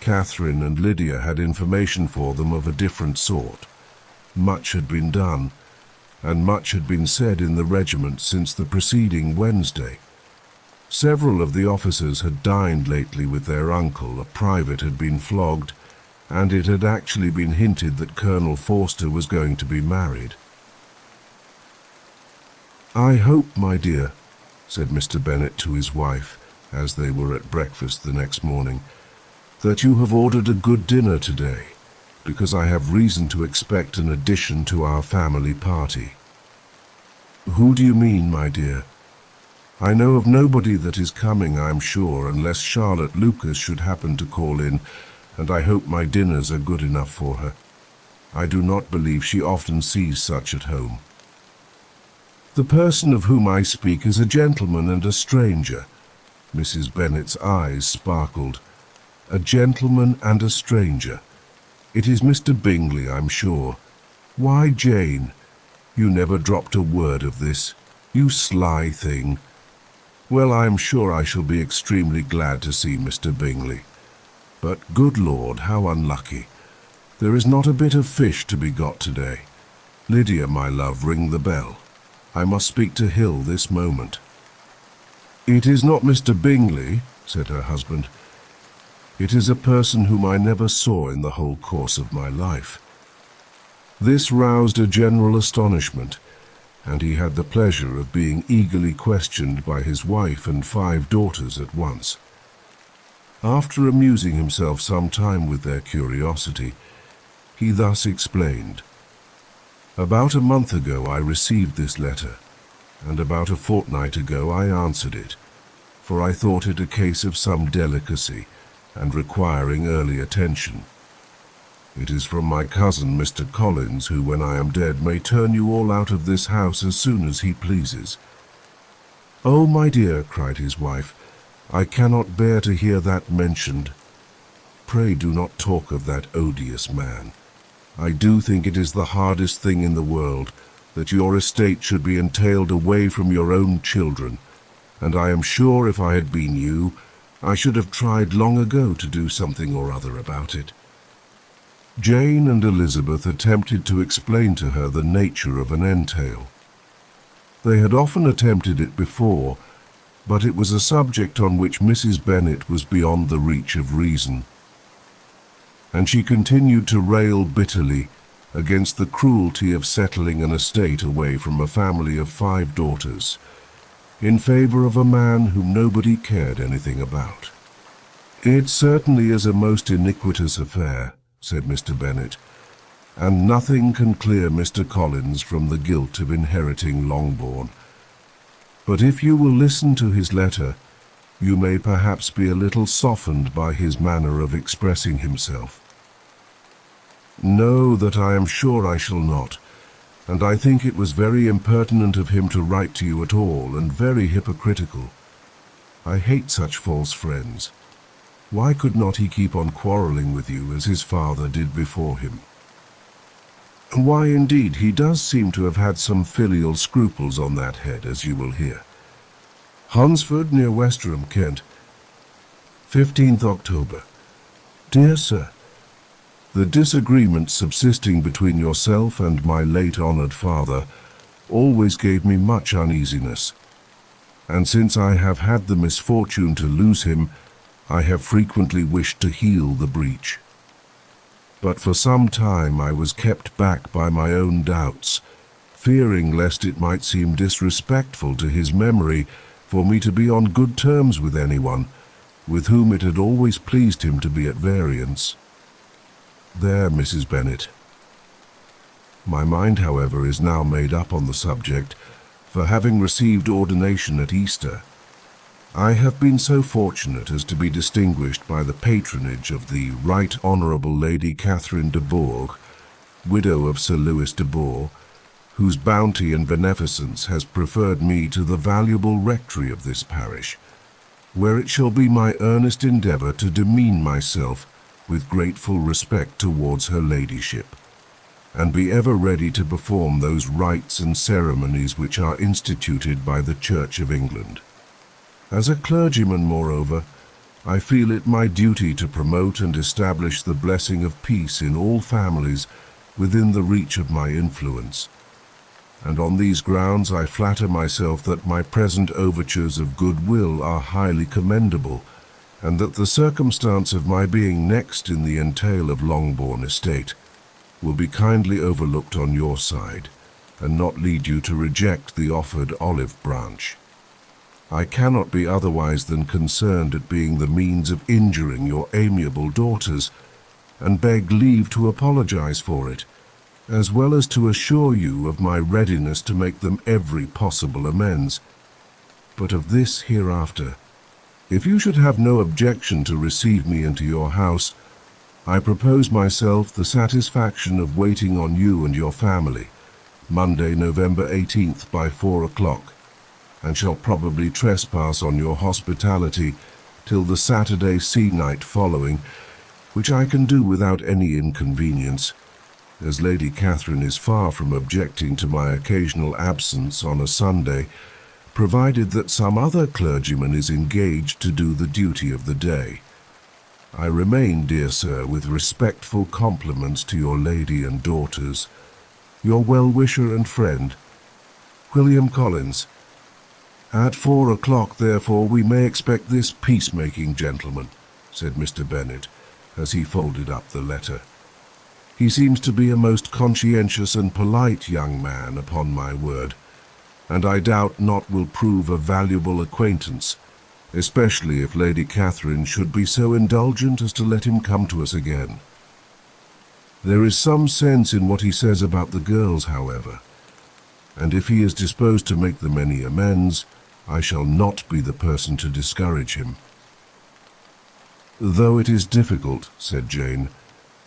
Catherine and Lydia had information for them of a different sort. Much had been done, and much had been said in the regiment since the preceding Wednesday. Several of the officers had dined lately with their uncle, a private had been flogged, and it had actually been hinted that Colonel Forster was going to be married. "I hope, my dear," said Mr. Bennet to his wife, as they were at breakfast the next morning, "that you have ordered a good dinner today, because I have reason to expect an addition to our family party." "Who do you mean, my dear?" "I know of nobody that is coming, I am sure, unless Charlotte Lucas should happen to call in, and I hope my dinners are good enough for her. I do not believe she often sees such at home." "The person of whom I speak is a gentleman and a stranger." Mrs. Bennet's eyes sparkled. "A gentleman and a stranger. It is Mr. Bingley, I'm sure. Why, Jane, you never dropped a word of this, you sly thing. Well, I am sure I shall be extremely glad to see Mr. Bingley. But, good Lord, how unlucky. There is not a bit of fish to be got today. Lydia, my love, ring the bell. I must speak to Hill this moment." "It is not Mr. Bingley," said her husband. "It is a person whom I never saw in the whole course of my life." This roused a general astonishment, and he had the pleasure of being eagerly questioned by his wife and 5 daughters at once. After amusing himself some time with their curiosity, he thus explained: "About a month ago I received this letter, and about a fortnight ago I answered it, for I thought it a case of some delicacy, and requiring early attention. It is from my cousin Mr. Collins, who, when I am dead, may turn you all out of this house as soon as he pleases." "Oh, my dear," cried his wife, "I cannot bear to hear that mentioned. Pray do not talk of that odious man. I do think it is the hardest thing in the world, that your estate should be entailed away from your own children, and I am sure if I had been you, I should have tried long ago to do something or other about it." Jane and Elizabeth attempted to explain to her the nature of an entail. They had often attempted it before, but it was a subject on which Mrs. Bennet was beyond the reach of reason, and she continued to rail bitterly against the cruelty of settling an estate away from a family of 5 daughters, in favor of a man whom nobody cared anything about. "It certainly is a most iniquitous affair," said Mr. Bennet, "and nothing can clear Mr. Collins from the guilt of inheriting Longbourn. But if you will listen to his letter, you may perhaps be a little softened by his manner of expressing himself." "No, that I am sure I shall not, and I think it was very impertinent of him to write to you at all, and very hypocritical. I hate such false friends. Why could not he keep on quarrelling with you as his father did before him?" "Why, indeed, he does seem to have had some filial scruples on that head, as you will hear. Hunsford, near Westerham, Kent, 15th October. Dear Sir, The disagreement subsisting between yourself and my late honoured father always gave me much uneasiness, and since I have had the misfortune to lose him, I have frequently wished to heal the breach. But for some time I was kept back by my own doubts, fearing lest it might seem disrespectful to his memory for me to be on good terms with anyone with whom it had always pleased him to be at variance. There, Mrs. Bennet. My mind, however, is now made up on the subject, for having received ordination at Easter, I have been so fortunate as to be distinguished by the patronage of the Right Honourable Lady Catherine de Bourgh, widow of Sir Lewis de Bourgh, whose bounty and beneficence has preferred me to the valuable rectory of this parish, where it shall be my earnest endeavour to demean myself with grateful respect towards her ladyship, and be ever ready to perform those rites and ceremonies which are instituted by the Church of England. As a clergyman, moreover, I feel it my duty to promote and establish the blessing of peace in all families within the reach of my influence, and on these grounds I flatter myself that my present overtures of goodwill are highly commendable, and that the circumstance of my being next in the entail of Longbourn estate will be kindly overlooked on your side, and not lead you to reject the offered olive branch. I cannot be otherwise than concerned at being the means of injuring your amiable daughters, and beg leave to apologize for it, as well as to assure you of my readiness to make them every possible amends. But of this hereafter. If you should have no objection to receive me into your house, I propose myself the satisfaction of waiting on you and your family, Monday, November 18th by 4 o'clock, and shall probably trespass on your hospitality till the Saturday se'night following, which I can do without any inconvenience, as Lady Catherine is far from objecting to my occasional absence on a Sunday, provided that some other clergyman is engaged to do the duty of the day. I remain, dear sir, with respectful compliments to your lady and daughters, your well-wisher and friend, William Collins. At 4 o'clock, therefore, we may expect this peacemaking gentleman, said Mr. Bennet, as he folded up the letter. He seems to be a most conscientious and polite young man, upon my word, and I doubt not will prove a valuable acquaintance, especially if Lady Catherine should be so indulgent as to let him come to us again. There is some sense in what he says about the girls, however, and if he is disposed to make them any amends, I shall not be the person to discourage him. Though it is difficult, said Jane,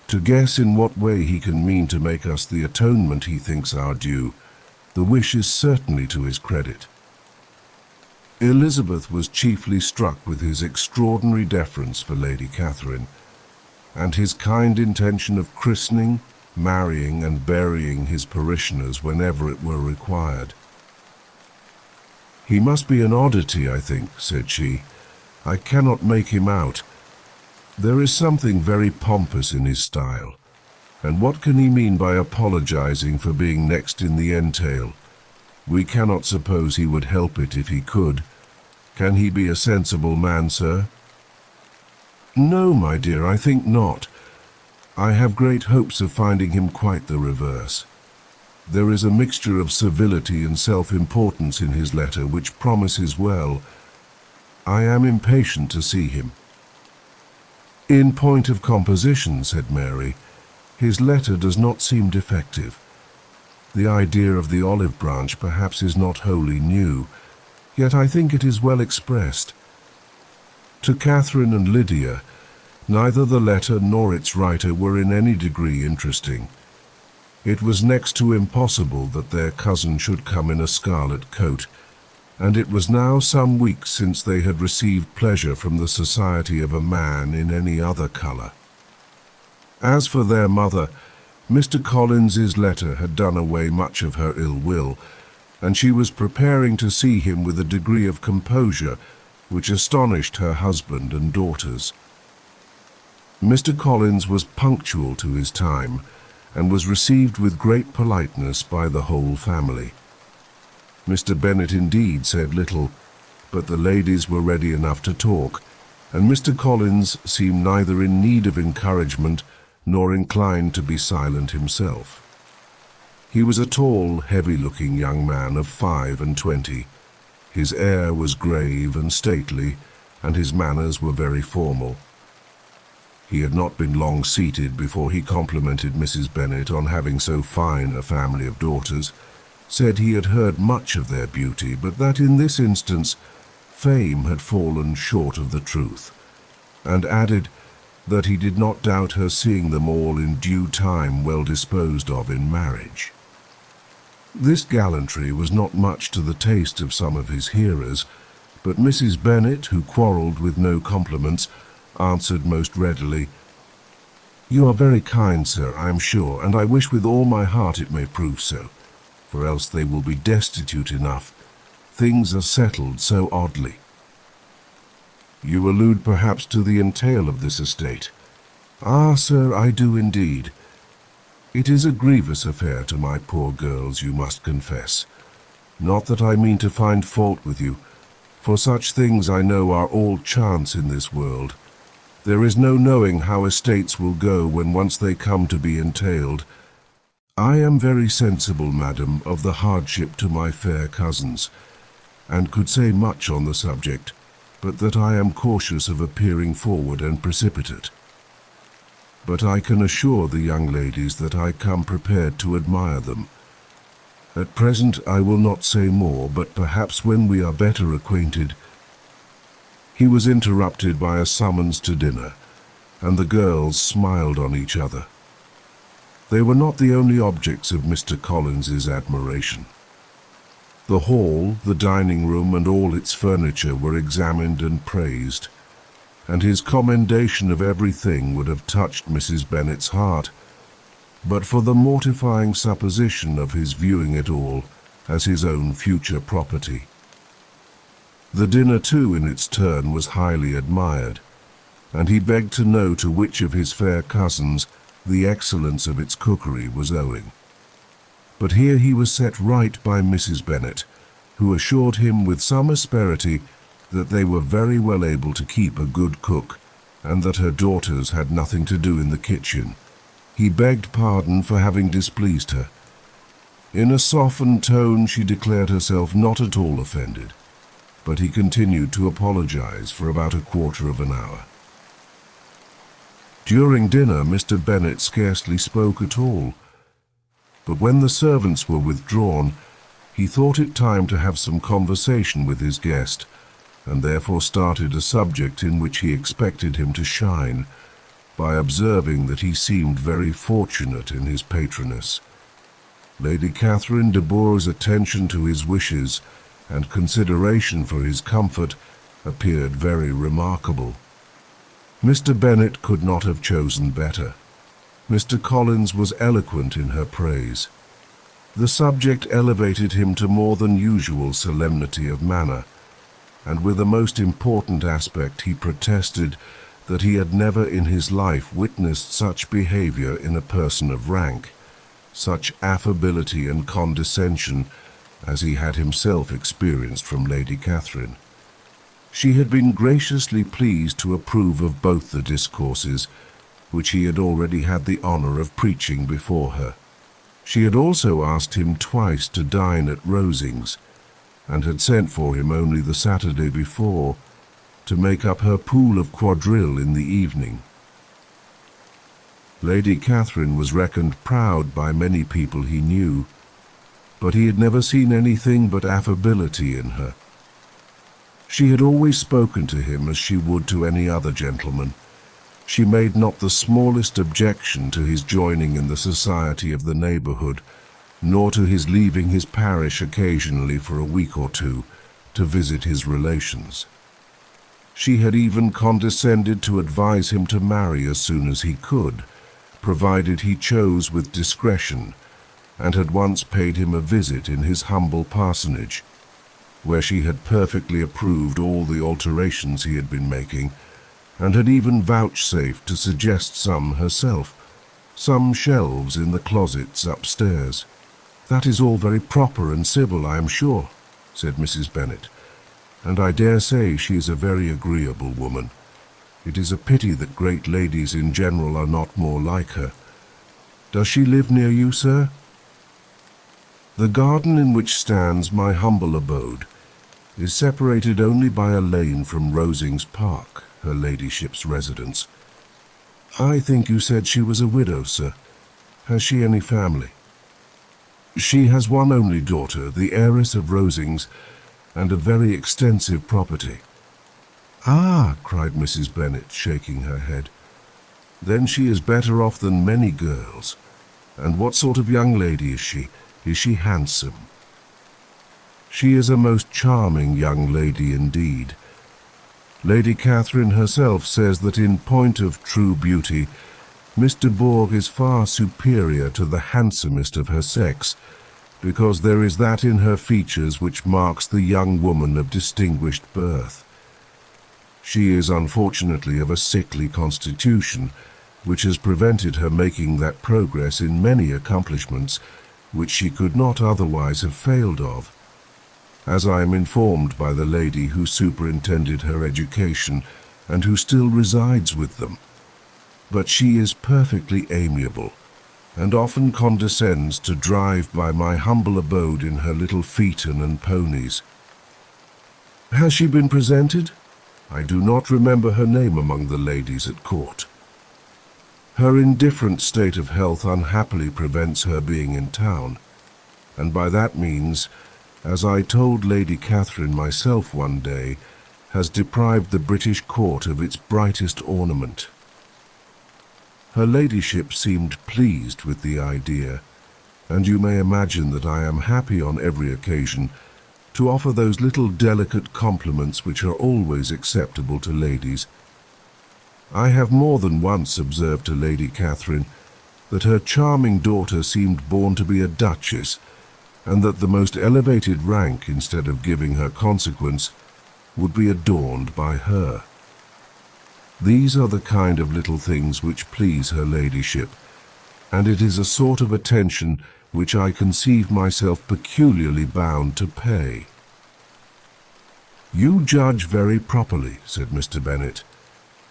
to guess in what way he can mean to make us the atonement he thinks our due, the wish is certainly to his credit. Elizabeth was chiefly struck with his extraordinary deference for Lady Catherine, and his kind intention of christening, marrying, and burying his parishioners whenever it were required. He must be an oddity, I think, said she. I cannot make him out. There is something very pompous in his style, and what can he mean by apologizing for being next in the entail? We cannot suppose he would help it if he could. Can he be a sensible man, sir? No, my dear, I think not. I have great hopes of finding him quite the reverse. There is a mixture of civility and self-importance in his letter which promises well. I am impatient to see him. In point of composition, said Mary, his letter does not seem defective. The idea of the olive branch perhaps is not wholly new, yet I think it is well expressed. To Catherine and Lydia, neither the letter nor its writer were in any degree interesting. It was next to impossible that their cousin should come in a scarlet coat, and it was now some weeks since they had received pleasure from the society of a man in any other colour. As for their mother, Mr. Collins's letter had done away much of her ill will, and she was preparing to see him with a degree of composure which astonished her husband and daughters. Mr. Collins was punctual to his time and was received with great politeness by the whole family. Mr. Bennet indeed said little, but the ladies were ready enough to talk, and Mr. Collins seemed neither in need of encouragement nor inclined to be silent himself. He was a tall, heavy-looking young man of 25. His air was grave and stately, and his manners were very formal. He had not been long seated before he complimented Mrs. Bennet on having so fine a family of daughters, said he had heard much of their beauty, but that in this instance fame had fallen short of the truth, and added that he did not doubt her seeing them all in due time well disposed of in marriage. This gallantry was not much to the taste of some of his hearers, but Mrs. Bennet, who quarrelled with no compliments, answered most readily, "You are very kind, sir, I am sure, and I wish with all my heart it may prove so, for else they will be destitute enough. Things are settled so oddly." "You allude perhaps to the entail of this estate?" "Ah, sir, I do indeed. It is a grievous affair to my poor girls, you must confess. Not that I mean to find fault with you, for such things I know are all chance in this world. There is no knowing how estates will go when once they come to be entailed. I am very sensible, madam, of the hardship to my fair cousins, and could say much on the subject, but that I am cautious of appearing forward and precipitate. But I can assure the young ladies that I come prepared to admire them. At present I will not say more, but perhaps when we are better acquainted—" He was interrupted by a summons to dinner, and the girls smiled on each other. They were not the only objects of Mr. Collins's admiration. The hall, the dining-room, and all its furniture were examined and praised, and his commendation of everything would have touched Mrs. Bennet's heart, but for the mortifying supposition of his viewing it all as his own future property. The dinner, too, in its turn, was highly admired, and he begged to know to which of his fair cousins the excellence of its cookery was owing. But here he was set right by Mrs. Bennet, who assured him with some asperity that they were very well able to keep a good cook, and that her daughters had nothing to do in the kitchen. He begged pardon for having displeased her. In a softened tone she declared herself not at all offended, but he continued to apologize for about a quarter of an hour. During dinner Mr. Bennet scarcely spoke at all, but when the servants were withdrawn, he thought it time to have some conversation with his guest, and therefore started a subject in which he expected him to shine, by observing that he seemed very fortunate in his patroness. Lady Catherine de Bourgh's attention to his wishes and consideration for his comfort appeared very remarkable. Mr. Bennet could not have chosen better. Mr. Collins was eloquent in her praise. The subject elevated him to more than usual solemnity of manner, and with a most important aspect he protested that he had never in his life witnessed such behavior in a person of rank, such affability and condescension as he had himself experienced from Lady Catherine. She had been graciously pleased to approve of both the discourses, which he had already had the honour of preaching before her. She had also asked him twice to dine at Rosings, and had sent for him only the Saturday before, to make up her pool of quadrille in the evening. Lady Catherine was reckoned proud by many people he knew, but he had never seen anything but affability in her. She had always spoken to him as she would to any other gentleman. She made not the smallest objection to his joining in the society of the neighbourhood, nor to his leaving his parish occasionally for a week or two to visit his relations. She had even condescended to advise him to marry as soon as he could, provided he chose with discretion, and had once paid him a visit in his humble parsonage, where she had perfectly approved all the alterations he had been making, and had even vouchsafed to suggest some herself, some shelves in the closets upstairs. "That is all very proper and civil, I am sure," said Mrs. Bennet, "and I dare say she is a very agreeable woman. It is a pity that great ladies in general are not more like her. Does she live near you, sir?" "The garden in which stands my humble abode is separated only by a lane from Rosings Park, her ladyship's residence. I think you said she was a widow, sir. Has she any family?" "She has one only daughter, the heiress of Rosings, and a very extensive property." "Ah," cried Mrs. Bennet, shaking her head. "Then she is better off than many girls. And what sort of young lady is she? Is she handsome?" "She is a most charming young lady indeed. Lady Catherine herself says that in point of true beauty, Miss de Bourgh is far superior to the handsomest of her sex, because there is that in her features which marks the young woman of distinguished birth. She is unfortunately of a sickly constitution, which has prevented her making that progress in many accomplishments which she could not otherwise have failed of, as I am informed by the lady who superintended her education and who still resides with them. But she is perfectly amiable, and often condescends to drive by my humble abode in her little phaeton and ponies." "Has she been presented?" "I do not remember her name among the ladies at court. Her indifferent state of health unhappily prevents her being in town, and by that means, as I told Lady Catherine myself one day, has deprived the British court of its brightest ornament." Her ladyship seemed pleased with the idea, and you may imagine that I am happy on every occasion to offer those little delicate compliments which are always acceptable to ladies. I have more than once observed to Lady Catherine that her charming daughter seemed born to be a duchess, and that the most elevated rank, instead of giving her consequence, would be adorned by her. These are the kind of little things which please her ladyship, and it is a sort of attention which I conceive myself peculiarly bound to pay." "You judge very properly," said Mr. Bennet,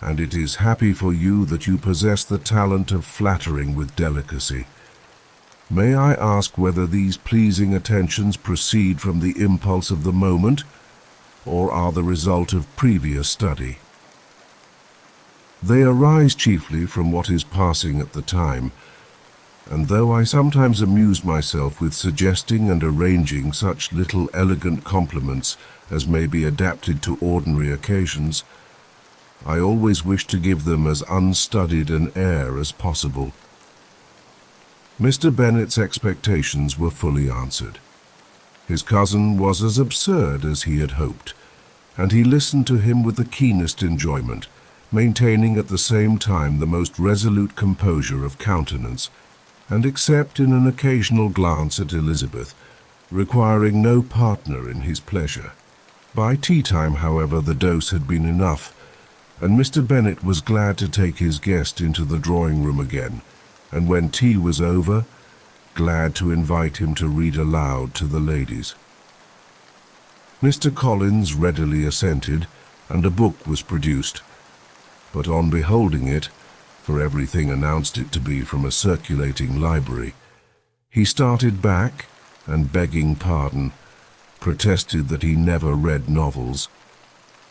"and it is happy for you that you possess the talent of flattering with delicacy. May I ask whether these pleasing attentions proceed from the impulse of the moment, or are the result of previous study?" "They arise chiefly from what is passing at the time, and though I sometimes amuse myself with suggesting and arranging such little elegant compliments as may be adapted to ordinary occasions, I always wish to give them as unstudied an air as possible." Mr. Bennet's expectations were fully answered. His cousin was as absurd as he had hoped, and he listened to him with the keenest enjoyment, maintaining at the same time the most resolute composure of countenance, and except in an occasional glance at Elizabeth, requiring no partner in his pleasure. By tea-time, however, the dose had been enough, and Mr. Bennet was glad to take his guest into the drawing-room again, and when tea was over, glad to invite him to read aloud to the ladies. Mr. Collins readily assented, and a book was produced, but on beholding it, for everything announced it to be from a circulating library, he started back, and begging pardon, protested that he never read novels.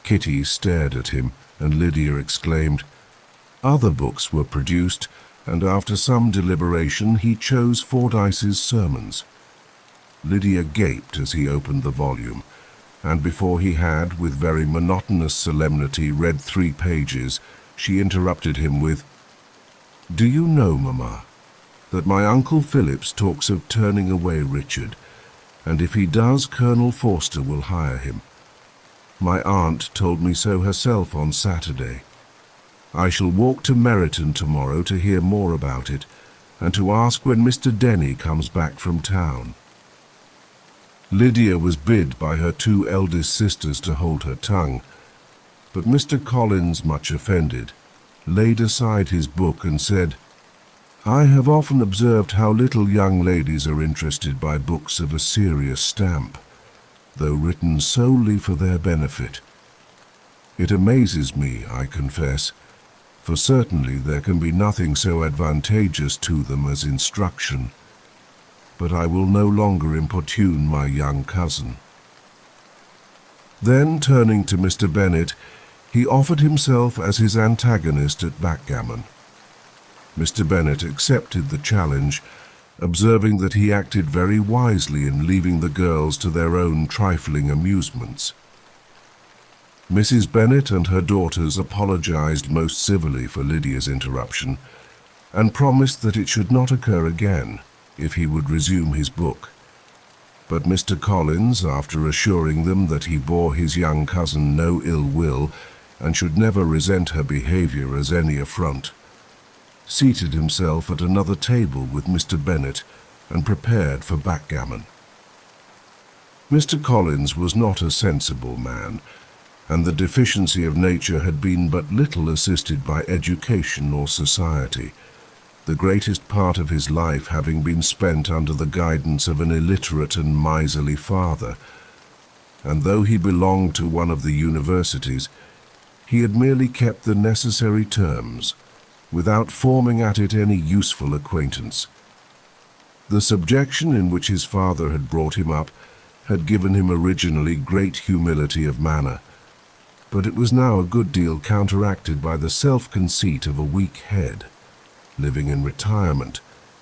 Kitty stared at him, and Lydia exclaimed. Other books were produced, and after some deliberation he chose Fordyce's Sermons. Lydia gaped as he opened the volume, and before he had, with very monotonous solemnity, read 3 pages, she interrupted him with, "Do you know, Mamma, that my Uncle Phillips talks of turning away Richard, and if he does, Colonel Forster will hire him. My aunt told me so herself on Saturday. I shall walk to Meryton tomorrow to hear more about it, and to ask when Mr. Denny comes back from town." Lydia was bid by her 2 eldest sisters to hold her tongue, But Mr. Collins, much offended, laid aside his book and said, "I have often observed how little young ladies are interested by books of a serious stamp, though written solely for their benefit. It amazes me, I confess, for certainly there can be nothing so advantageous to them as instruction. But I will no longer importune my young cousin." Then, turning to Mr. Bennet, he offered himself as his antagonist at backgammon. Mr. Bennet accepted the challenge, observing that he acted very wisely in leaving the girls to their own trifling amusements. Mrs. Bennet and her daughters apologized most civilly for Lydia's interruption, and promised that it should not occur again if he would resume his book. But Mr. Collins, after assuring them that he bore his young cousin no ill will and should never resent her behavior as any affront, seated himself at another table with Mr. Bennet and prepared for backgammon. Mr. Collins was not a sensible man, and the deficiency of nature had been but little assisted by education or society, the greatest part of his life having been spent under the guidance of an illiterate and miserly father, and though he belonged to one of the universities, he had merely kept the necessary terms, without forming at it any useful acquaintance. The subjection in which his father had brought him up had given him originally great humility of manner, but it was now a good deal counteracted by the self-conceit of a weak head, living in retirement,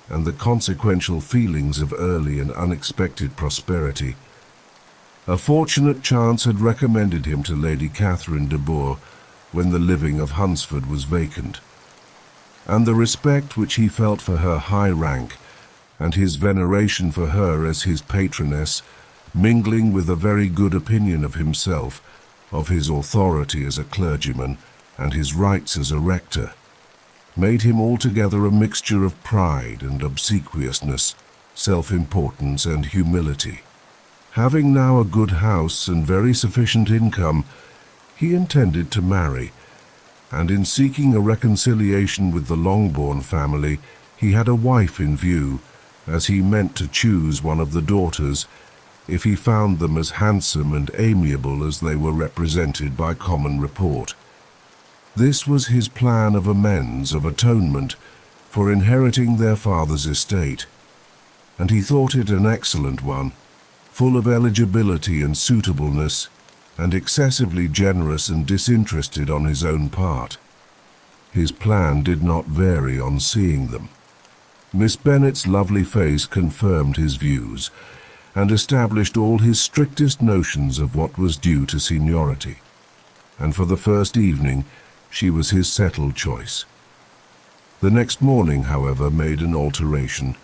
and the consequential feelings of early and unexpected prosperity. A fortunate chance had recommended him to Lady Catherine de Bourgh when the living of Hunsford was vacant, and the respect which he felt for her high rank, and his veneration for her as his patroness, mingling with a very good opinion of himself, of his authority as a clergyman, and his rights as a rector, made him altogether a mixture of pride and obsequiousness, self-importance and humility. Having now a good house and very sufficient income, he intended to marry, and in seeking a reconciliation with the Longbourn family, he had a wife in view, as he meant to choose one of the daughters, if he found them as handsome and amiable as they were represented by common report. This was his plan of amends, of atonement, for inheriting their father's estate, and he thought it an excellent one, full of eligibility and suitableness, and excessively generous and disinterested on his own part. His plan did not vary on seeing them. Miss Bennet's lovely face confirmed his views, and established all his strictest notions of what was due to seniority, and for the first evening she was his settled choice. The next morning, however, made an alteration,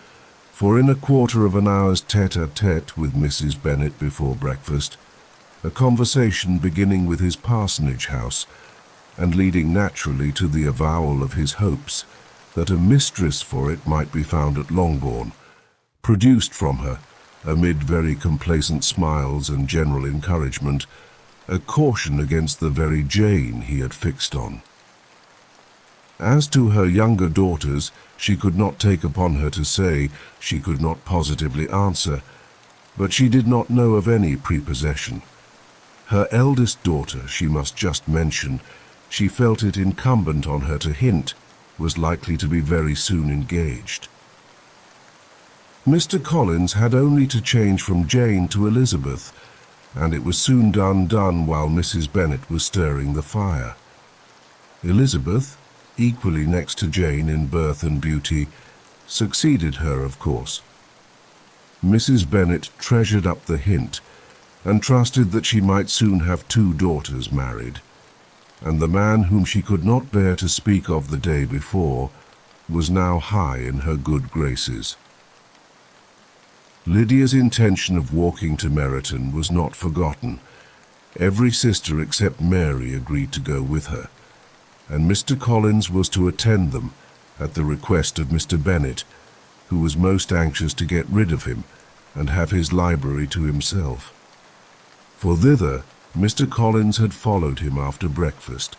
for in a quarter of an hour's tete-a-tete with Mrs. Bennet before breakfast, a conversation beginning with his parsonage house, and leading naturally to the avowal of his hopes that a mistress for it might be found at Longbourn, produced from her, amid very complacent smiles and general encouragement, a caution against the very Jane he had fixed on. As to her younger daughters, she could not take upon her to say, she could not positively answer, but she did not know of any prepossession. Her eldest daughter, she must just mention, she felt it incumbent on her to hint, was likely to be very soon engaged. Mr. Collins had only to change from Jane to Elizabeth, and it was soon done while Mrs. Bennet was stirring the fire. Elizabeth, equally next to Jane in birth and beauty, succeeded her, of course. Mrs. Bennet treasured up the hint, and trusted that she might soon have 2 daughters married, and the man whom she could not bear to speak of the day before was now high in her good graces. Lydia's intention of walking to Meryton was not forgotten. Every sister except Mary agreed to go with her, and Mr. Collins was to attend them at the request of Mr. Bennet, who was most anxious to get rid of him and have his library to himself. For thither Mr. Collins had followed him after breakfast,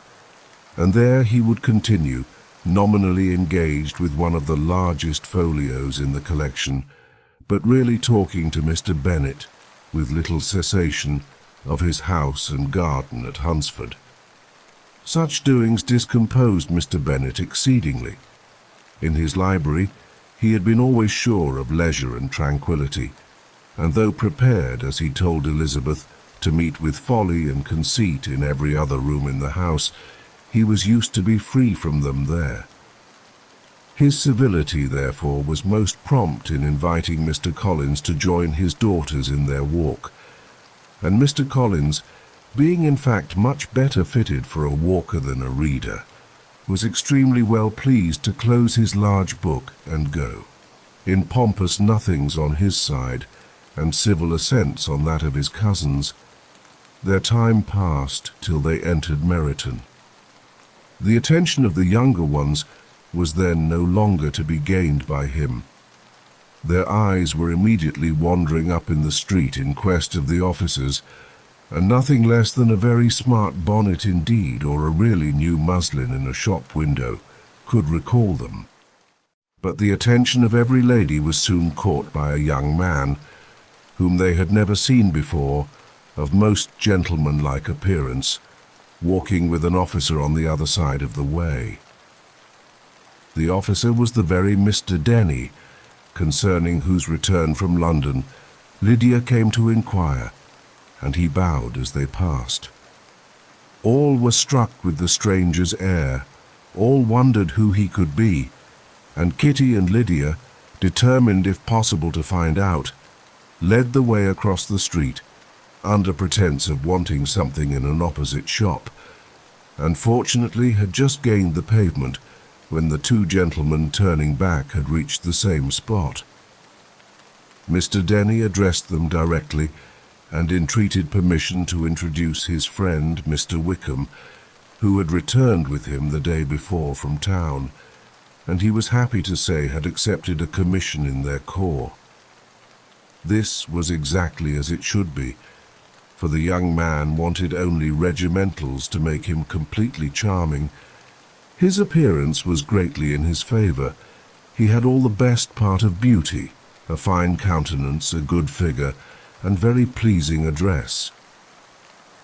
and there he would continue, nominally engaged with one of the largest folios in the collection, but really talking to Mr. Bennet, with little cessation, of his house and garden at Hunsford. Such doings discomposed Mr. Bennet exceedingly. In his library, he had been always sure of leisure and tranquillity, and though prepared, as he told Elizabeth, to meet with folly and conceit in every other room in the house, he was used to be free from them there. His civility, therefore, was most prompt in inviting Mr. Collins to join his daughters in their walk, and Mr. Collins, being in fact much better fitted for a walker than a reader, was extremely well pleased to close his large book and go. In pompous nothings on his side, and civil assents on that of his cousins, their time passed till they entered Meryton. The attention of the younger ones was then no longer to be gained by him. Their eyes were immediately wandering up in the street in quest of the officers, and nothing less than a very smart bonnet indeed, or a really new muslin in a shop window, could recall them. But the attention of every lady was soon caught by a young man, whom they had never seen before, of most gentlemanlike appearance, walking with an officer on the other side of the way. The officer was the very Mr. Denny, concerning whose return from London Lydia came to inquire, and he bowed as they passed. All were struck with the stranger's air, all wondered who he could be, and Kitty and Lydia, determined if possible to find out, led the way across the street, under pretence of wanting something in an opposite shop, and fortunately had just gained the pavement when the two gentlemen turning back had reached the same spot. Mr. Denny addressed them directly and entreated permission to introduce his friend Mr. Wickham, who had returned with him the day before from town, and he was happy to say had accepted a commission in their corps. This was exactly as it should be, for the young man wanted only regimentals to make him completely charming. His appearance was greatly in his favour. He had all the best part of beauty, a fine countenance, a good figure, and very pleasing address.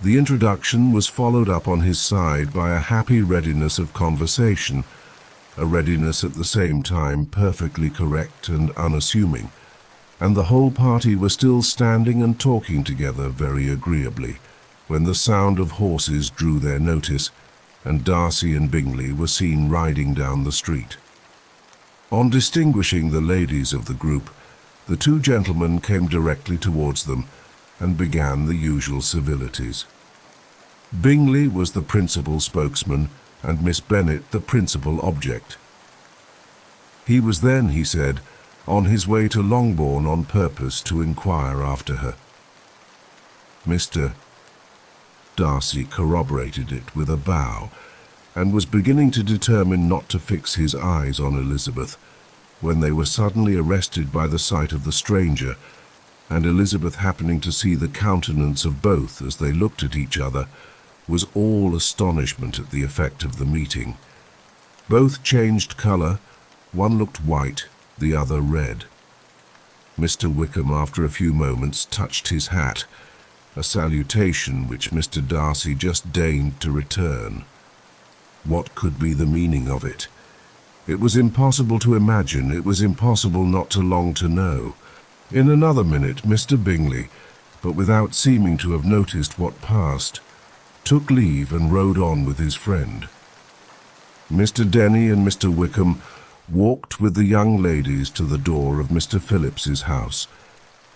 The introduction was followed up on his side by a happy readiness of conversation, a readiness at the same time perfectly correct and unassuming, and the whole party were still standing and talking together very agreeably, when the sound of horses drew their notice, and Darcy and Bingley were seen riding down the street. On distinguishing the ladies of the group, the two gentlemen came directly towards them, and began the usual civilities. Bingley was the principal spokesman, and Miss Bennet the principal object. He was then, he said, on his way to Longbourn on purpose to inquire after her. Mr. Darcy corroborated it with a bow, and was beginning to determine not to fix his eyes on Elizabeth, when they were suddenly arrested by the sight of the stranger, and Elizabeth, happening to see the countenance of both as they looked at each other, was all astonishment at the effect of the meeting. Both changed colour, one looked white, the other red. Mr. Wickham, after a few moments, touched his hat, a salutation which Mr. Darcy just deigned to return. What could be the meaning of it? It was impossible to imagine, it was impossible not to long to know. In another minute, Mr. Bingley, but without seeming to have noticed what passed, took leave and rode on with his friend. Mr. Denny and Mr. Wickham walked with the young ladies to the door of Mr. Phillips's house,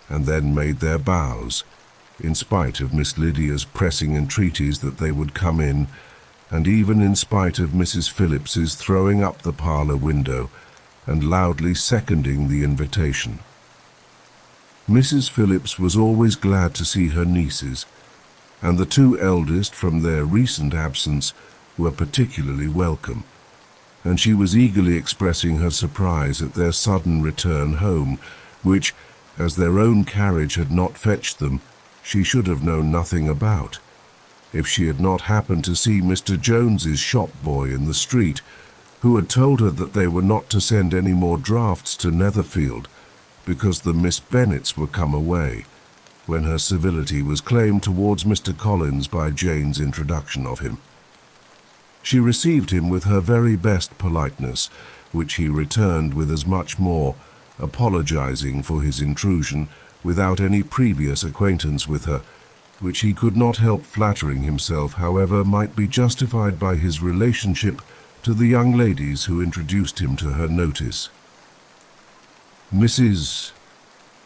and then made their bows, in spite of Miss Lydia's pressing entreaties that they would come in, and even in spite of Mrs. Phillips's throwing up the parlour window and loudly seconding the invitation. Mrs. Phillips was always glad to see her nieces, and the two eldest, from their recent absence, were particularly welcome, and she was eagerly expressing her surprise at their sudden return home, which, as their own carriage had not fetched them, she should have known nothing about, if she had not happened to see Mr. Jones's shop boy in the street, who had told her that they were not to send any more drafts to Netherfield because the Miss Bennets were come away, when her civility was claimed towards Mr. Collins by Jane's introduction of him. She received him with her very best politeness, which he returned with as much more, apologizing for his intrusion without any previous acquaintance with her, which he could not help flattering himself, however, might be justified by his relationship to the young ladies who introduced him to her notice. Mrs.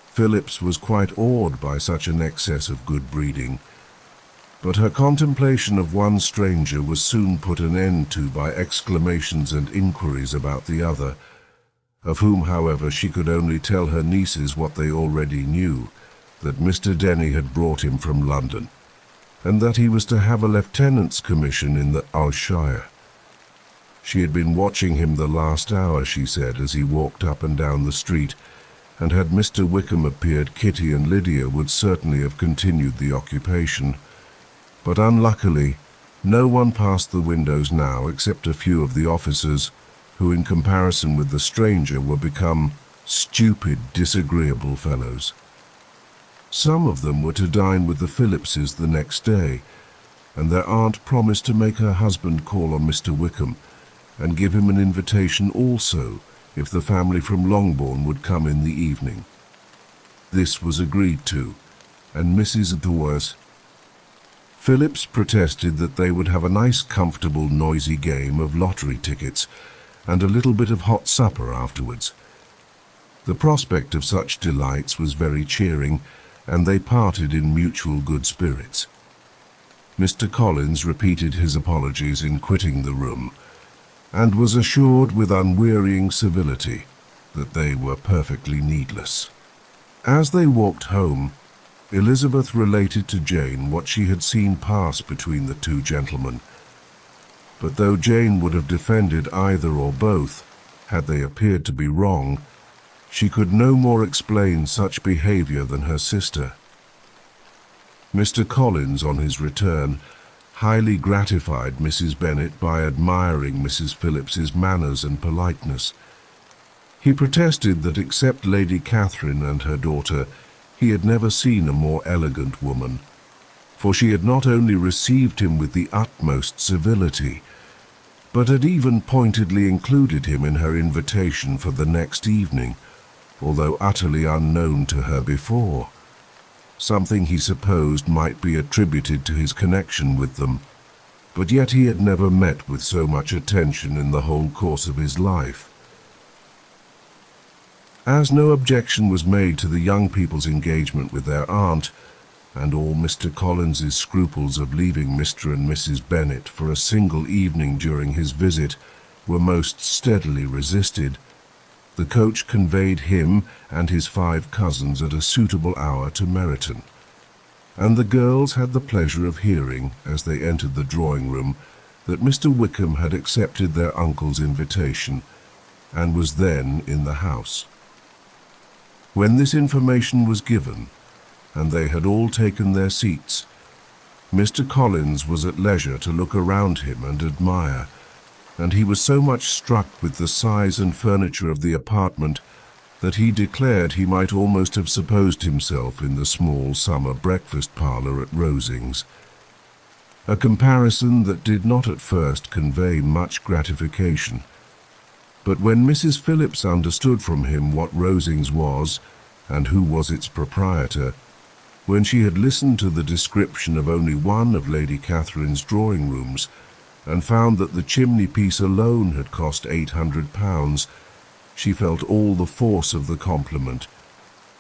Phillips was quite awed by such an excess of good breeding, but her contemplation of one stranger was soon put an end to by exclamations and inquiries about the other, of whom, however, she could only tell her nieces what they already knew, that Mr. Denny had brought him from London, and that he was to have a lieutenant's commission in the Shire. She had been watching him the last hour, she said, as he walked up and down the street, and had Mr. Wickham appeared, Kitty and Lydia would certainly have continued the occupation. But unluckily, no one passed the windows now except a few of the officers, who in comparison with the stranger were become stupid, disagreeable fellows. Some of them were to dine with the Phillipses the next day, and their aunt promised to make her husband call on Mr. Wickham, and give him an invitation also, if the family from Longbourn would come in the evening. This was agreed to, and Mrs. Phillips protested that they would have a nice, comfortable, noisy game of lottery tickets, and a little bit of hot supper afterwards. The prospect of such delights was very cheering, and they parted in mutual good spirits. Mr. Collins repeated his apologies in quitting the room, and was assured with unwearying civility that they were perfectly needless. As they walked home, Elizabeth related to Jane what she had seen pass between the two gentlemen, but though Jane would have defended either or both, had they appeared to be wrong, she could no more explain such behavior than her sister. Mr. Collins, on his return, highly gratified Mrs. Bennet by admiring Mrs. Phillips's manners and politeness. He protested that except Lady Catherine and her daughter, he had never seen a more elegant woman, for she had not only received him with the utmost civility, but had even pointedly included him in her invitation for the next evening, although utterly unknown to her before, something he supposed might be attributed to his connection with them, but yet he had never met with so much attention in the whole course of his life. As no objection was made to the young people's engagement with their aunt, and all Mr. Collins's scruples of leaving Mr. and Mrs. Bennet for a single evening during his visit were most steadily resisted, the coach conveyed him and his 5 cousins at a suitable hour to Meryton, and the girls had the pleasure of hearing, as they entered the drawing-room, that Mr. Wickham had accepted their uncle's invitation, and was then in the house. When this information was given, and they had all taken their seats, Mr. Collins was at leisure to look around him and admire, and he was so much struck with the size and furniture of the apartment that he declared he might almost have supposed himself in the small summer breakfast parlour at Rosings, a comparison that did not at first convey much gratification. But when Mrs. Phillips understood from him what Rosings was, and who was its proprietor, when she had listened to the description of only one of Lady Catherine's drawing-rooms, and found that the chimney-piece alone had cost £800, she felt all the force of the compliment,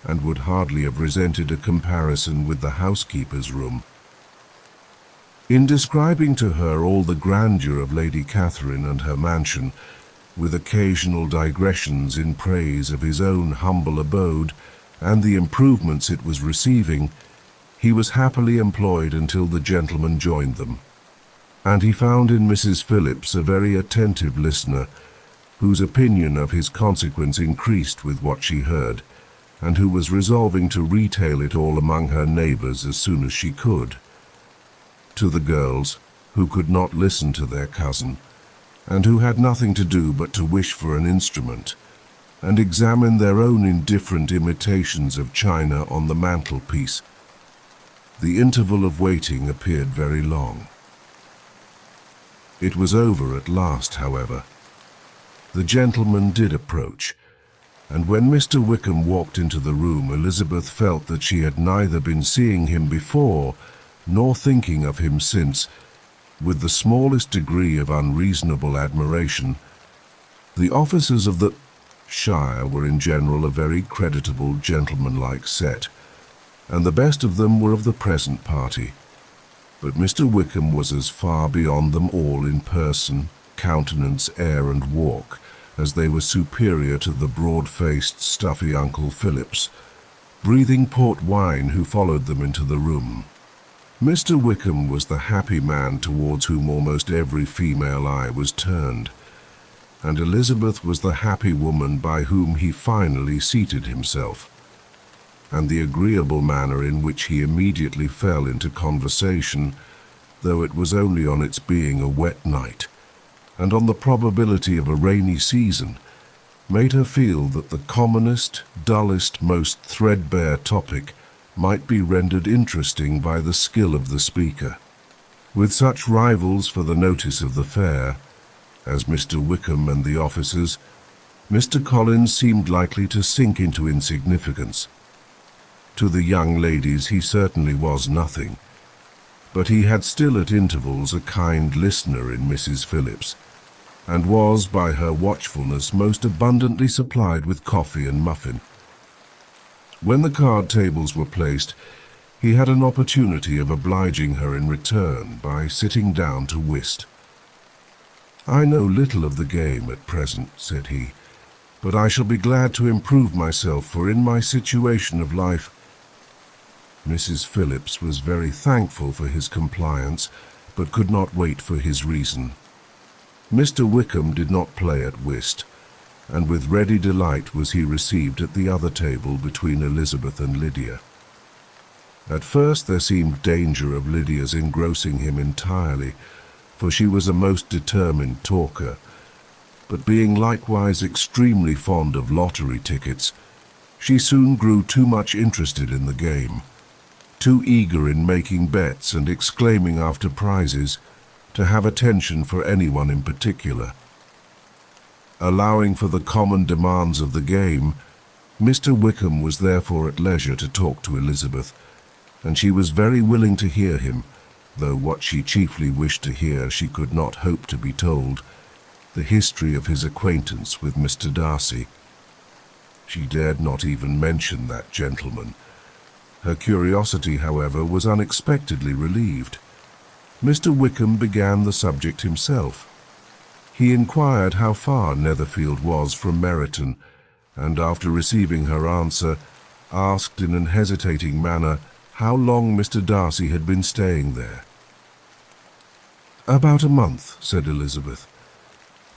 and would hardly have resented a comparison with the housekeeper's room. In describing to her all the grandeur of Lady Catherine and her mansion, with occasional digressions in praise of his own humble abode and the improvements it was receiving, he was happily employed until the gentlemen joined them, and he found in Mrs. Phillips a very attentive listener, whose opinion of his consequence increased with what she heard, and who was resolving to retail it all among her neighbours as soon as she could. to the girls, who could not listen to their cousin, and who had nothing to do but to wish for an instrument, and examine their own indifferent imitations of china on the mantelpiece. The interval of waiting appeared very long. It was over at last, however. The gentleman did approach, and when Mr. Wickham walked into the room, Elizabeth felt that she had neither been seeing him before nor thinking of him since, with the smallest degree of unreasonable admiration. The officers of the shire were in general a very creditable, gentlemanlike set, and the best of them were of the present party. But Mr. Wickham was as far beyond them all in person, countenance, air, and walk, as they were superior to the broad-faced, stuffy Uncle Phillips, breathing port wine, who followed them into the room. Mr. Wickham was the happy man towards whom almost every female eye was turned, and Elizabeth was the happy woman by whom he finally seated himself, and the agreeable manner in which he immediately fell into conversation, though it was only on its being a wet night, and on the probability of a rainy season, made her feel that the commonest, dullest, most threadbare topic might be rendered interesting by the skill of the speaker. With such rivals for the notice of the fair as Mr. Wickham and the officers, Mr. Collins seemed likely to sink into insignificance. To the young ladies he certainly was nothing, but he had still at intervals a kind listener in Mrs. Phillips, and was, by her watchfulness, most abundantly supplied with coffee and muffin. When the card tables were placed, he had an opportunity of obliging her in return by sitting down to whist. "I know little of the game at present," said he, "but I shall be glad to improve myself, for in my situation of life—" Mrs. Phillips was very thankful for his compliance, but could not wait for his reason. Mr. Wickham did not play at whist, and with ready delight was he received at the other table between Elizabeth and Lydia. At first there seemed danger of Lydia's engrossing him entirely, for she was a most determined talker, but being likewise extremely fond of lottery tickets, she soon grew too much interested in the game, too eager in making bets and exclaiming after prizes, to have attention for anyone in particular. Allowing for the common demands of the game, Mr. Wickham was therefore at leisure to talk to Elizabeth, and she was very willing to hear him, though what she chiefly wished to hear she could not hope to be told, the history of his acquaintance with Mr. Darcy. She dared not even mention that gentleman. Her curiosity, however, was unexpectedly relieved. Mr. Wickham began the subject himself. He inquired how far Netherfield was from Meryton, and after receiving her answer, asked in an hesitating manner how long Mr. Darcy had been staying there. "About a month," said Elizabeth,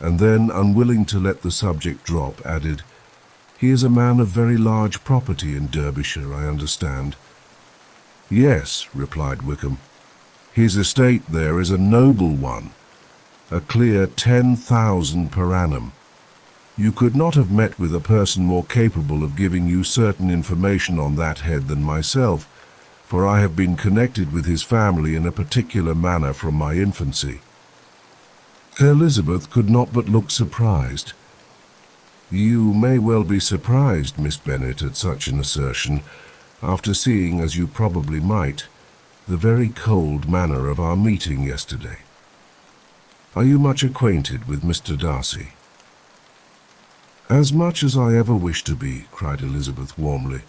and then, unwilling to let the subject drop, added, "He is a man of very large property in Derbyshire, I understand." "Yes," replied Wickham. "His estate there is a noble one, a clear 10,000 per annum. You could not have met with a person more capable of giving you certain information on that head than myself, for I have been connected with his family in a particular manner from my infancy." Elizabeth could not but look surprised. "You may well be surprised, Miss Bennet, at such an assertion, after seeing, as you probably might, the very cold manner of our meeting yesterday. Are you much acquainted with Mr. Darcy?" "As much as I ever wish to be," cried Elizabeth warmly.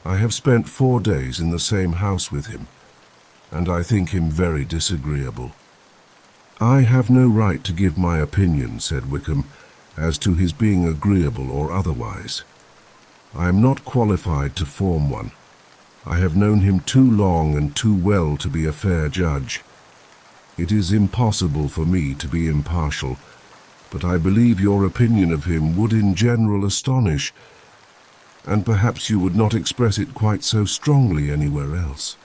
"I have spent 4 days in the same house with him, and I think him very disagreeable." "I have no right to give my opinion," said Wickham, "as to his being agreeable or otherwise. I am not qualified to form one. I have known him too long and too well to be a fair judge. It is impossible for me to be impartial, but I believe your opinion of him would in general astonish, and perhaps you would not express it quite so strongly anywhere else."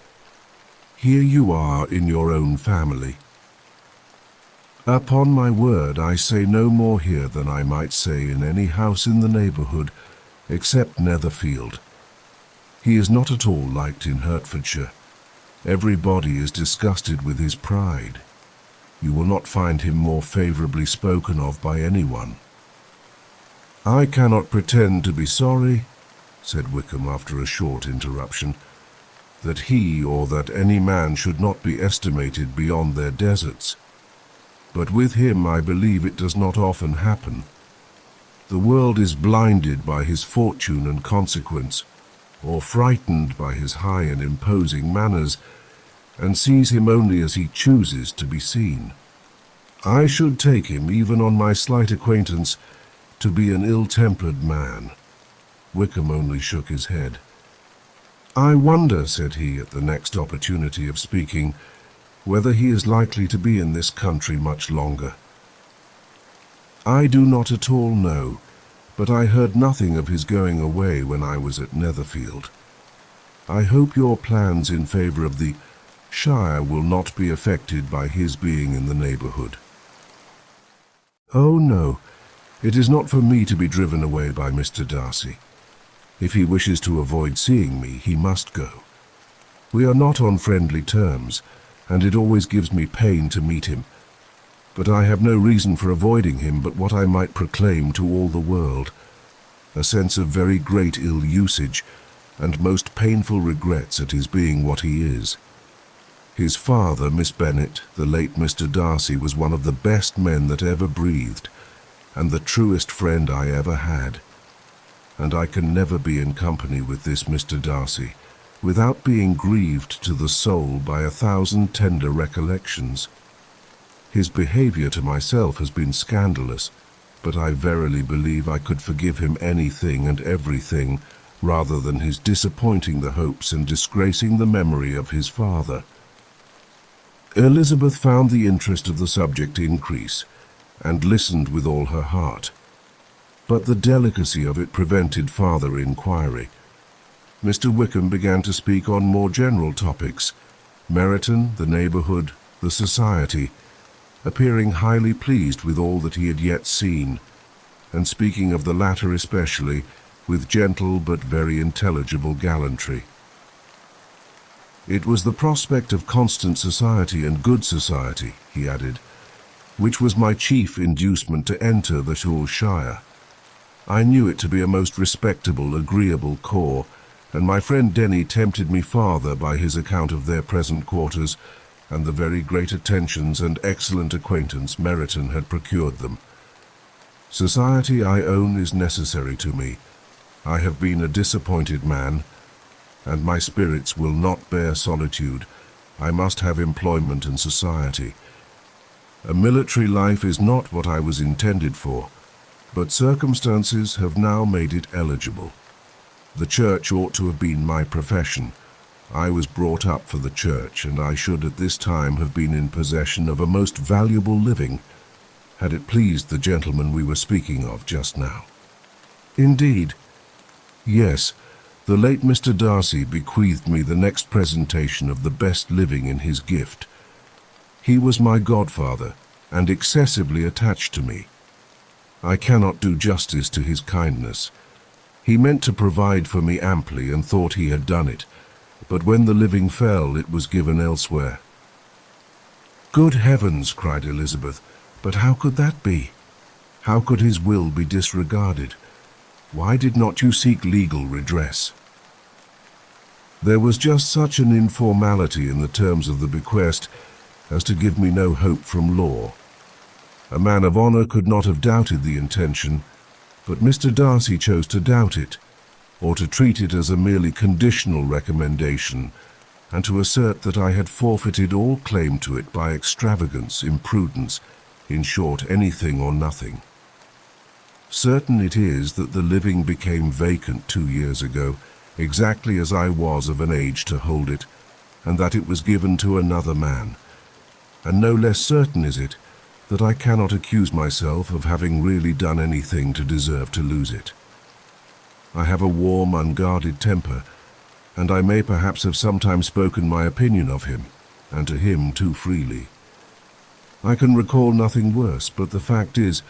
Here you are in your own family. Upon my word, I say no more here than I might say in any house in the neighbourhood, except Netherfield. He is not at all liked in Hertfordshire. Everybody is disgusted with his pride. You will not find him more favourably spoken of by anyone. I cannot pretend to be sorry, said Wickham after a short interruption, that he or that any man should not be estimated beyond their deserts. But with him I believe it does not often happen. The world is blinded by his fortune and consequence, or frightened by his high and imposing manners, and sees him only as he chooses to be seen. I should take him, even on my slight acquaintance, to be an ill-tempered man. Wickham only shook his head. I wonder, said he at the next opportunity of speaking, whether he is likely to be in this country much longer. I do not at all know, but I heard nothing of his going away when I was at Netherfield. I hope your plans in favour of the Shire will not be affected by his being in the neighbourhood. Oh no, it is not for me to be driven away by Mr. Darcy. If he wishes to avoid seeing me, he must go. We are not on friendly terms, and it always gives me pain to meet him. But I have no reason for avoiding him but what I might proclaim to all the world, a sense of very great ill-usage, and most painful regrets at his being what he is. His father, Miss Bennet, the late Mr. Darcy, was one of the best men that ever breathed, and the truest friend I ever had. And I can never be in company with this Mr. Darcy, without being grieved to the soul by 1,000 tender recollections. His behaviour to myself has been scandalous, but I verily believe I could forgive him anything and everything, rather than his disappointing the hopes and disgracing the memory of his father. Elizabeth found the interest of the subject increase, and listened with all her heart. But the delicacy of it prevented farther inquiry. Mr. Wickham began to speak on more general topics, Meryton, the neighbourhood, the society, appearing highly pleased with all that he had yet seen, and speaking of the latter especially, with gentle but very intelligible gallantry. It was the prospect of constant society and good society, he added, which was my chief inducement to enter the Shire. I knew it to be a most respectable, agreeable corps, and my friend Denny tempted me farther by his account of their present quarters, and the very great attentions and excellent acquaintance Meryton had procured them. Society, I own, is necessary to me. I have been a disappointed man, and my spirits will not bear solitude. I must have employment and society. A military life is not what I was intended for, but circumstances have now made it eligible. The church ought to have been my profession. I was brought up for the church, and I should at this time have been in possession of a most valuable living, had it pleased the gentleman we were speaking of just now. Indeed, yes, the late Mr. Darcy bequeathed me the next presentation of the best living in his gift. He was my godfather, and excessively attached to me. I cannot do justice to his kindness. He meant to provide for me amply, and thought he had done it, but when the living fell, it was given elsewhere. Good heavens, cried Elizabeth, but how could that be? How could his will be disregarded? Why did not you seek legal redress? There was just such an informality in the terms of the bequest as to give me no hope from law. A man of honour could not have doubted the intention, but Mr. Darcy chose to doubt it, or to treat it as a merely conditional recommendation, and to assert that I had forfeited all claim to it by extravagance, imprudence, in short, anything or nothing. Certain it is that the living became vacant 2 years ago, exactly as I was of an age to hold it, and that it was given to another man. And no less certain is it that I cannot accuse myself of having really done anything to deserve to lose it. I have a warm, unguarded temper, and I may perhaps have sometimes spoken my opinion of him, and to him too freely. I can recall nothing worse, but the fact is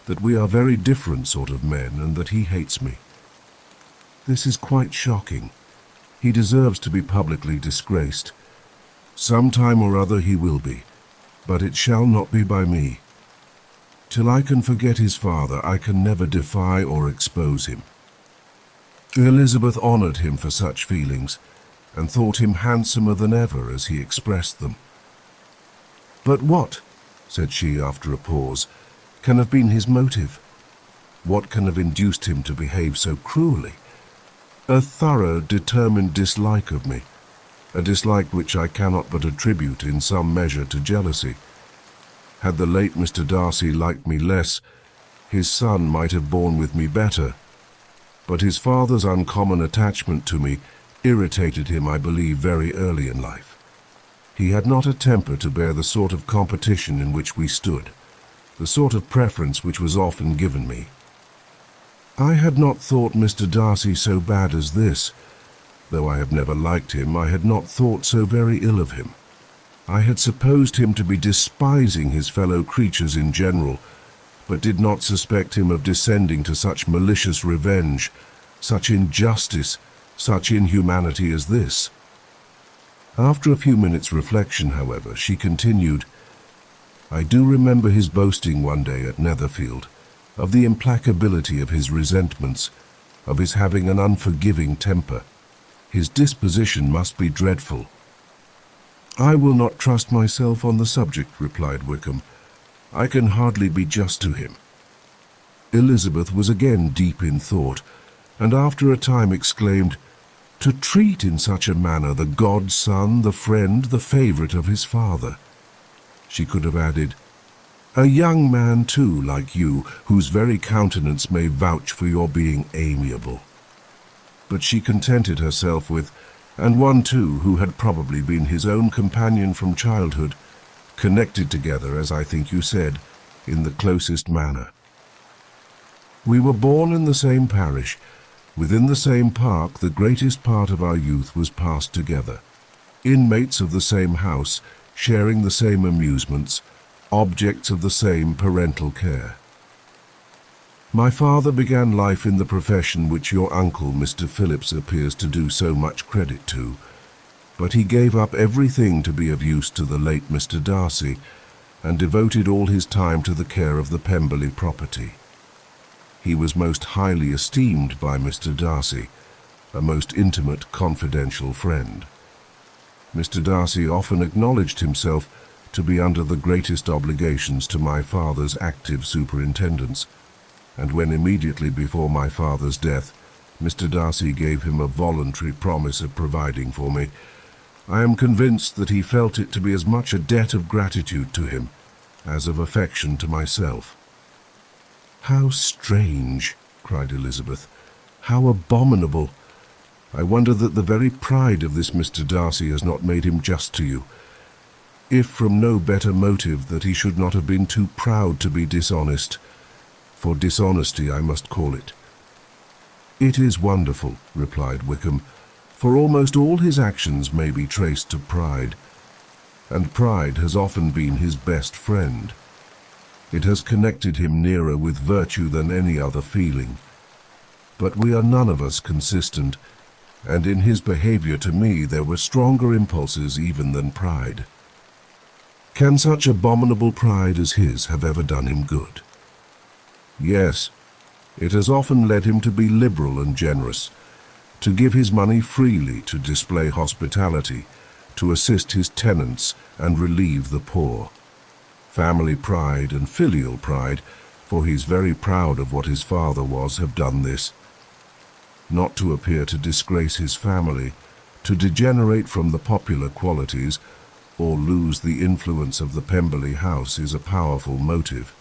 that we are very different sort of men, and that he hates me. This is quite shocking. He deserves to be publicly disgraced. Some time or other he will be, but it shall not be by me. Till I can forget his father, I can never defy or expose him." Elizabeth honoured him for such feelings, and thought him handsomer than ever as he expressed them. "But what," said she after a pause, "can have been his motive? What can have induced him to behave so cruelly? A thorough, determined dislike of me, a dislike which I cannot but attribute in some measure to jealousy. Had the late Mr. Darcy liked me less, his son might have borne with me better. But his father's uncommon attachment to me irritated him, I believe, very early in life. He had not a temper to bear the sort of competition in which we stood, the sort of preference which was often given me. I had not thought Mr. Darcy so bad as this. Though I have never liked him, I had not thought so very ill of him. I had supposed him to be despising his fellow creatures in general, but did not suspect him of descending to such malicious revenge, such injustice, such inhumanity as this." After a few minutes' reflection, however, she continued, "I do remember his boasting one day at Netherfield of the implacability of his resentments, of his having an unforgiving temper. His disposition must be dreadful." "I will not trust myself on the subject," replied Wickham. "I can hardly be just to him." Elizabeth was again deep in thought, and after a time exclaimed, "To treat in such a manner the godson, the friend, the favourite of his father." She could have added, "A young man too, like you, whose very countenance may vouch for your being amiable." But she contented herself with, "and one too who had probably been his own companion from childhood, connected together, as I think you said, in the closest manner. We were born in the same parish. Within the same park the greatest part of our youth was passed together. Inmates of the same house, sharing the same amusements, objects of the same parental care. My father began life in the profession which your uncle, Mr. Phillips, appears to do so much credit to, but he gave up everything to be of use to the late Mr. Darcy, and devoted all his time to the care of the Pemberley property. He was most highly esteemed by Mr. Darcy, a most intimate, confidential friend. Mr. Darcy often acknowledged himself to be under the greatest obligations to my father's active superintendence, and when immediately before my father's death Mr. Darcy gave him a voluntary promise of providing for me, I am convinced that he felt it to be as much a debt of gratitude to him as of affection to myself." "How strange!" cried Elizabeth. "How abominable! I wonder that the very pride of this Mr. Darcy has not made him just to you, if from no better motive that he should not have been too proud to be dishonest, for dishonesty I must call it." "It is wonderful," replied Wickham, "for almost all his actions may be traced to pride, and pride has often been his best friend. It has connected him nearer with virtue than any other feeling. But we are none of us consistent, and in his behaviour to me there were stronger impulses even than pride. Can such abominable pride as his have ever done him good? Yes, it has often led him to be liberal and generous, to give his money freely, to display hospitality, to assist his tenants and relieve the poor. Family pride and filial pride, for he is very proud of what his father was, have done this. Not to appear to disgrace his family, to degenerate from the popular qualities, or lose the influence of the Pemberley house is a powerful motive.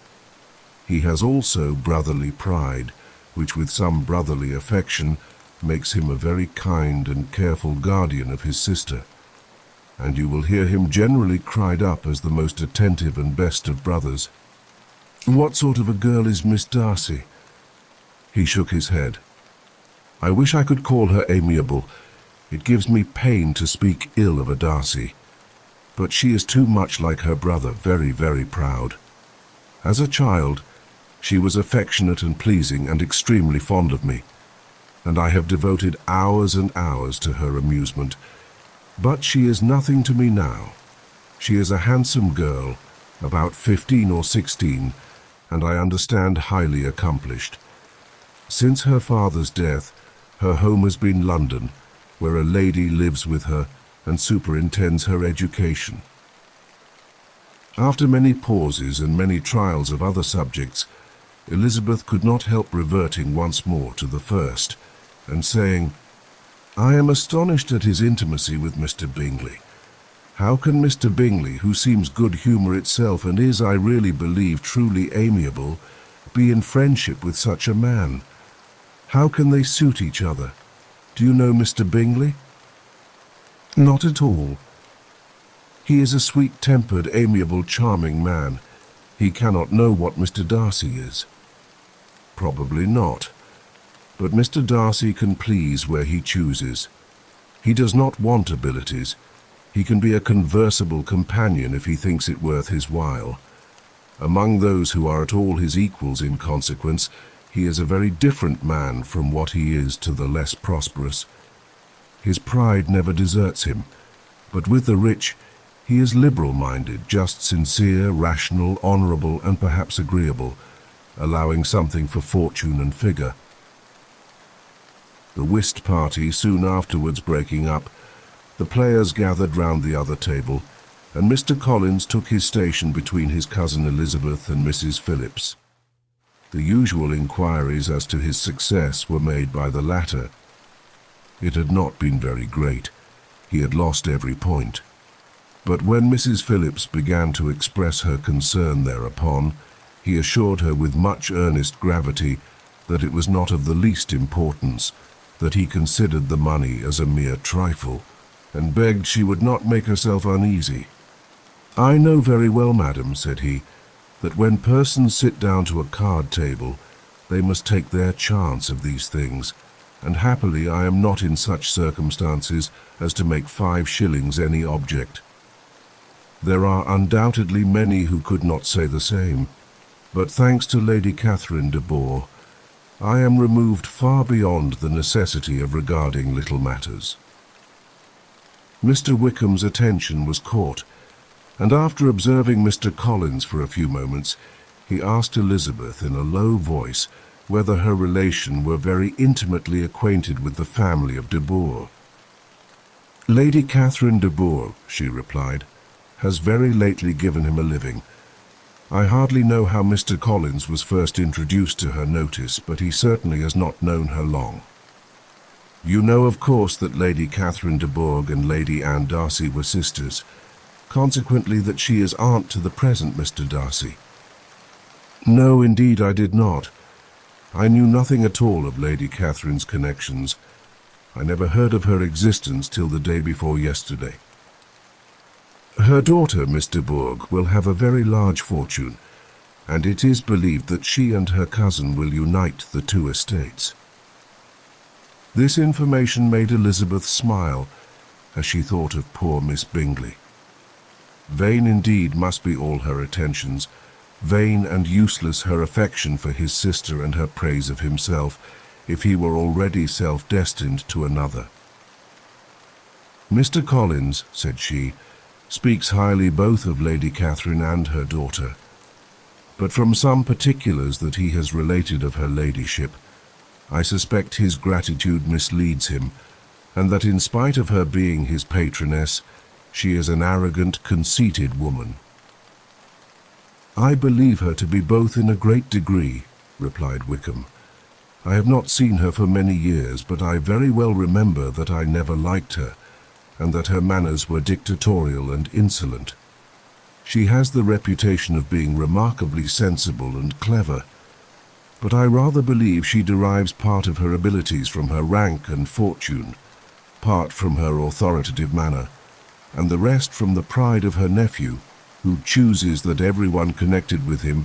He has also brotherly pride, which with some brotherly affection makes him a very kind and careful guardian of his sister, and you will hear him generally cried up as the most attentive and best of brothers. What sort of a girl is Miss Darcy?" He shook his head. "I wish I could call her amiable. It gives me pain to speak ill of a Darcy, but she is too much like her brother, very, very proud. As a child, she was affectionate and pleasing and extremely fond of me, and I have devoted hours and hours to her amusement. But she is nothing to me now. She is a handsome girl, about 15 or 16, and I understand highly accomplished. Since her father's death, her home has been London, where a lady lives with her and superintends her education. After many pauses and many trials of other subjects, Elizabeth could not help reverting once more to the first, and saying, "I am astonished at his intimacy with Mr. Bingley. How can Mr. Bingley, who seems good humour itself and is, I really believe, truly amiable, be in friendship with such a man? How can they suit each other? Do you know Mr. Bingley?" "Not at all." "He is a sweet-tempered, amiable, charming man. He cannot know what Mr. Darcy is." "Probably not. But Mr. Darcy can please where he chooses. He does not want abilities. He can be a conversable companion if he thinks it worth his while. Among those who are at all his equals in consequence, he is a very different man from what he is to the less prosperous. His pride never deserts him, but with the rich he is liberal-minded, just sincere, rational, honourable, and perhaps agreeable, allowing something for fortune and figure. The whist party soon afterwards breaking up, the players gathered round the other table, and Mr. Collins took his station between his cousin Elizabeth and Mrs. Phillips. The usual inquiries as to his success were made by the latter. It had not been very great. He had lost every point. But when Mrs. Phillips began to express her concern thereupon, he assured her with much earnest gravity that it was not of the least importance, that he considered the money as a mere trifle, and begged she would not make herself uneasy. "I know very well, madam," said he, "that when persons sit down to a card table, they must take their chance of these things, and happily I am not in such circumstances as to make 5 shillings any object. There are undoubtedly many who could not say the same, but thanks to Lady Catherine de Bourgh, I am removed far beyond the necessity of regarding little matters." Mr. Wickham's attention was caught, and after observing Mr. Collins for a few moments, he asked Elizabeth in a low voice whether her relation were very intimately acquainted with the family of de Bourgh. "Lady Catherine de Bourgh," she replied, "has very lately given him a living. I hardly know how Mr. Collins was first introduced to her notice, but he certainly has not known her long. You know, of course, that Lady Catherine de Bourgh and Lady Anne Darcy were sisters, consequently that she is aunt to the present Mr. Darcy." "No, indeed, I did not. I knew nothing at all of Lady Catherine's connections. I never heard of her existence till the day before yesterday. Her daughter, Miss de Bourgh, will have a very large fortune, and it is believed that she and her cousin will unite the 2 estates." This information made Elizabeth smile as she thought of poor Miss Bingley. Vain indeed must be all her attentions, vain and useless her affection for his sister and her praise of himself, if he were already self-destined to another. "Mr. Collins," said she, "speaks highly both of Lady Catherine and her daughter, but from some particulars that he has related of her ladyship, I suspect his gratitude misleads him, and that in spite of her being his patroness, she is an arrogant, conceited woman." "I believe her to be both in a great degree," replied Wickham. "I have not seen her for many years, but I very well remember that I never liked her, and that her manners were dictatorial and insolent. She has the reputation of being remarkably sensible and clever, but I rather believe she derives part of her abilities from her rank and fortune, part from her authoritative manner, and the rest from the pride of her nephew, who chooses that everyone connected with him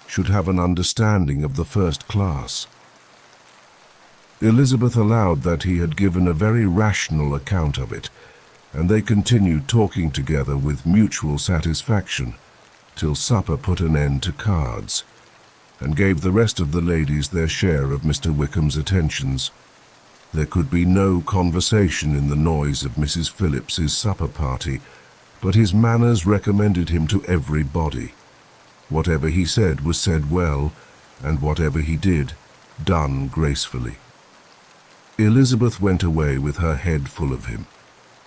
should have an understanding of the first class." Elizabeth allowed that he had given a very rational account of it, and they continued talking together with mutual satisfaction, till supper put an end to cards, and gave the rest of the ladies their share of Mr. Wickham's attentions. There could be no conversation in the noise of Mrs. Phillips's supper party, but his manners recommended him to everybody. Whatever he said was said well, and whatever he did, done gracefully. Elizabeth went away with her head full of him.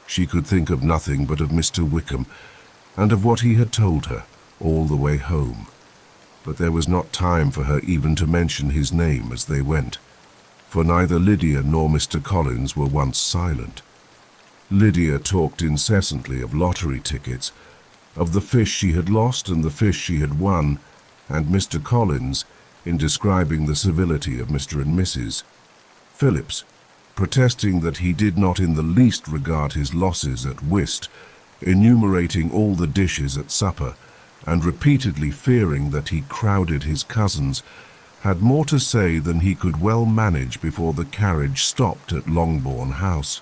She could think of nothing but of Mr. Wickham, and of what he had told her, all the way home. But there was not time for her even to mention his name as they went, for neither Lydia nor Mr. Collins were once silent. Lydia talked incessantly of lottery tickets, of the fish she had lost and the fish she had won, and Mr. Collins, in describing the civility of Mr. and Mrs. Phillips, protesting that he did not in the least regard his losses at whist, enumerating all the dishes at supper, and repeatedly fearing that he crowded his cousins, had more to say than he could well manage before the carriage stopped at Longbourn House.